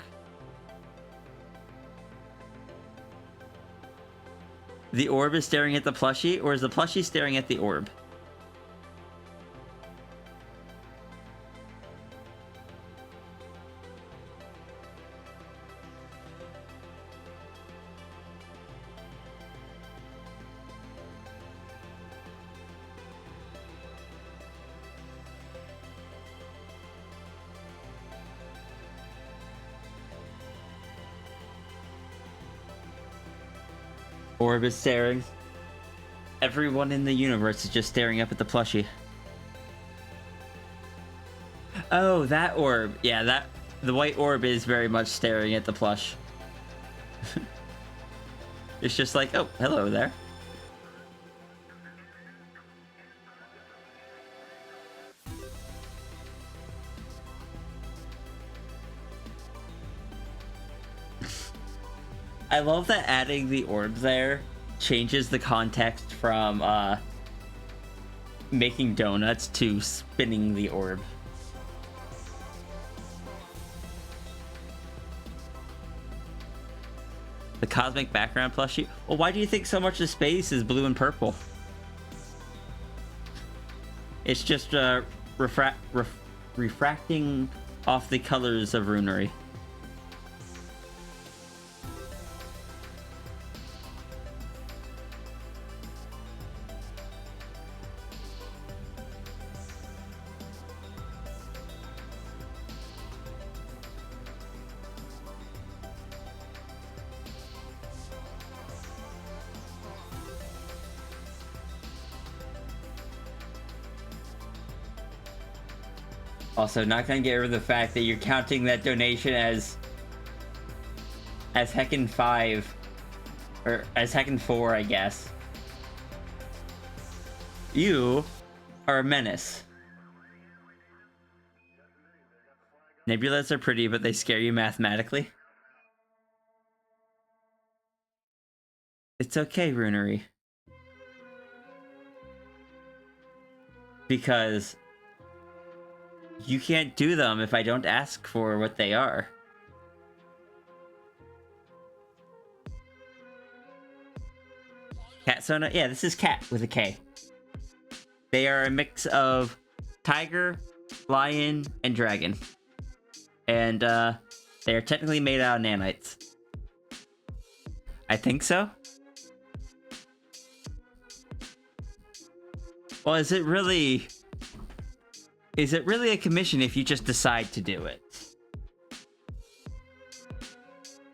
The orb is staring at the plushie, or is the plushie staring at the orb? Orb is staring. Everyone in the universe is just staring up at the plushie. Oh, that orb. Yeah, the white orb is very much staring at the plush. It's just like, oh, hello there. I love that adding the orb there changes the context from making donuts to spinning the orb. The cosmic background plushie? Well, why do you think so much of space is blue and purple? It's just refracting off the colors of Runary. Also, not gonna get rid of the fact that you're counting that donation as heckin' 5, or as heckin' 4, I guess. You are a menace. Nebulas are pretty, but they scare you mathematically. It's okay, Runary. Because you can't do them if I don't ask for what they are. Cat Sona? Yeah, this is cat with a K. They are a mix of tiger, lion, and dragon. And they are technically made out of nanites. I think so. Well, is it really a commission if you just decide to do it?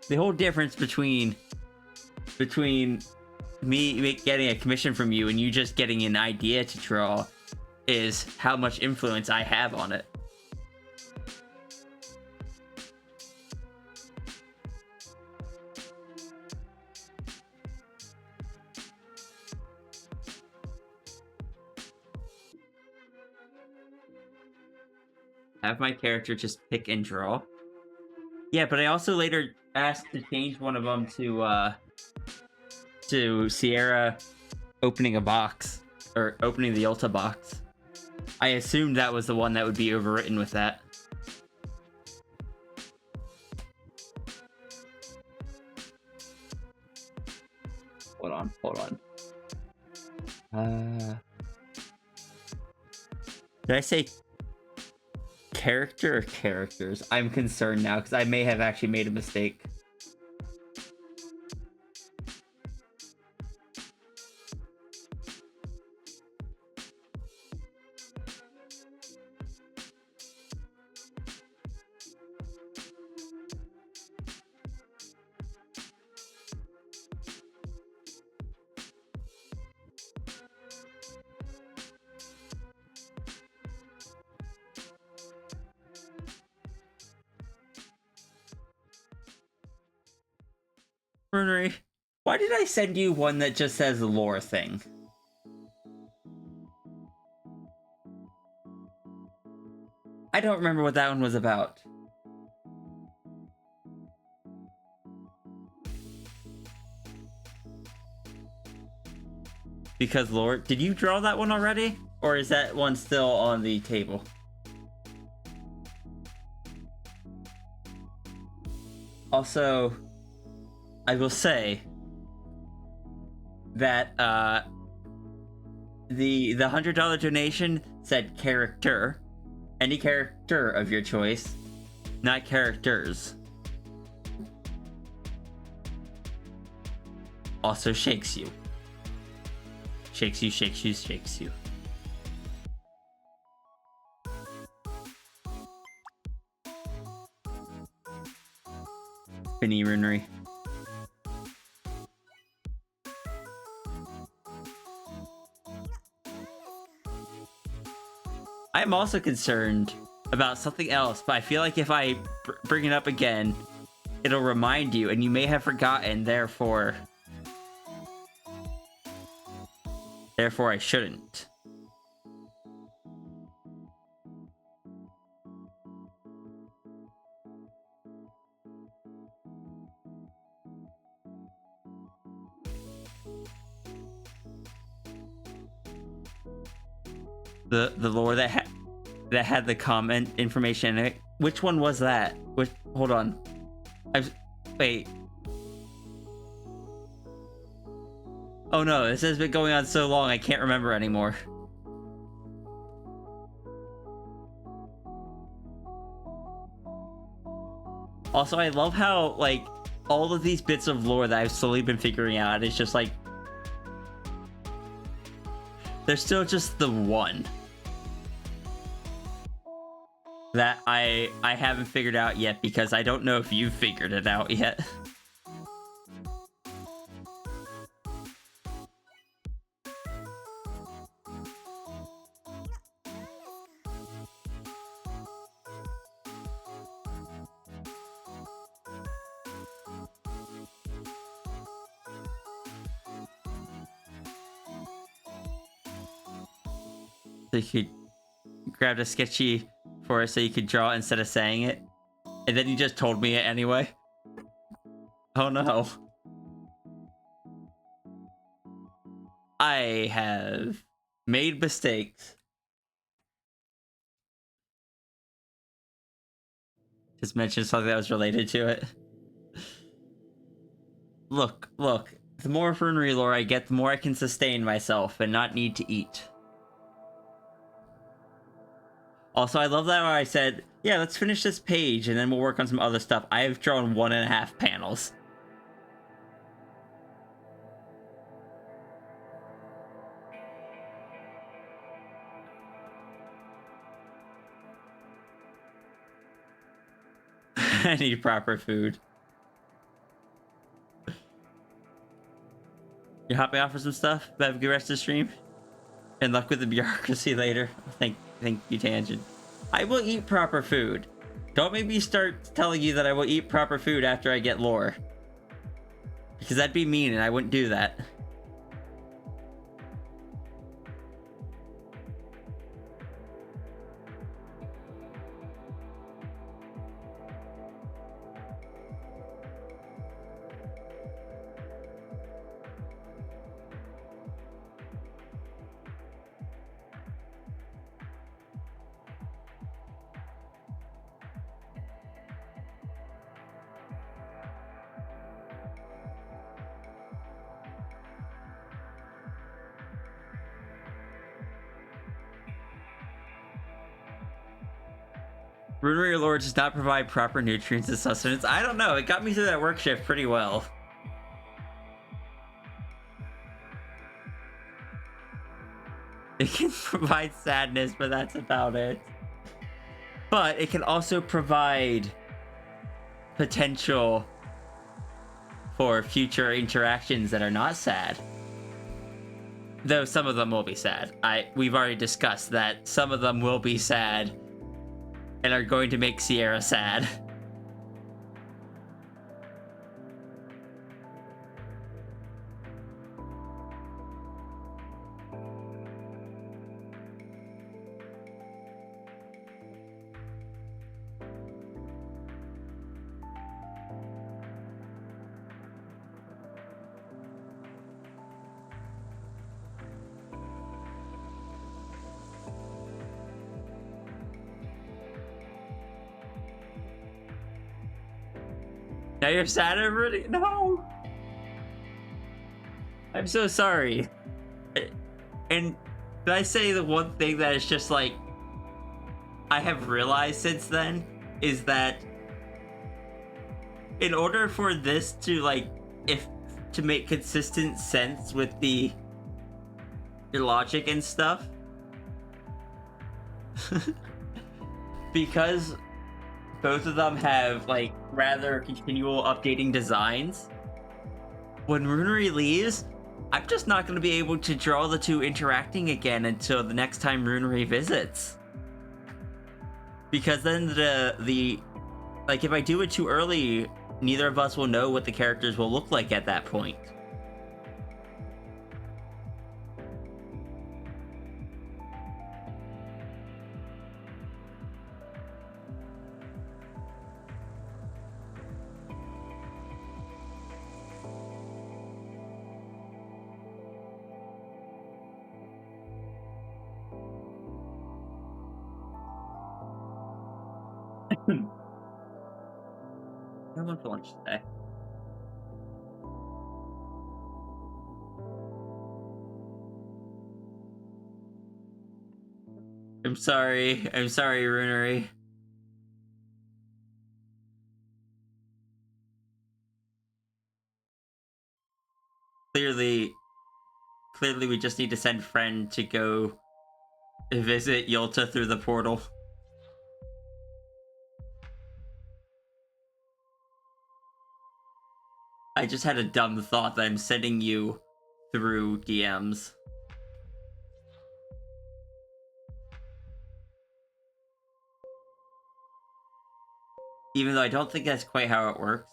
The whole difference between me getting a commission from you and you just getting an idea to draw is how much influence I have on it. Have my character just pick and draw. Yeah, but I also later asked to change one of them to Sierra opening a box, or opening the Ulta box. I assumed that was the one that would be overwritten with that. Hold on. Did I say character or characters? I'm concerned now because I may have actually made a mistake. Runary, why did I send you one that just says lore thing? I don't remember what that one was about. Because lore, did you draw that one already? Or is that one still on the table? Also, I will say that the $100 donation said character, any character of your choice, not characters. Also shakes you. Shakes you, shakes you, shakes you. Finny Runary. I'm also concerned about something else, but I feel like if I bring it up again, it'll remind you, and you may have forgotten, therefore I shouldn't. The lore that had the comment information in it. Which one was that? Hold on. Wait. Oh no, this has been going on so long I can't remember anymore. Also, I love how, like, all of these bits of lore that I've slowly been figuring out, it's just like, there's still just the one that I haven't figured out yet, because I don't know if you've figured it out yet. So you could grab a sketchy for us so you could draw instead of saying it. And then you just told me it anyway. Oh no. I have made mistakes. Just mentioned something that was related to it. Look. The more Runary lore I get, the more I can sustain myself and not need to eat. Also, I love that I said, yeah, let's finish this page and then we'll work on some other stuff. I have drawn 1.5 panels. I need proper food. You hopping off for some stuff? Have a good rest of the stream. And luck with the bureaucracy later. Thank you, Tangent. I will eat proper food. Don't make me start telling you that I will eat proper food after I get lore. Because that'd be mean and I wouldn't do that. Runary lore does not provide proper nutrients and sustenance. I don't know. It got me through that work shift pretty well. It can provide sadness, but that's about it. But it can also provide potential for future interactions that are not sad. Though some of them will be sad. We've already discussed that some of them will be sad and are going to make Sierra sad. Now you're sad already? No! I'm so sorry. And did I say the one thing that is just like I have realized since then is that in order for this to like to make consistent sense with the logic and stuff, because both of them have like rather continual updating designs, when Runary leaves, I'm just not going to be able to draw the two interacting again until the next time Runary visits. Because then the like if I do it too early, neither of us will know what the characters will look like at that point. I went for lunch today. I'm sorry, Runary. Clearly we just need to send friend to go visit Yolta through the portal. I just had a dumb thought that I'm sending you through DMs. Even though I don't think that's quite how it works.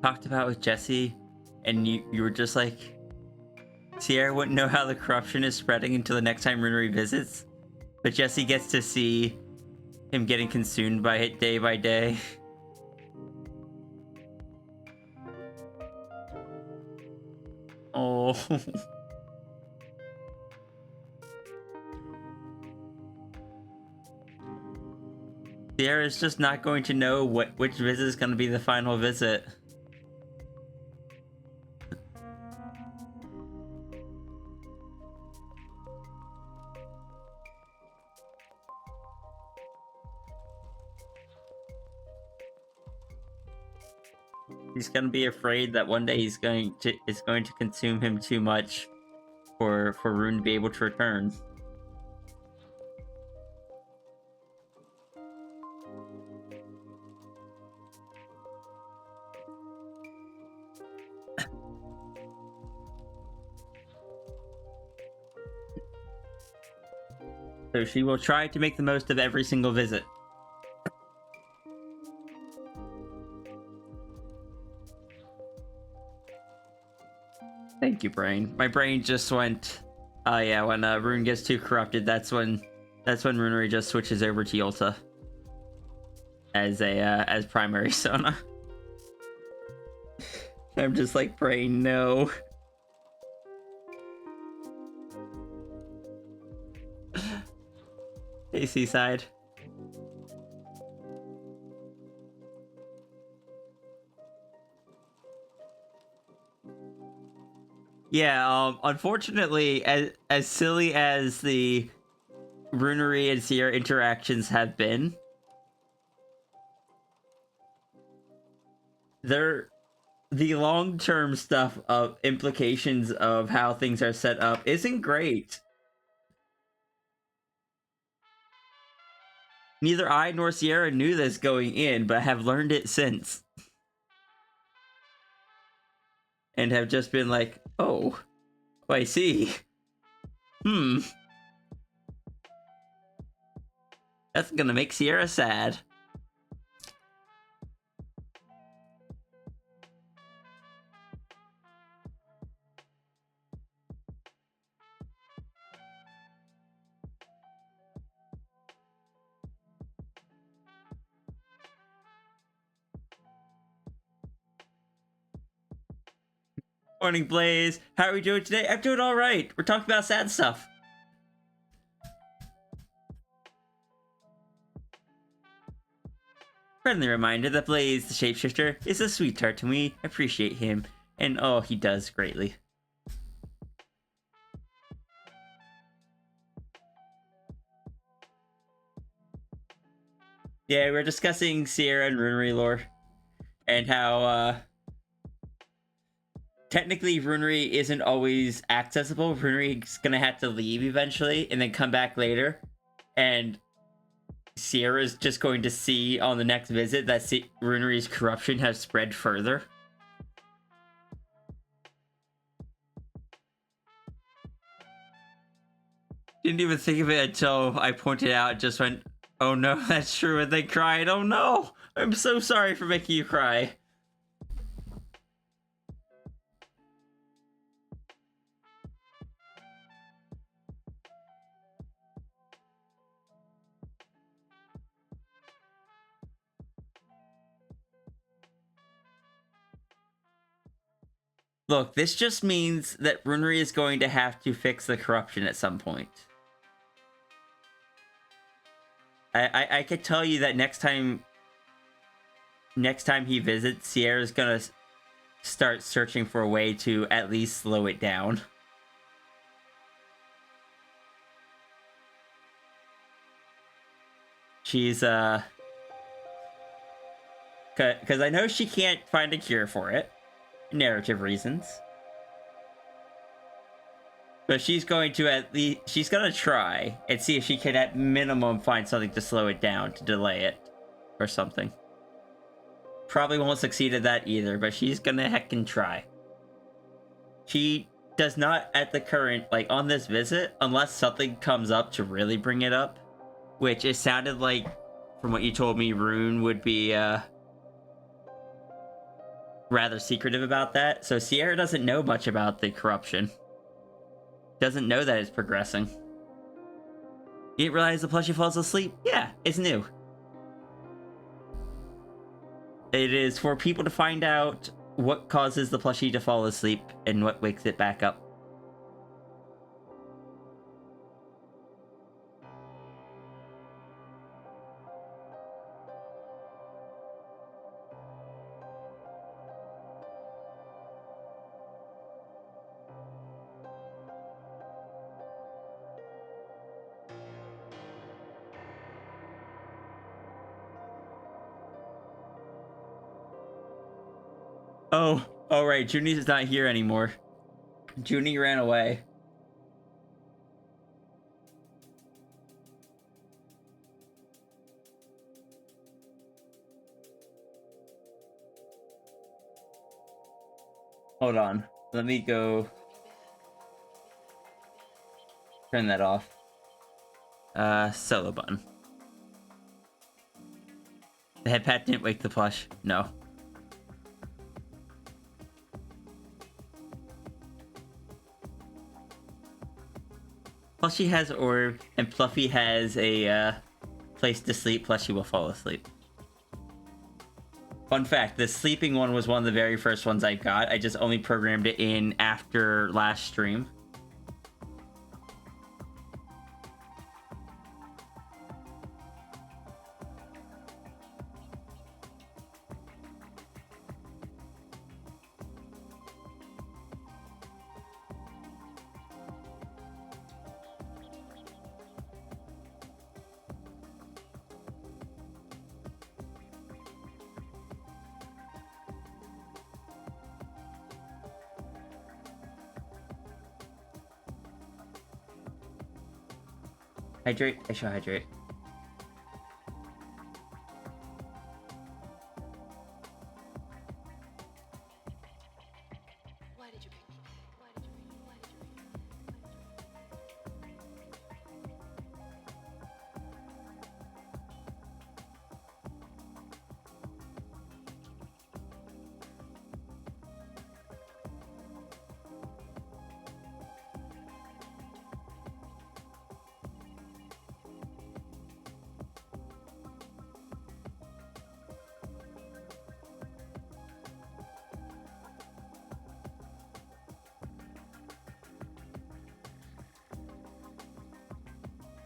talked about with Jesse, and you were just like, Sierra wouldn't know how the corruption is spreading until the next time Runary visits, but Jesse gets to see him getting consumed by it day by day. Oh. Sierra's just not going to know which visit is going to be the final visit. He's going to be afraid that one day it's going to consume him too much for Rune to be able to return. So she will try to make the most of every single visit. Thank you, brain. My brain just went, oh yeah, when Rune gets too corrupted, that's when Runary just switches over to Yolta as primary Sona. I'm just like, brain, no. Hey, Seaside. Yeah, unfortunately, as silly as the Runary and Sierra interactions have been, the long-term stuff of implications of how things are set up isn't great. Neither I nor Sierra knew this going in, but have learned it since. And have just been like, oh, I see. That's gonna make Sierra sad. Morning, Blaze. How are we doing today? I'm doing all right. We're talking about sad stuff. Friendly reminder that Blaze, the shapeshifter, is a sweetheart to me. Appreciate him. And oh, he does greatly. Yeah, we're discussing Sierra and Runary lore. And how, technically, Runary isn't always accessible. Runary's gonna have to leave eventually and then come back later. And Sierra's just going to see on the next visit that Runary's corruption has spread further. Didn't even think of it until I pointed out, just went, oh no, that's true, and they cried. Oh no! I'm so sorry for making you cry. Look, this just means that Runary is going to have to fix the corruption at some point. I could tell you that next time he visits, Sierra's gonna start searching for a way to at least slow it down. She's, because I know she can't find a cure for it. Narrative reasons. But she's going to she's gonna try and see if she can at minimum find something to slow it down, to delay it, or something. Probably won't succeed at that either, but she's gonna heckin' try. She does not at the current, like on this visit, unless something comes up to really bring it up, which it sounded like, from what you told me, Rune would be rather secretive about that. So Sierra doesn't know much about the corruption. Doesn't know that it's progressing. You didn't realize the plushie falls asleep? Yeah, it's new. It is for people to find out what causes the plushie to fall asleep and what wakes it back up. Oh, right. Junie's not here anymore. Junie ran away. Hold on. Let me go turn that off. Solo button. The head pat didn't wake the plush. No. Plushie has orb, and Fluffy has a place to sleep. Plushie will fall asleep. Fun fact, the sleeping one was one of the very first ones I got. I just only programmed it in after last stream. Hydrate. I shall hydrate. Why did you bring me back? Why did you bring me? Why did you bring me?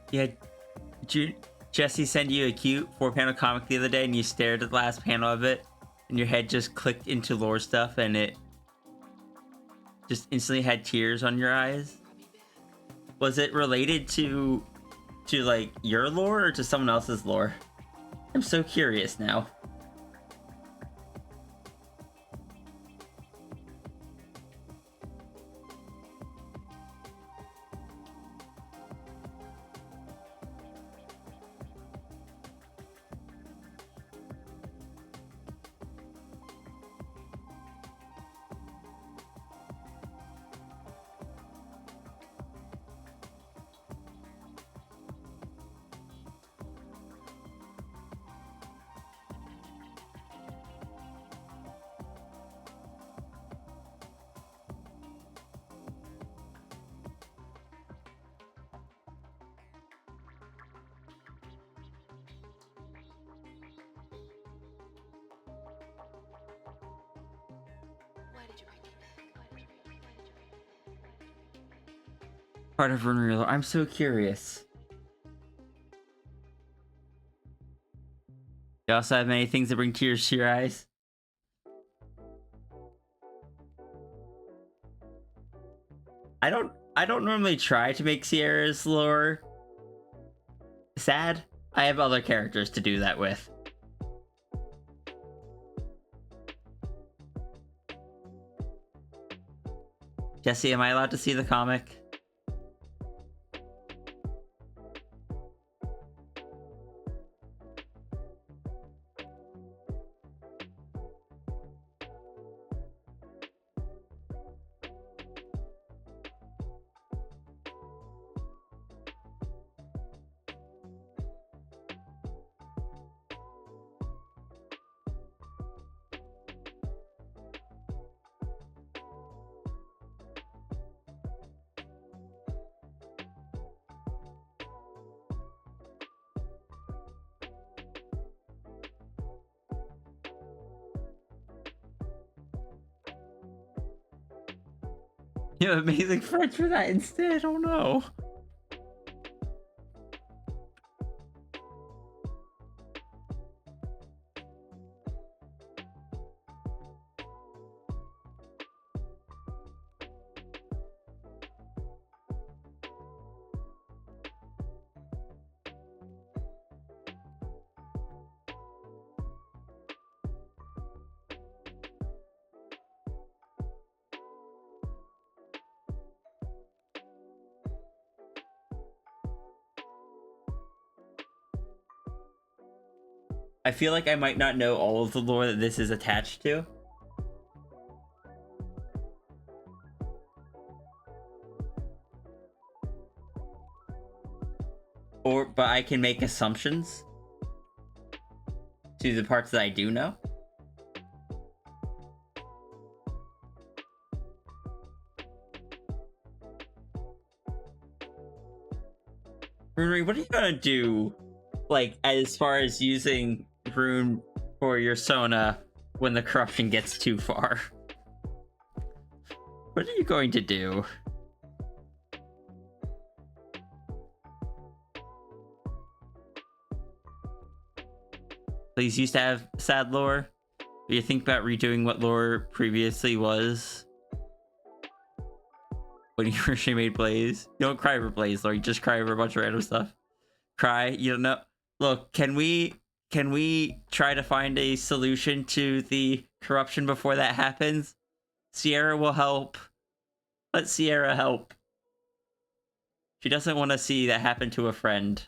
Yeah, Jesse sent you a cute 4-panel comic the other day, and you stared at the last panel of it, and your head just clicked into lore stuff, and it just instantly had tears on your eyes. Was it related to like your lore or to someone else's lore? I'm so curious now. Part of Runary lore. I'm so curious. You also have many things that bring tears to your eyes. I don't normally try to make Sierra's lore sad. I have other characters to do that with. Jesse, am I allowed to see the comic? You have amazing friends for that instead. Oh no. I feel like I might not know all of the lore that this is attached to. But I can make assumptions to the parts that I do know. Runary, what are you gonna do, like, as far as using rune for your Sona when the corruption gets too far? What are you going to do? Please used to have sad lore. Do you think about redoing what lore previously was? When you first made Blaze? You don't cry over Blaze lore, you just cry over a bunch of random stuff. Cry, you don't know. Look, can we try to find a solution to the corruption before that happens? Sierra will help. Let Sierra help. She doesn't want to see that happen to a friend.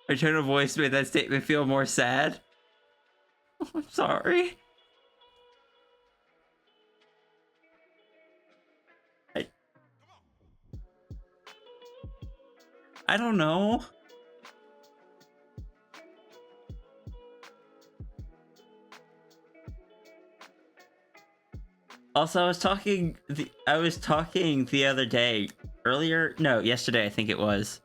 Her tone of voice made that statement feel more sad. I'm sorry. I don't know. Also, I was talking the other day, yesterday I think it was,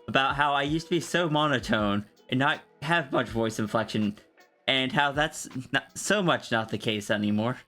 about how I used to be so monotone and not have much voice inflection, and how that's not so much not the case anymore.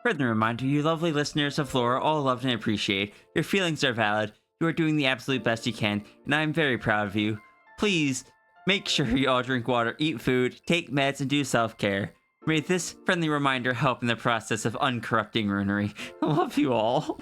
Further reminder, you lovely listeners of lore are all loved and appreciate. Your feelings are valid. You are doing the absolute best you can, and I am very proud of you. Please, make sure you all drink water, eat food, take meds, and do self-care. May this friendly reminder help in the process of uncorrupting Runary. I love you all.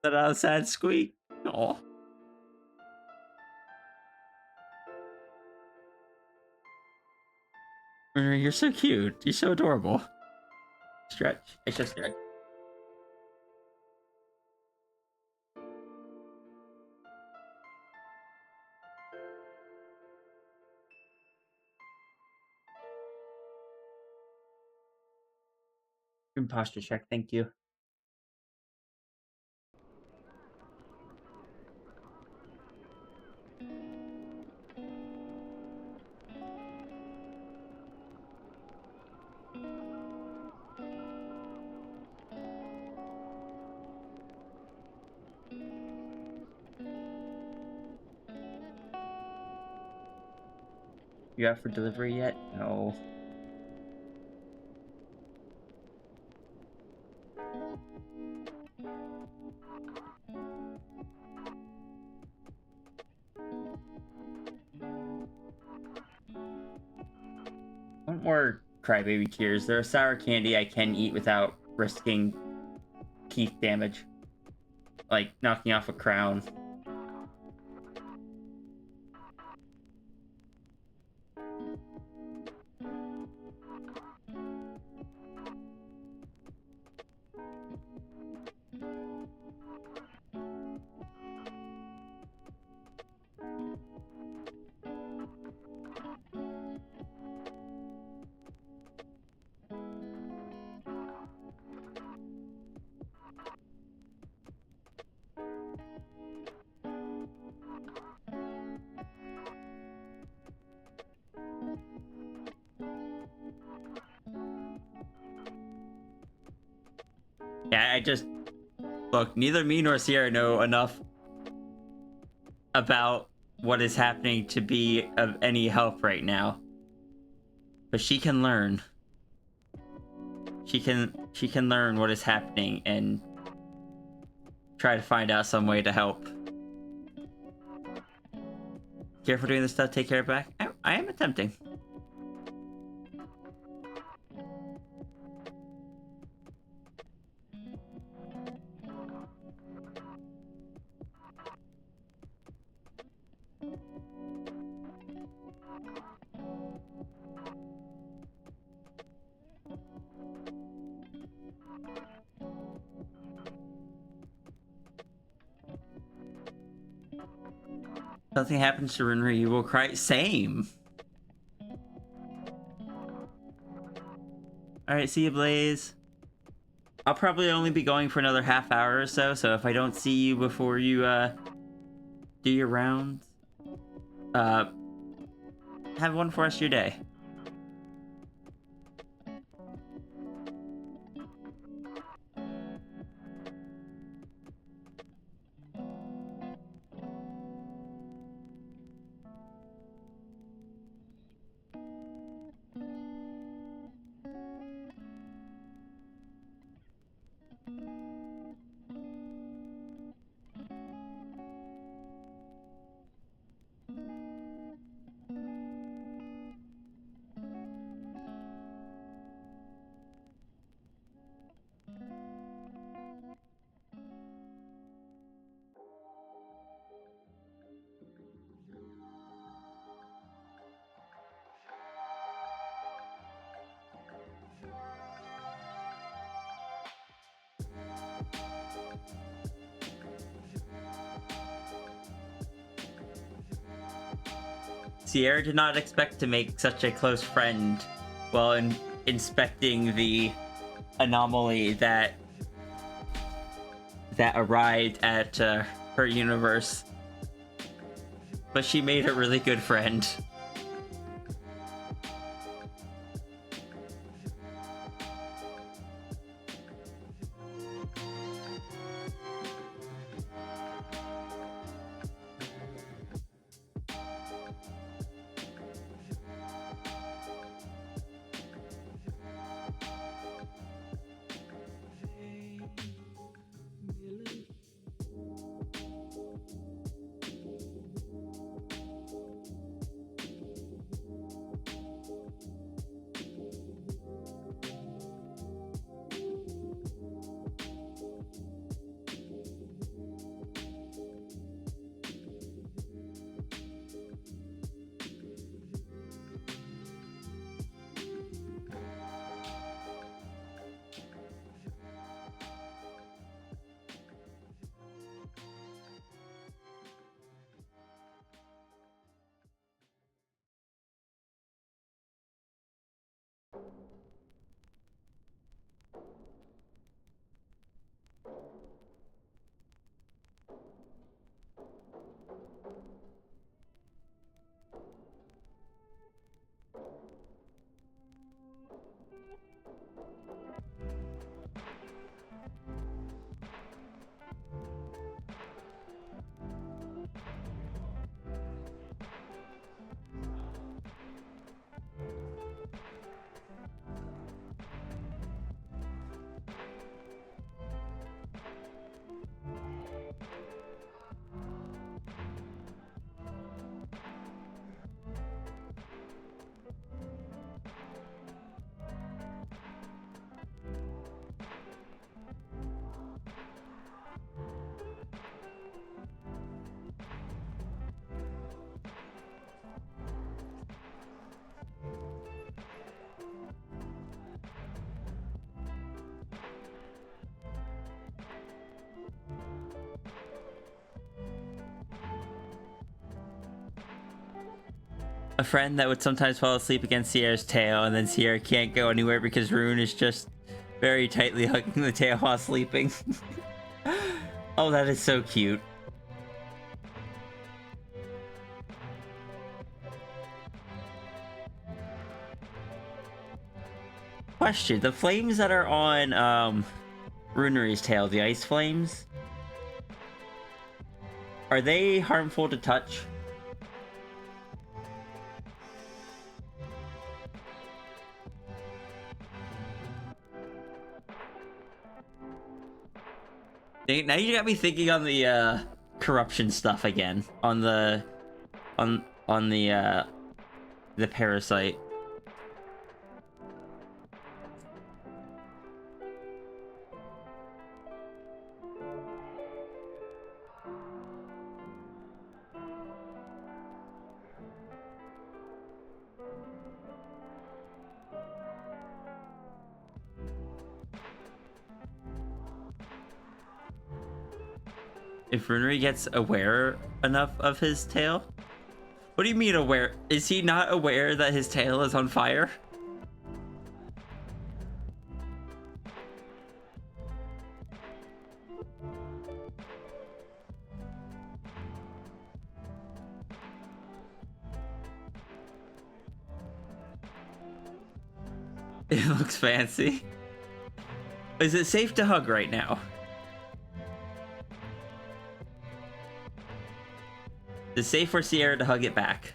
Let out a sad squeak. Oh. You're so cute. You're so adorable. Stretch. It's just stretch. Imposture check. Thank you. You out for delivery yet? No. Want more crybaby tears. They're a sour candy I can eat without risking teeth damage. Like knocking off a crown. Yeah, I just... Look, neither me nor Sierra know enough about what is happening to be of any help right now. But she can learn. She can learn what is happening and try to find out some way to help. Care for doing this stuff, take care of back. I am attempting. Something happens to Runary, you will cry. Same. Alright, see you, Blaze. I'll probably only be going for another half hour or so, so if I don't see you before you, do your rounds, have a wonderful rest of your day. Sierra did not expect to make such a close friend while inspecting the anomaly that arrived at her universe. But she made a really good friend. a friend that would sometimes fall asleep against Sierra's tail, and then Sierra can't go anywhere because Rune is just very tightly hugging the tail while sleeping. Oh, that is so cute. Question, the flames that are on Runary's tail, the ice flames, are they harmful to touch? Now you got me thinking on the corruption stuff again, on the parasite. If Runary gets aware enough of his tail? What do you mean aware? Is he not aware that his tail is on fire? It looks fancy. Is it safe to hug right now? Is it safe for Sierra to hug it back?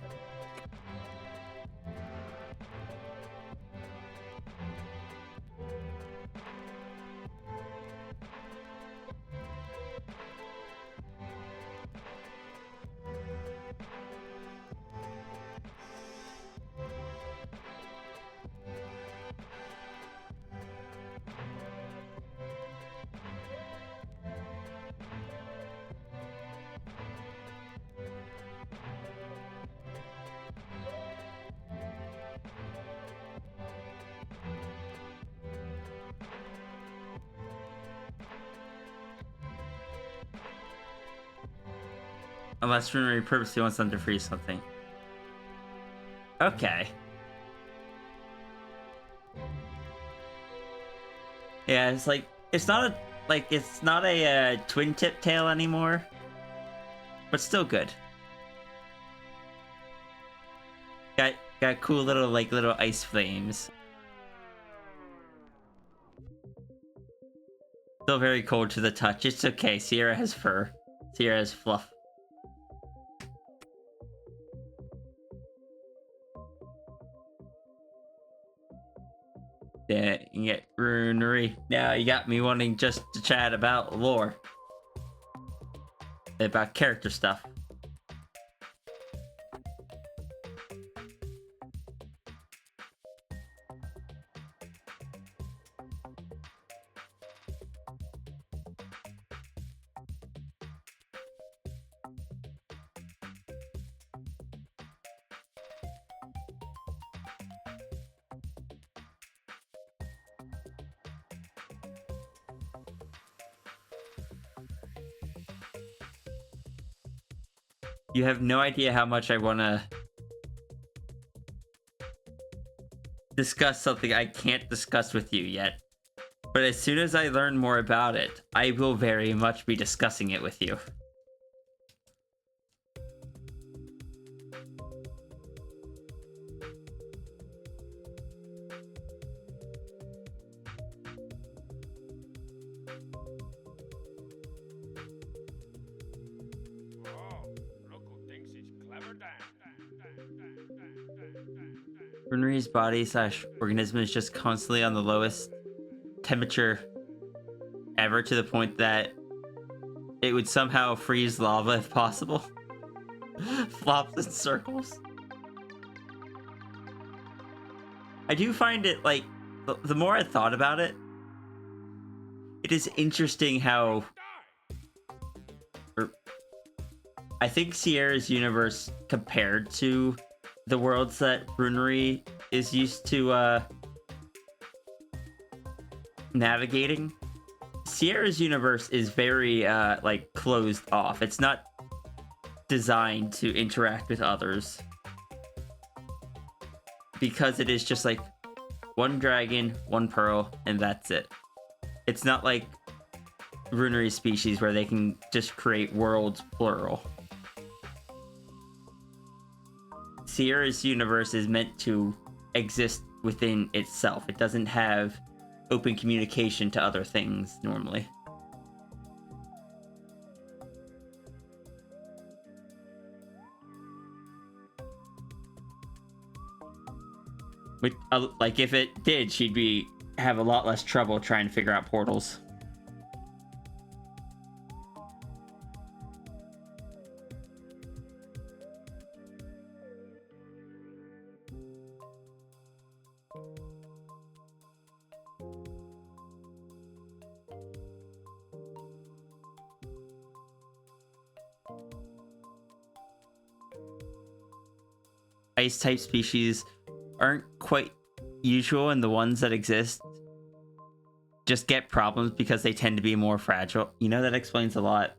Unless Runary purposely wants them to freeze something. Okay. Yeah, it's like, it's not a twin tip tail anymore, but still good. Got cool little ice flames. Still very cold to the touch. It's okay. Sierra has fur. Sierra has fluff. Yeah, you get Runary. Now you got me wanting just to chat about lore. About character stuff. You have no idea how much I want to discuss something I can't discuss with you yet. But as soon as I learn more about it, I will very much be discussing it with you. Runary's body / organism is just constantly on the lowest temperature ever, to the point that it would somehow freeze lava if possible. Flops in circles. I do find it, like, the more I thought about it, it is interesting how I think Sierra's universe, compared to the worlds that Runary is used to navigating, Sierra's universe is very like closed off. It's not designed to interact with others. because it is just like one dragon, one pearl, and that's it. It's not like Runary species where they can just create worlds plural. Sierra's universe is meant to exist within itself. It doesn't have open communication to other things normally. Which, like, if it did, she'd have a lot less trouble trying to figure out portals. Ice-type species aren't quite usual, and the ones that exist just get problems because they tend to be more fragile. You know, that explains a lot.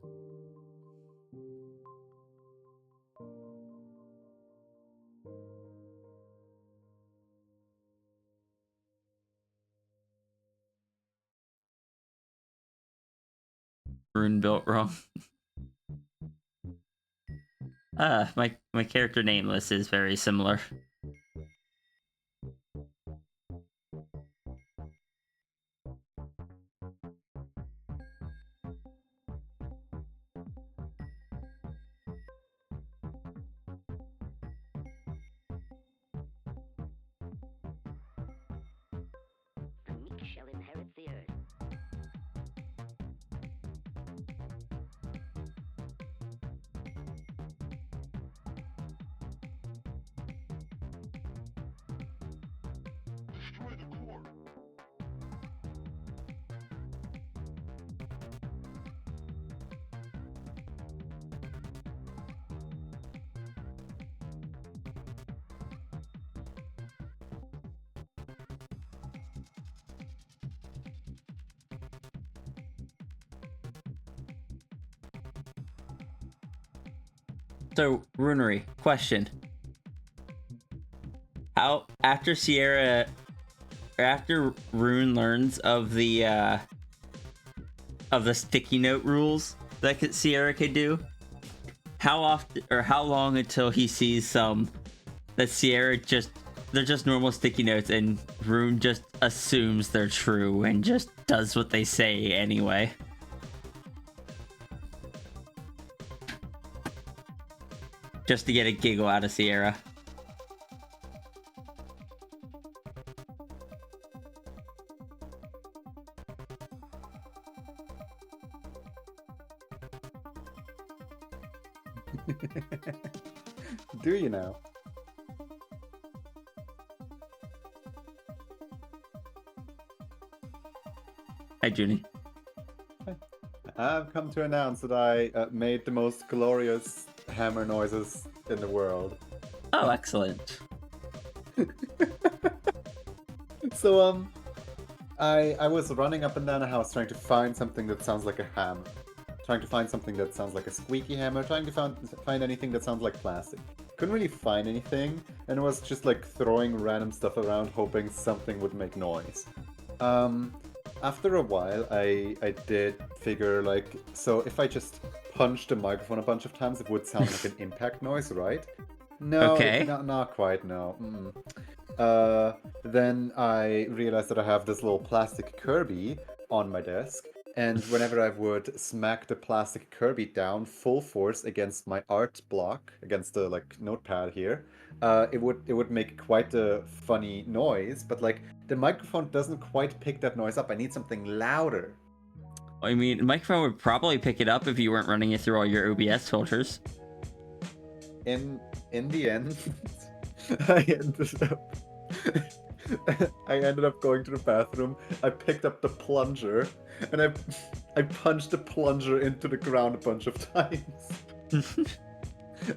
Rune built wrong. My character name list is very similar. The meek shall inherit the earth. Destroy the core. So, Runary, question. How, after Rune learns of the sticky note rules that Sierra could do, how often or how long until he sees some that they're just normal sticky notes and Rune just assumes they're true and just does what they say anyway? Just to get a giggle out of Sierra. Do you now? Hi, Junie. I've come to announce that I made the most glorious hammer noises in the world. Oh, excellent. So, I was running up and down a house trying to find something that sounds like a hammer. Trying to find something that sounds like a squeaky hammer, trying to find anything that sounds like plastic. Couldn't really find anything, and was just like throwing random stuff around hoping something would make noise. After a while, I did figure, like, so if I just punched the microphone a bunch of times, it would sound like an impact noise, right? No, Okay. not quite, no. Then I realized that I have this little plastic Kirby on my desk, and whenever I would smack the plastic Kirby down full force against my art block, against the, like, notepad here, it would make quite a funny noise, but, like, the microphone doesn't quite pick that noise up. I need something louder. I mean, the microphone would probably pick it up if you weren't running it through all your OBS filters. In the end, I ended up going to the bathroom. I picked up the plunger, and I punched the plunger into the ground a bunch of times.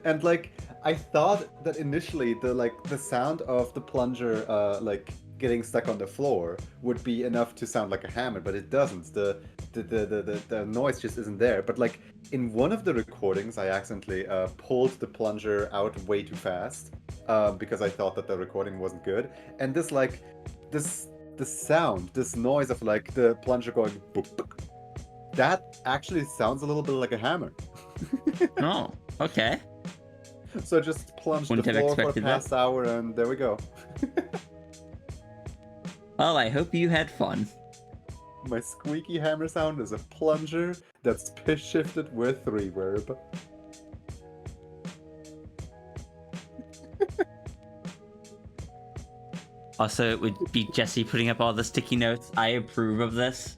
And like, I thought that initially the sound of the plunger like getting stuck on the floor would be enough to sound like a hammer, but it doesn't. The noise just isn't there. But like, in one of the recordings, I accidentally pulled the plunger out way too fast. because I thought that the recording wasn't good. And this sound, this noise of like the plunger going boop, boop, that actually sounds a little bit like a hammer. Oh, okay. So I just plunged Wouldn't the have floor for the expected that. past hour, and there we go. Well, I hope you had fun. My squeaky hammer sound is a plunger that's pitch shifted with reverb. Also, it would be Jesse putting up all the sticky notes. I approve of this.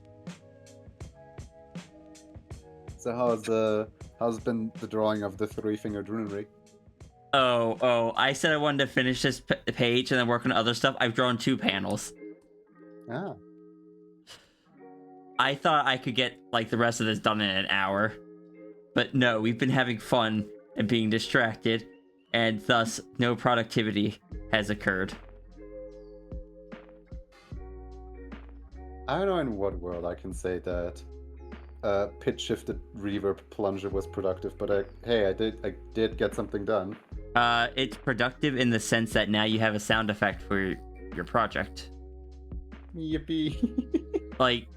So how's been the drawing of the three-fingered runary? Oh, I said I wanted to finish this page and then work on other stuff. I've drawn 2 panels. Ah. I thought I could get like the rest of this done in an hour. But no, we've been having fun and being distracted, and thus no productivity has occurred. I don't know in what world I can say that pitch shifted reverb plunger was productive, but I did get something done. It's productive in the sense that now you have a sound effect for your project. Yippee. Like,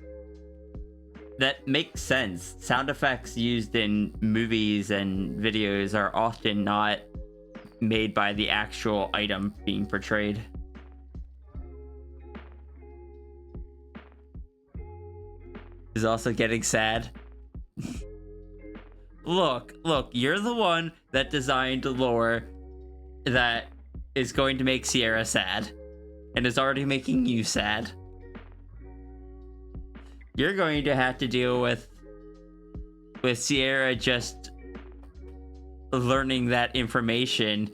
that makes sense. Sound effects used in movies and videos are often not made by the actual item being portrayed. Is also getting sad. Look, you're the one that designed lore that is going to make Sierra sad and is already making you sad. You're going to have to deal with Sierra just learning that information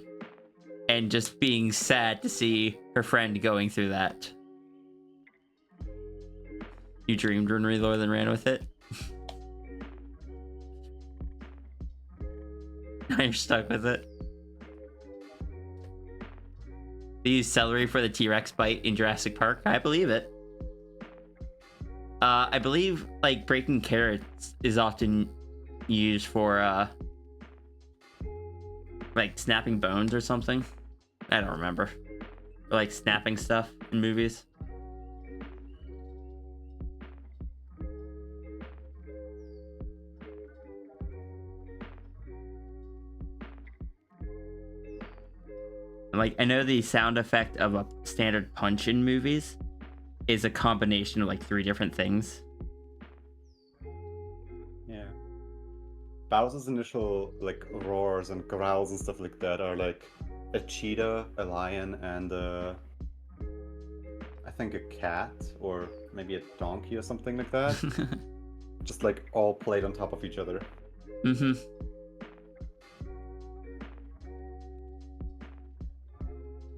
and just being sad to see her friend going through that. You dreamed Runary lore, then ran with it. Now you're stuck with it. They use celery for the T-Rex bite in Jurassic Park. I believe it. I believe like breaking carrots is often used for like snapping bones or something. I don't remember. Or, like snapping stuff in movies. Like, I know the sound effect of a standard punch in movies is a combination of like 3 different things. Yeah. Bowser's initial like roars and growls and stuff like that are like a cheetah, a lion, and I think a cat or maybe a donkey or something like that. Just like all played on top of each other. Mm-hmm.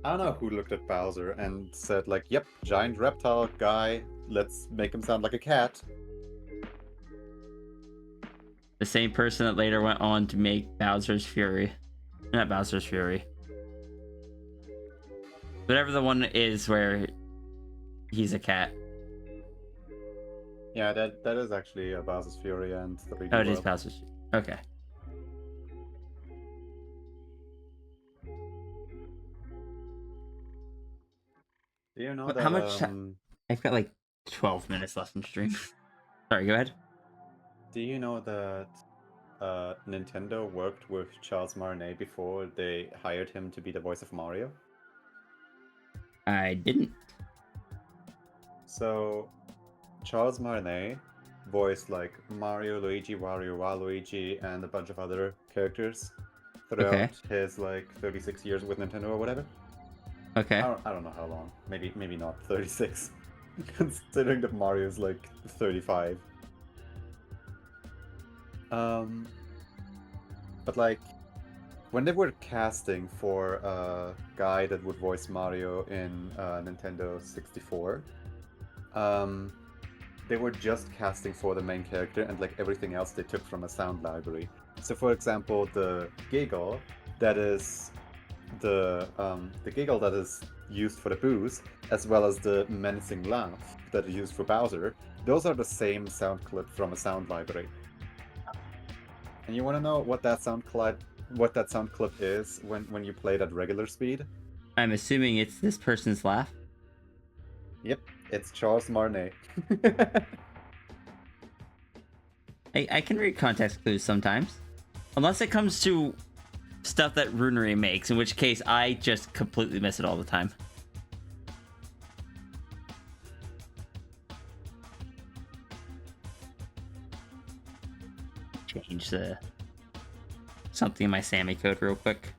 I don't know who looked at Bowser and said like, yep, giant reptile guy, let's make him sound like a cat. The same person that later went on to make Bowser's Fury. Not Bowser's Fury. Whatever the one is where he's a cat. Yeah, that is actually Bowser's Fury and 3D Oh, it is World. Bowser's. Okay. Do you know How that, much I've got like 12 minutes left in stream. Sorry, go ahead. do you know that Nintendo worked with Charles Martinet before they hired him to be the voice of Mario? I didn't. So, Charles Martinet voiced like Mario, Luigi, Wario, Waluigi, and a bunch of other characters throughout his like 36 years with Nintendo or whatever. Okay. I don't know how long. Maybe not 36, considering that Mario is like 35. But like, when they were casting for a guy that would voice Mario in Nintendo 64, they were just casting for the main character, and like everything else they took from a sound library. So, for example, the giggle that is the giggle that is used for the booze, as well as the menacing laugh that is used for Bowser, those are the same sound clip from a sound library. And you want to know what that sound clip what that sound clip is when you play it at regular speed? I'm assuming it's this person's laugh. Yep, it's Charles Martinet. I can read context clues sometimes. Unless it comes to stuff that Runary makes, in which case I just completely miss it all the time. Change the something in my Sammy code real quick.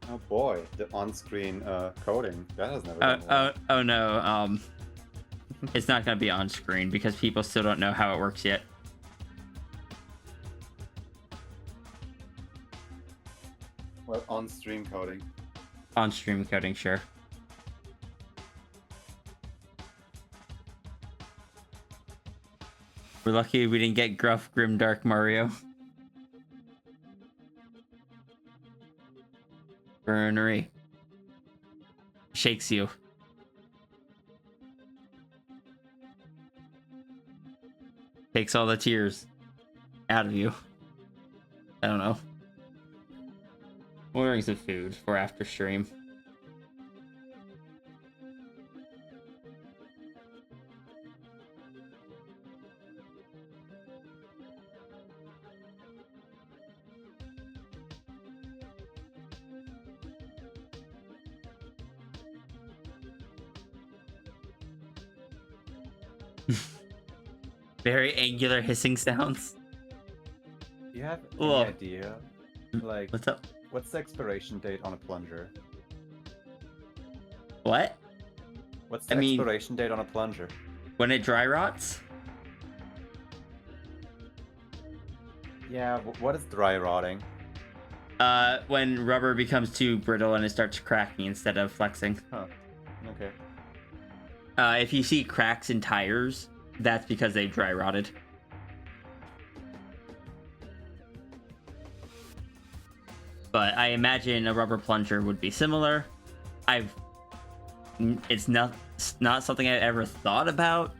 Oh boy, the on-screen coding. That has never been one. Oh no, it's not gonna be on screen because people still don't know how it works yet. Well, on-stream coding. On stream coding, sure. We're lucky we didn't get gruff, grimdark Mario. Runary. Shakes you. Takes all the tears out of you. I don't know. Ordering some food for after stream. Very angular hissing sounds. Do you have any Whoa. idea? Like, What's up? what's the expiration date on a plunger? What? What's the I mean- expiration date on a plunger? When it dry rots? Yeah, what is dry rotting? When rubber becomes too brittle and it starts cracking instead of flexing. Huh. Okay. If you see cracks in tires, that's because they've dry rotted. But I imagine a rubber plunger would be similar. It's not something I ever thought about.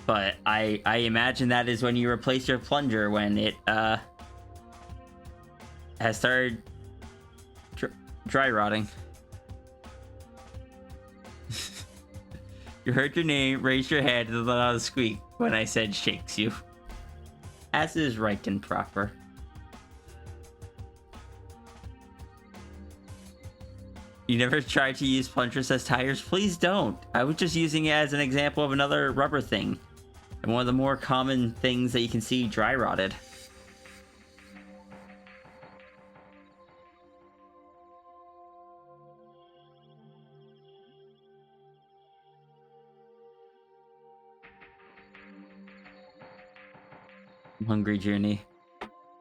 But I imagine that is when you replace your plunger when it has started dry rotting. You heard your name, raised your head, and let out a squeak when I said shakes you. As is right and proper. You never tried to use plungers as tires? Please don't. I was just using it as an example of another rubber thing. And one of the more common things that you can see dry rotted. I'm hungry, Journey.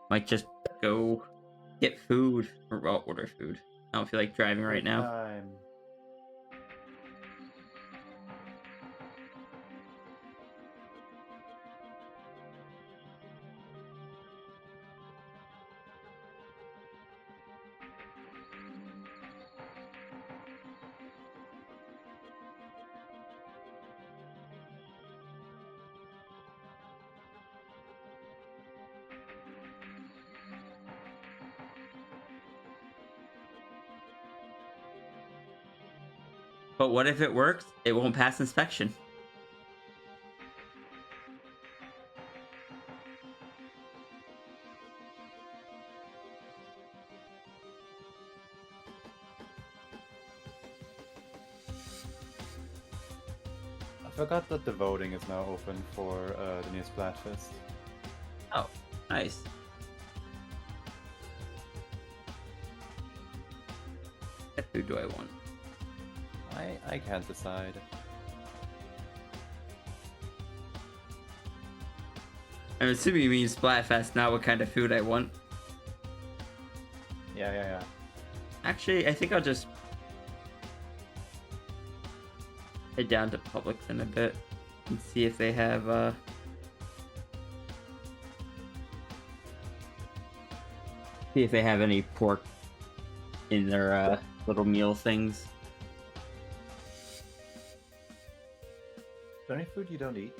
Might just go get food. Or well, order food. I don't feel like driving right now. Time. But what if it works? It won't pass inspection. I forgot that the voting is now open for the new Splatfest. Oh, nice. What food do I want? I can't decide. I'm assuming you mean Splatfest, not what kind of food I want. Yeah. Actually, I think I'll just head down to Publix in a bit and see if they have any pork in their little meal things. Is there any food you don't eat?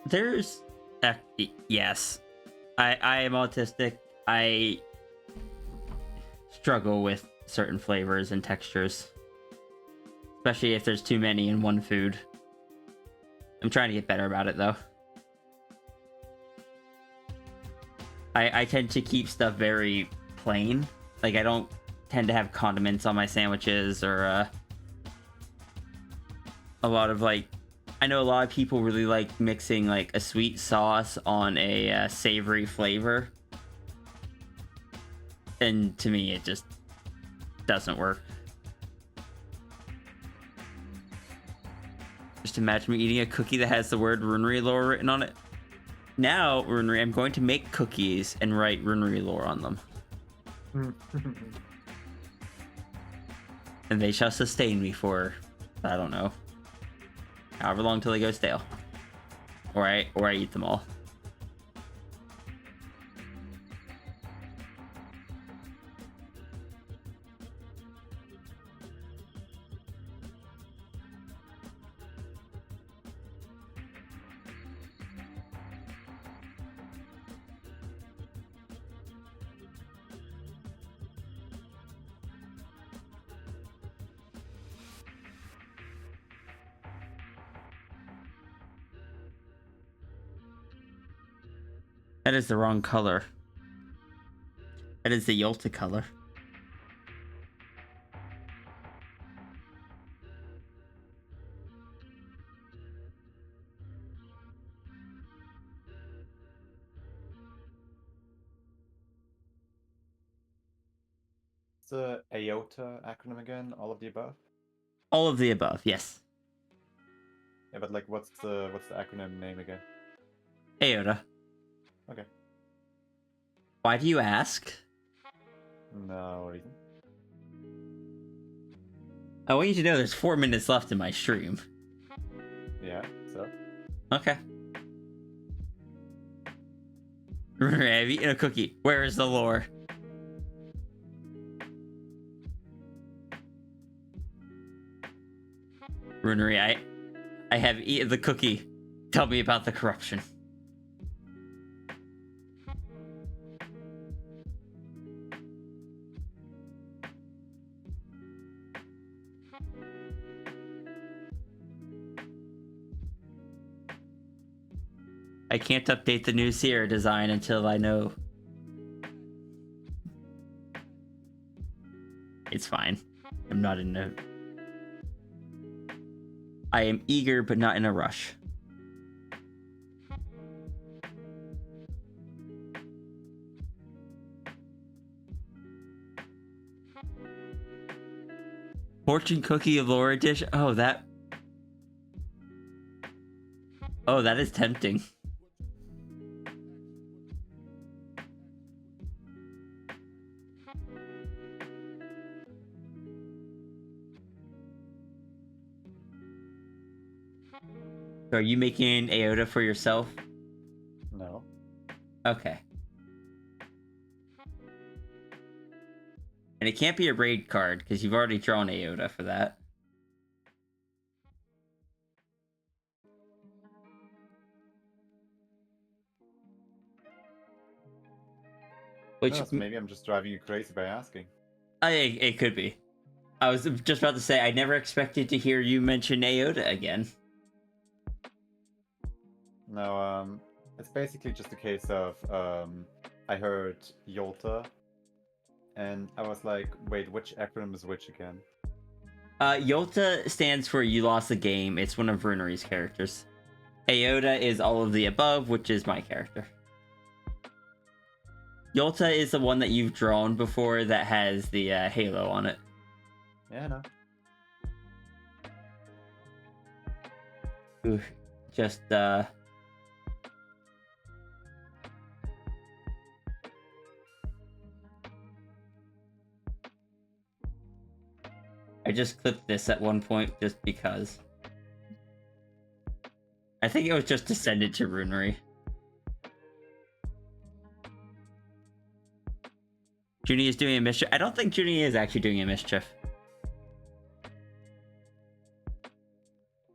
There's yes. I am autistic. I struggle with certain flavors and textures, especially if there's too many in one food. I'm trying to get better about it though. I tend to keep stuff very plain. Like, I don't tend to have condiments on my sandwiches or a lot of, like, I know a lot of people really like mixing like a sweet sauce on a savory flavor, and to me it just doesn't work. Just imagine me eating a cookie that has the word Runary lore written on it. Now, Runary, I'm going to make cookies and write Runary lore on them. And they shall sustain me for, I don't know, however long till they go stale. Or I eat them all. That is the wrong color. That is the Yolta color. It's the AOTA acronym again, all of the above? All of the above, yes. Yeah, but like what's the acronym name again? Aota. Okay. Why do you ask? No reason. I want you to know there's 4 minutes left in my stream. Yeah, so? Okay. I've eaten a cookie. Where is the lore? Runary, I have eaten the cookie. Tell me about the corruption. I can't update the new Sierra design until I know. It's fine. I'm not in a... I am eager, but not in a rush. Fortune cookie lore edition. Oh, that. Oh, that is tempting. So are you making Aota for yourself? No. Okay. And it can't be a raid card, because you've already drawn Aota for that. Which No, so maybe I'm just driving you crazy by asking. it could be. I was just about to say, I never expected to hear you mention Aota again. No, it's basically just a case of, I heard Yolta, and I was like, wait, which acronym is which again? Yolta stands for You Lost the Game. It's one of Runary's characters. Aota is all of the above, which is my character. Yolta is the one that you've drawn before that has the halo on it. Yeah, no. Ooh, just I just clipped this at one point just because. I think it was just to send it to Runary. Junie is doing a mischief. I don't think Junie is actually doing a mischief.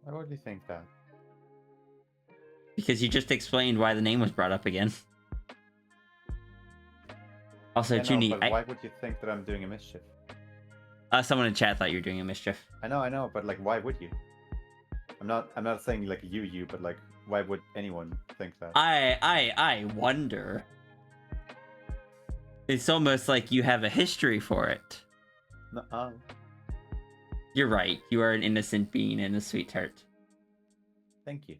Why would you think that? Because you just explained why the name was brought up again. Also, Yeah, no, Junie, but why would you think that I'm doing a mischief? someone in chat thought you were doing a mischief. I know, but like, why would you? I'm not saying like you, but like, why would anyone think that? I wonder. It's almost like you have a history for it. Nuh-uh. You're right. You are an innocent being and a sweetheart. Thank you.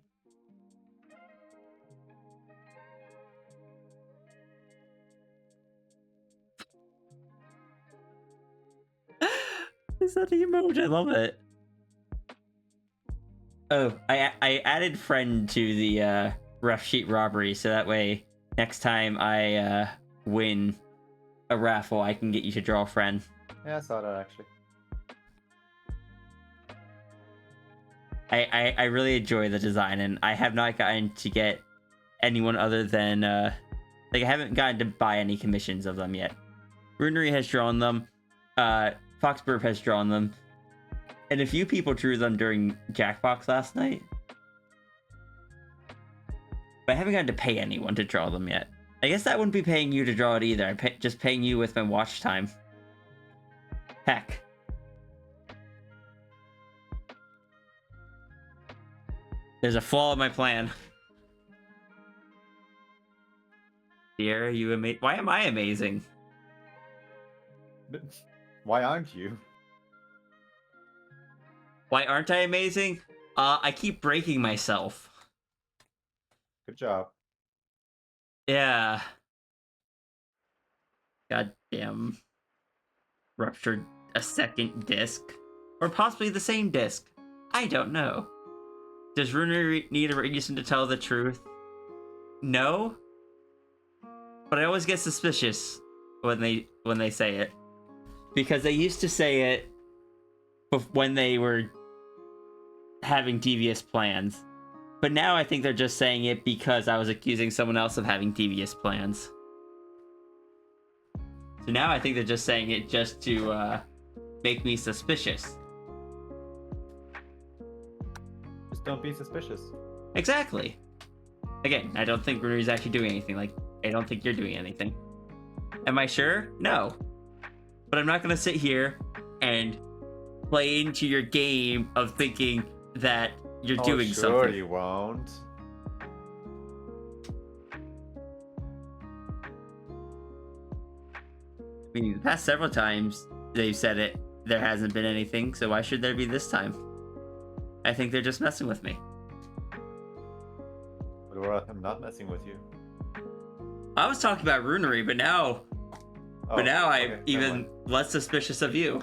Is that the emoji? I love it. Oh, I added friend to the rough sheet robbery, so that way next time I win a raffle, I can get you to draw a friend. Yeah, I saw that actually. I really enjoy the design, and I have not gotten to get anyone other than like I haven't gotten to buy any commissions of them yet. Runary has drawn them. Foxburp has drawn them. And a few people drew them during Jackbox last night. But I haven't gotten to pay anyone to draw them yet. I guess that wouldn't be paying you to draw it either. I'm just paying you with my watch time. Heck. There's a flaw in my plan. Sierra, you amazing. Why am I amazing? Why aren't you? Why aren't I amazing? I keep breaking myself. Good job. Yeah. Goddamn. Ruptured a second disc. Or possibly the same disc. I don't know. Does Runary need a reason to tell the truth? No. But I always get suspicious when they say it. Because they used to say it when they were having devious plans. But now I think they're just saying it because I was accusing someone else of having devious plans. So now I think they're just saying it just to make me suspicious. Just don't be suspicious. Exactly. Again, I don't think Runary's actually doing anything. Like, I don't think you're doing anything. Am I sure? No. But I'm not going to sit here and play into your game of thinking that you're doing sure something. You won't. I mean, the past several times they've said it, there hasn't been anything, so why should there be this time? I think they're just messing with me. But I'm not messing with you. I was talking about Runary, but now I'm okay, even less suspicious of you.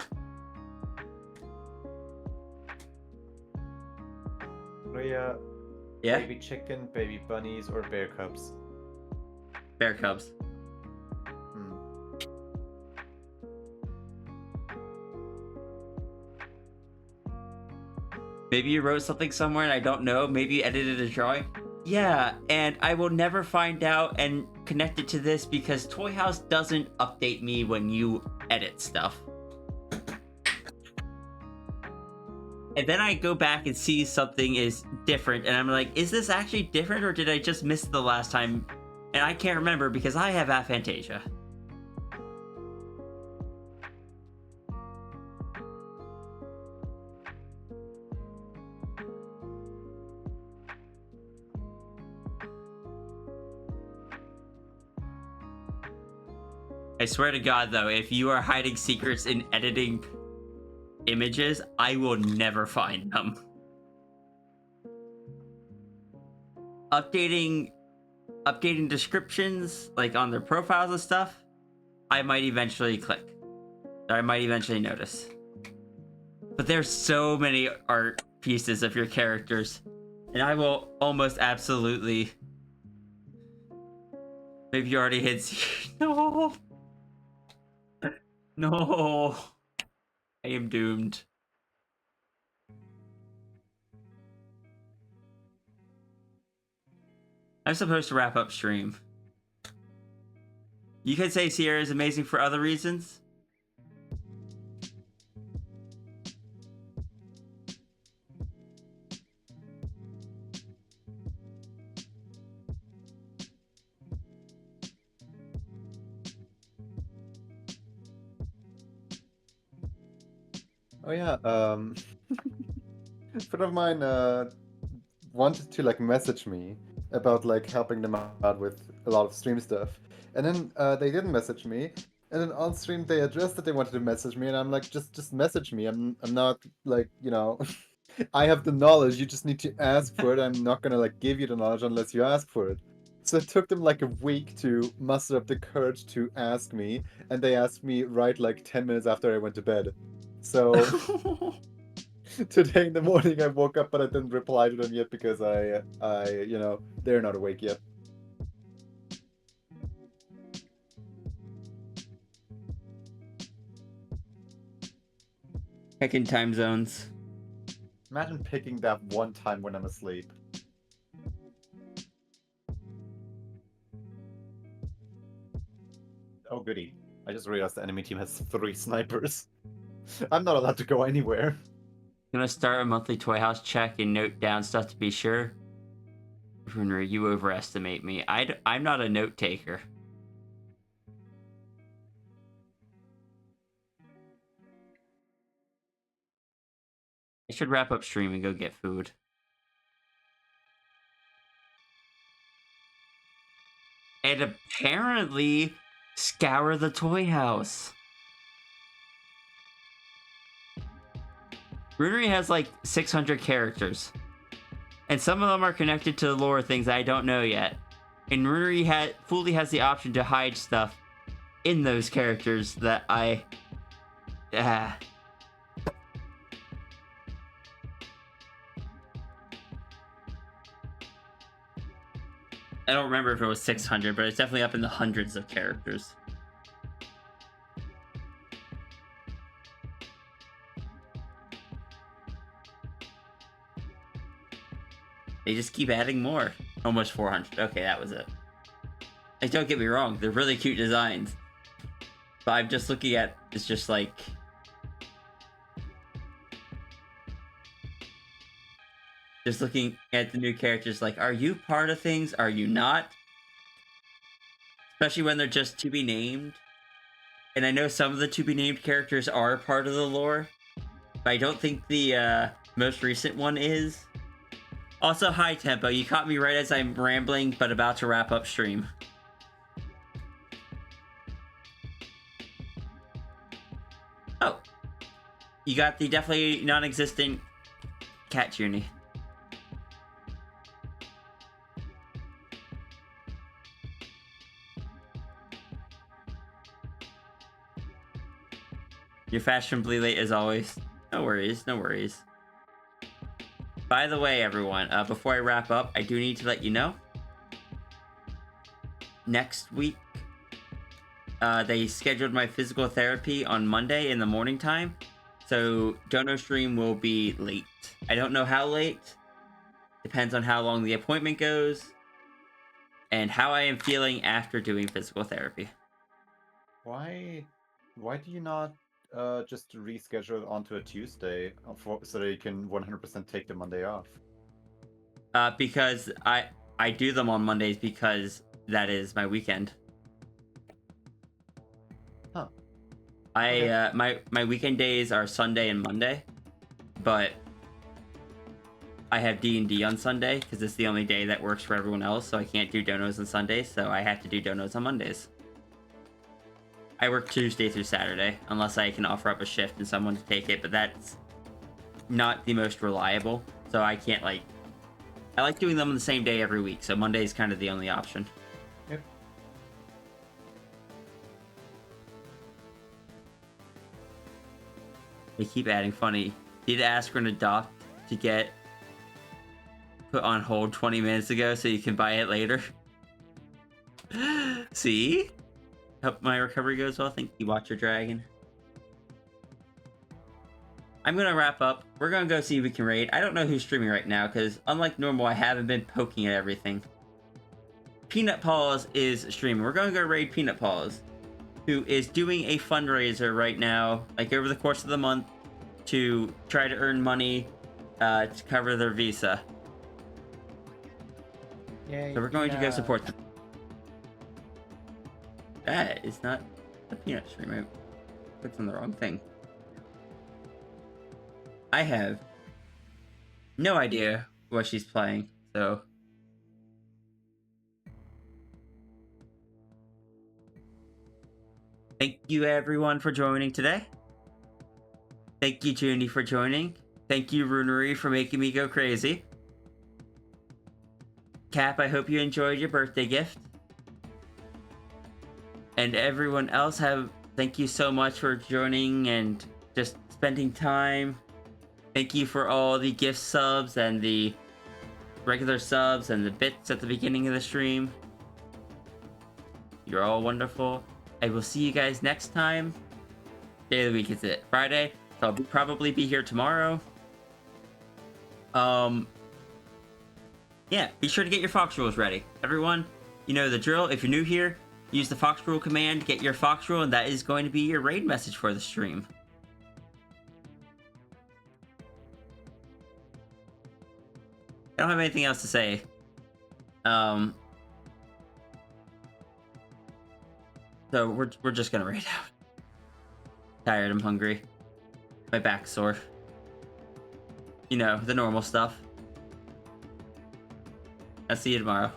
Rhea, Yeah? baby chicken, baby bunnies, or bear cubs? Bear cubs. Maybe you wrote something somewhere and I don't know. Maybe you edited a drawing. Yeah, and I will never find out and connect it to this because Toy House doesn't update me when you edit stuff. And then I go back and see something is different and I'm like, is this actually different or did I just miss it the last time? And I can't remember because I have aphantasia. I swear to God, though, if you are hiding secrets in editing images, I will never find them. Updating descriptions, like on their profiles and stuff, I might eventually click. Or I might eventually notice. But there's so many art pieces of your characters, and I will almost absolutely... Maybe you already hit... No! No, I am doomed. I'm supposed to wrap up stream. You could say Sierra is amazing for other reasons. Oh yeah, a friend of mine wanted to like message me about like helping them out with a lot of stream stuff, and then they didn't message me, and then on stream they addressed that they wanted to message me, and I'm like, just message me. I'm not like I have the knowledge. You just need to ask for it. I'm not gonna like give you the knowledge unless you ask for it. So it took them like a week to muster up the courage to ask me, and they asked me right like 10 minutes after I went to bed. So today in the morning I woke up, but I didn't reply to them yet because they're not awake yet. Picking time zones. Imagine picking that one time when I'm asleep. Oh goody. I just realized the enemy team has 3 snipers. I'm not allowed to go anywhere. Gonna start a monthly Toy House check and note down stuff to be sure. Runary, you overestimate me. I'm not a note taker. I should wrap up stream and go get food. And apparently scour the toy house. Runary has like 600 characters. And some of them are connected to the lore things I don't know yet. And Runary fully has the option to hide stuff in those characters that I don't remember if it was 600, but it's definitely up in the hundreds of characters. They just keep adding more. Almost 400. Okay, that was it. Like, don't get me wrong, they're really cute designs. But I'm just looking at, it's just like... Just looking at the new characters, like, are you part of things? Are you not? Especially when they're just to be named. And I know some of the to be named characters are part of the lore. But I don't think the most recent one is. Also, high tempo. You caught me right as I'm rambling, but about to wrap up stream. Oh. You got the definitely non-existent cat journey. You're fashionably late as always. No worries, no worries. By the way, everyone, before I wrap up, I do need to let you know. Next week, they scheduled my physical therapy on Monday in the morning time. So, Dono stream will be late. I don't know how late. Depends on how long the appointment goes. And how I am feeling after doing physical therapy. Why do you not just reschedule it onto a Tuesday so that you can 100% take the Monday off? Because I do them on Mondays because that is my weekend. Huh. Okay. My weekend days are Sunday and Monday, but I have D&D on Sunday because it's the only day that works for everyone else, so I can't do donos on Sundays, so I have to do donos on Mondays. I work Tuesday through Saturday, unless I can offer up a shift and someone to take it, but that's not the most reliable, so I can't, like... I like doing them on the same day every week, so Monday is kind of the only option. Yep. They keep adding funny. Did ask for an adopt to get put on hold 20 minutes ago so you can buy it later. See? Hope my recovery goes well. Thank you, Watcher Dragon. I'm gonna wrap up. We're gonna go see if we can raid. I don't know who's streaming right now because, unlike normal, I haven't been poking at everything. Peanut Paws is streaming. We're gonna go raid Peanut Paws, who is doing a fundraiser right now, like over the course of the month, to try to earn money to cover their visa. Yay, So we're going to go support them. That is not a Peanut stream. I clicked on the wrong thing. I have no idea what she's playing, so... Thank you everyone for joining today. Thank you, Junie, for joining. Thank you, Runary, for making me go crazy. Cap, I hope you enjoyed your birthday gift. And everyone else, thank you so much for joining and just spending time. Thank you for all the gift subs and the regular subs and the bits at the beginning of the stream. You're all wonderful. I will see you guys next time. Day of the week is it Friday, so I'll probably be here tomorrow. Yeah, be sure to get your fox rules ready. Everyone, you know the drill. If you're new here, use the fox rule command to get your fox rule, and that is going to be your raid message for the stream. I don't have anything else to say. So we're just gonna raid out. Tired, I'm hungry. My back's sore. You know, the normal stuff. I'll see you tomorrow.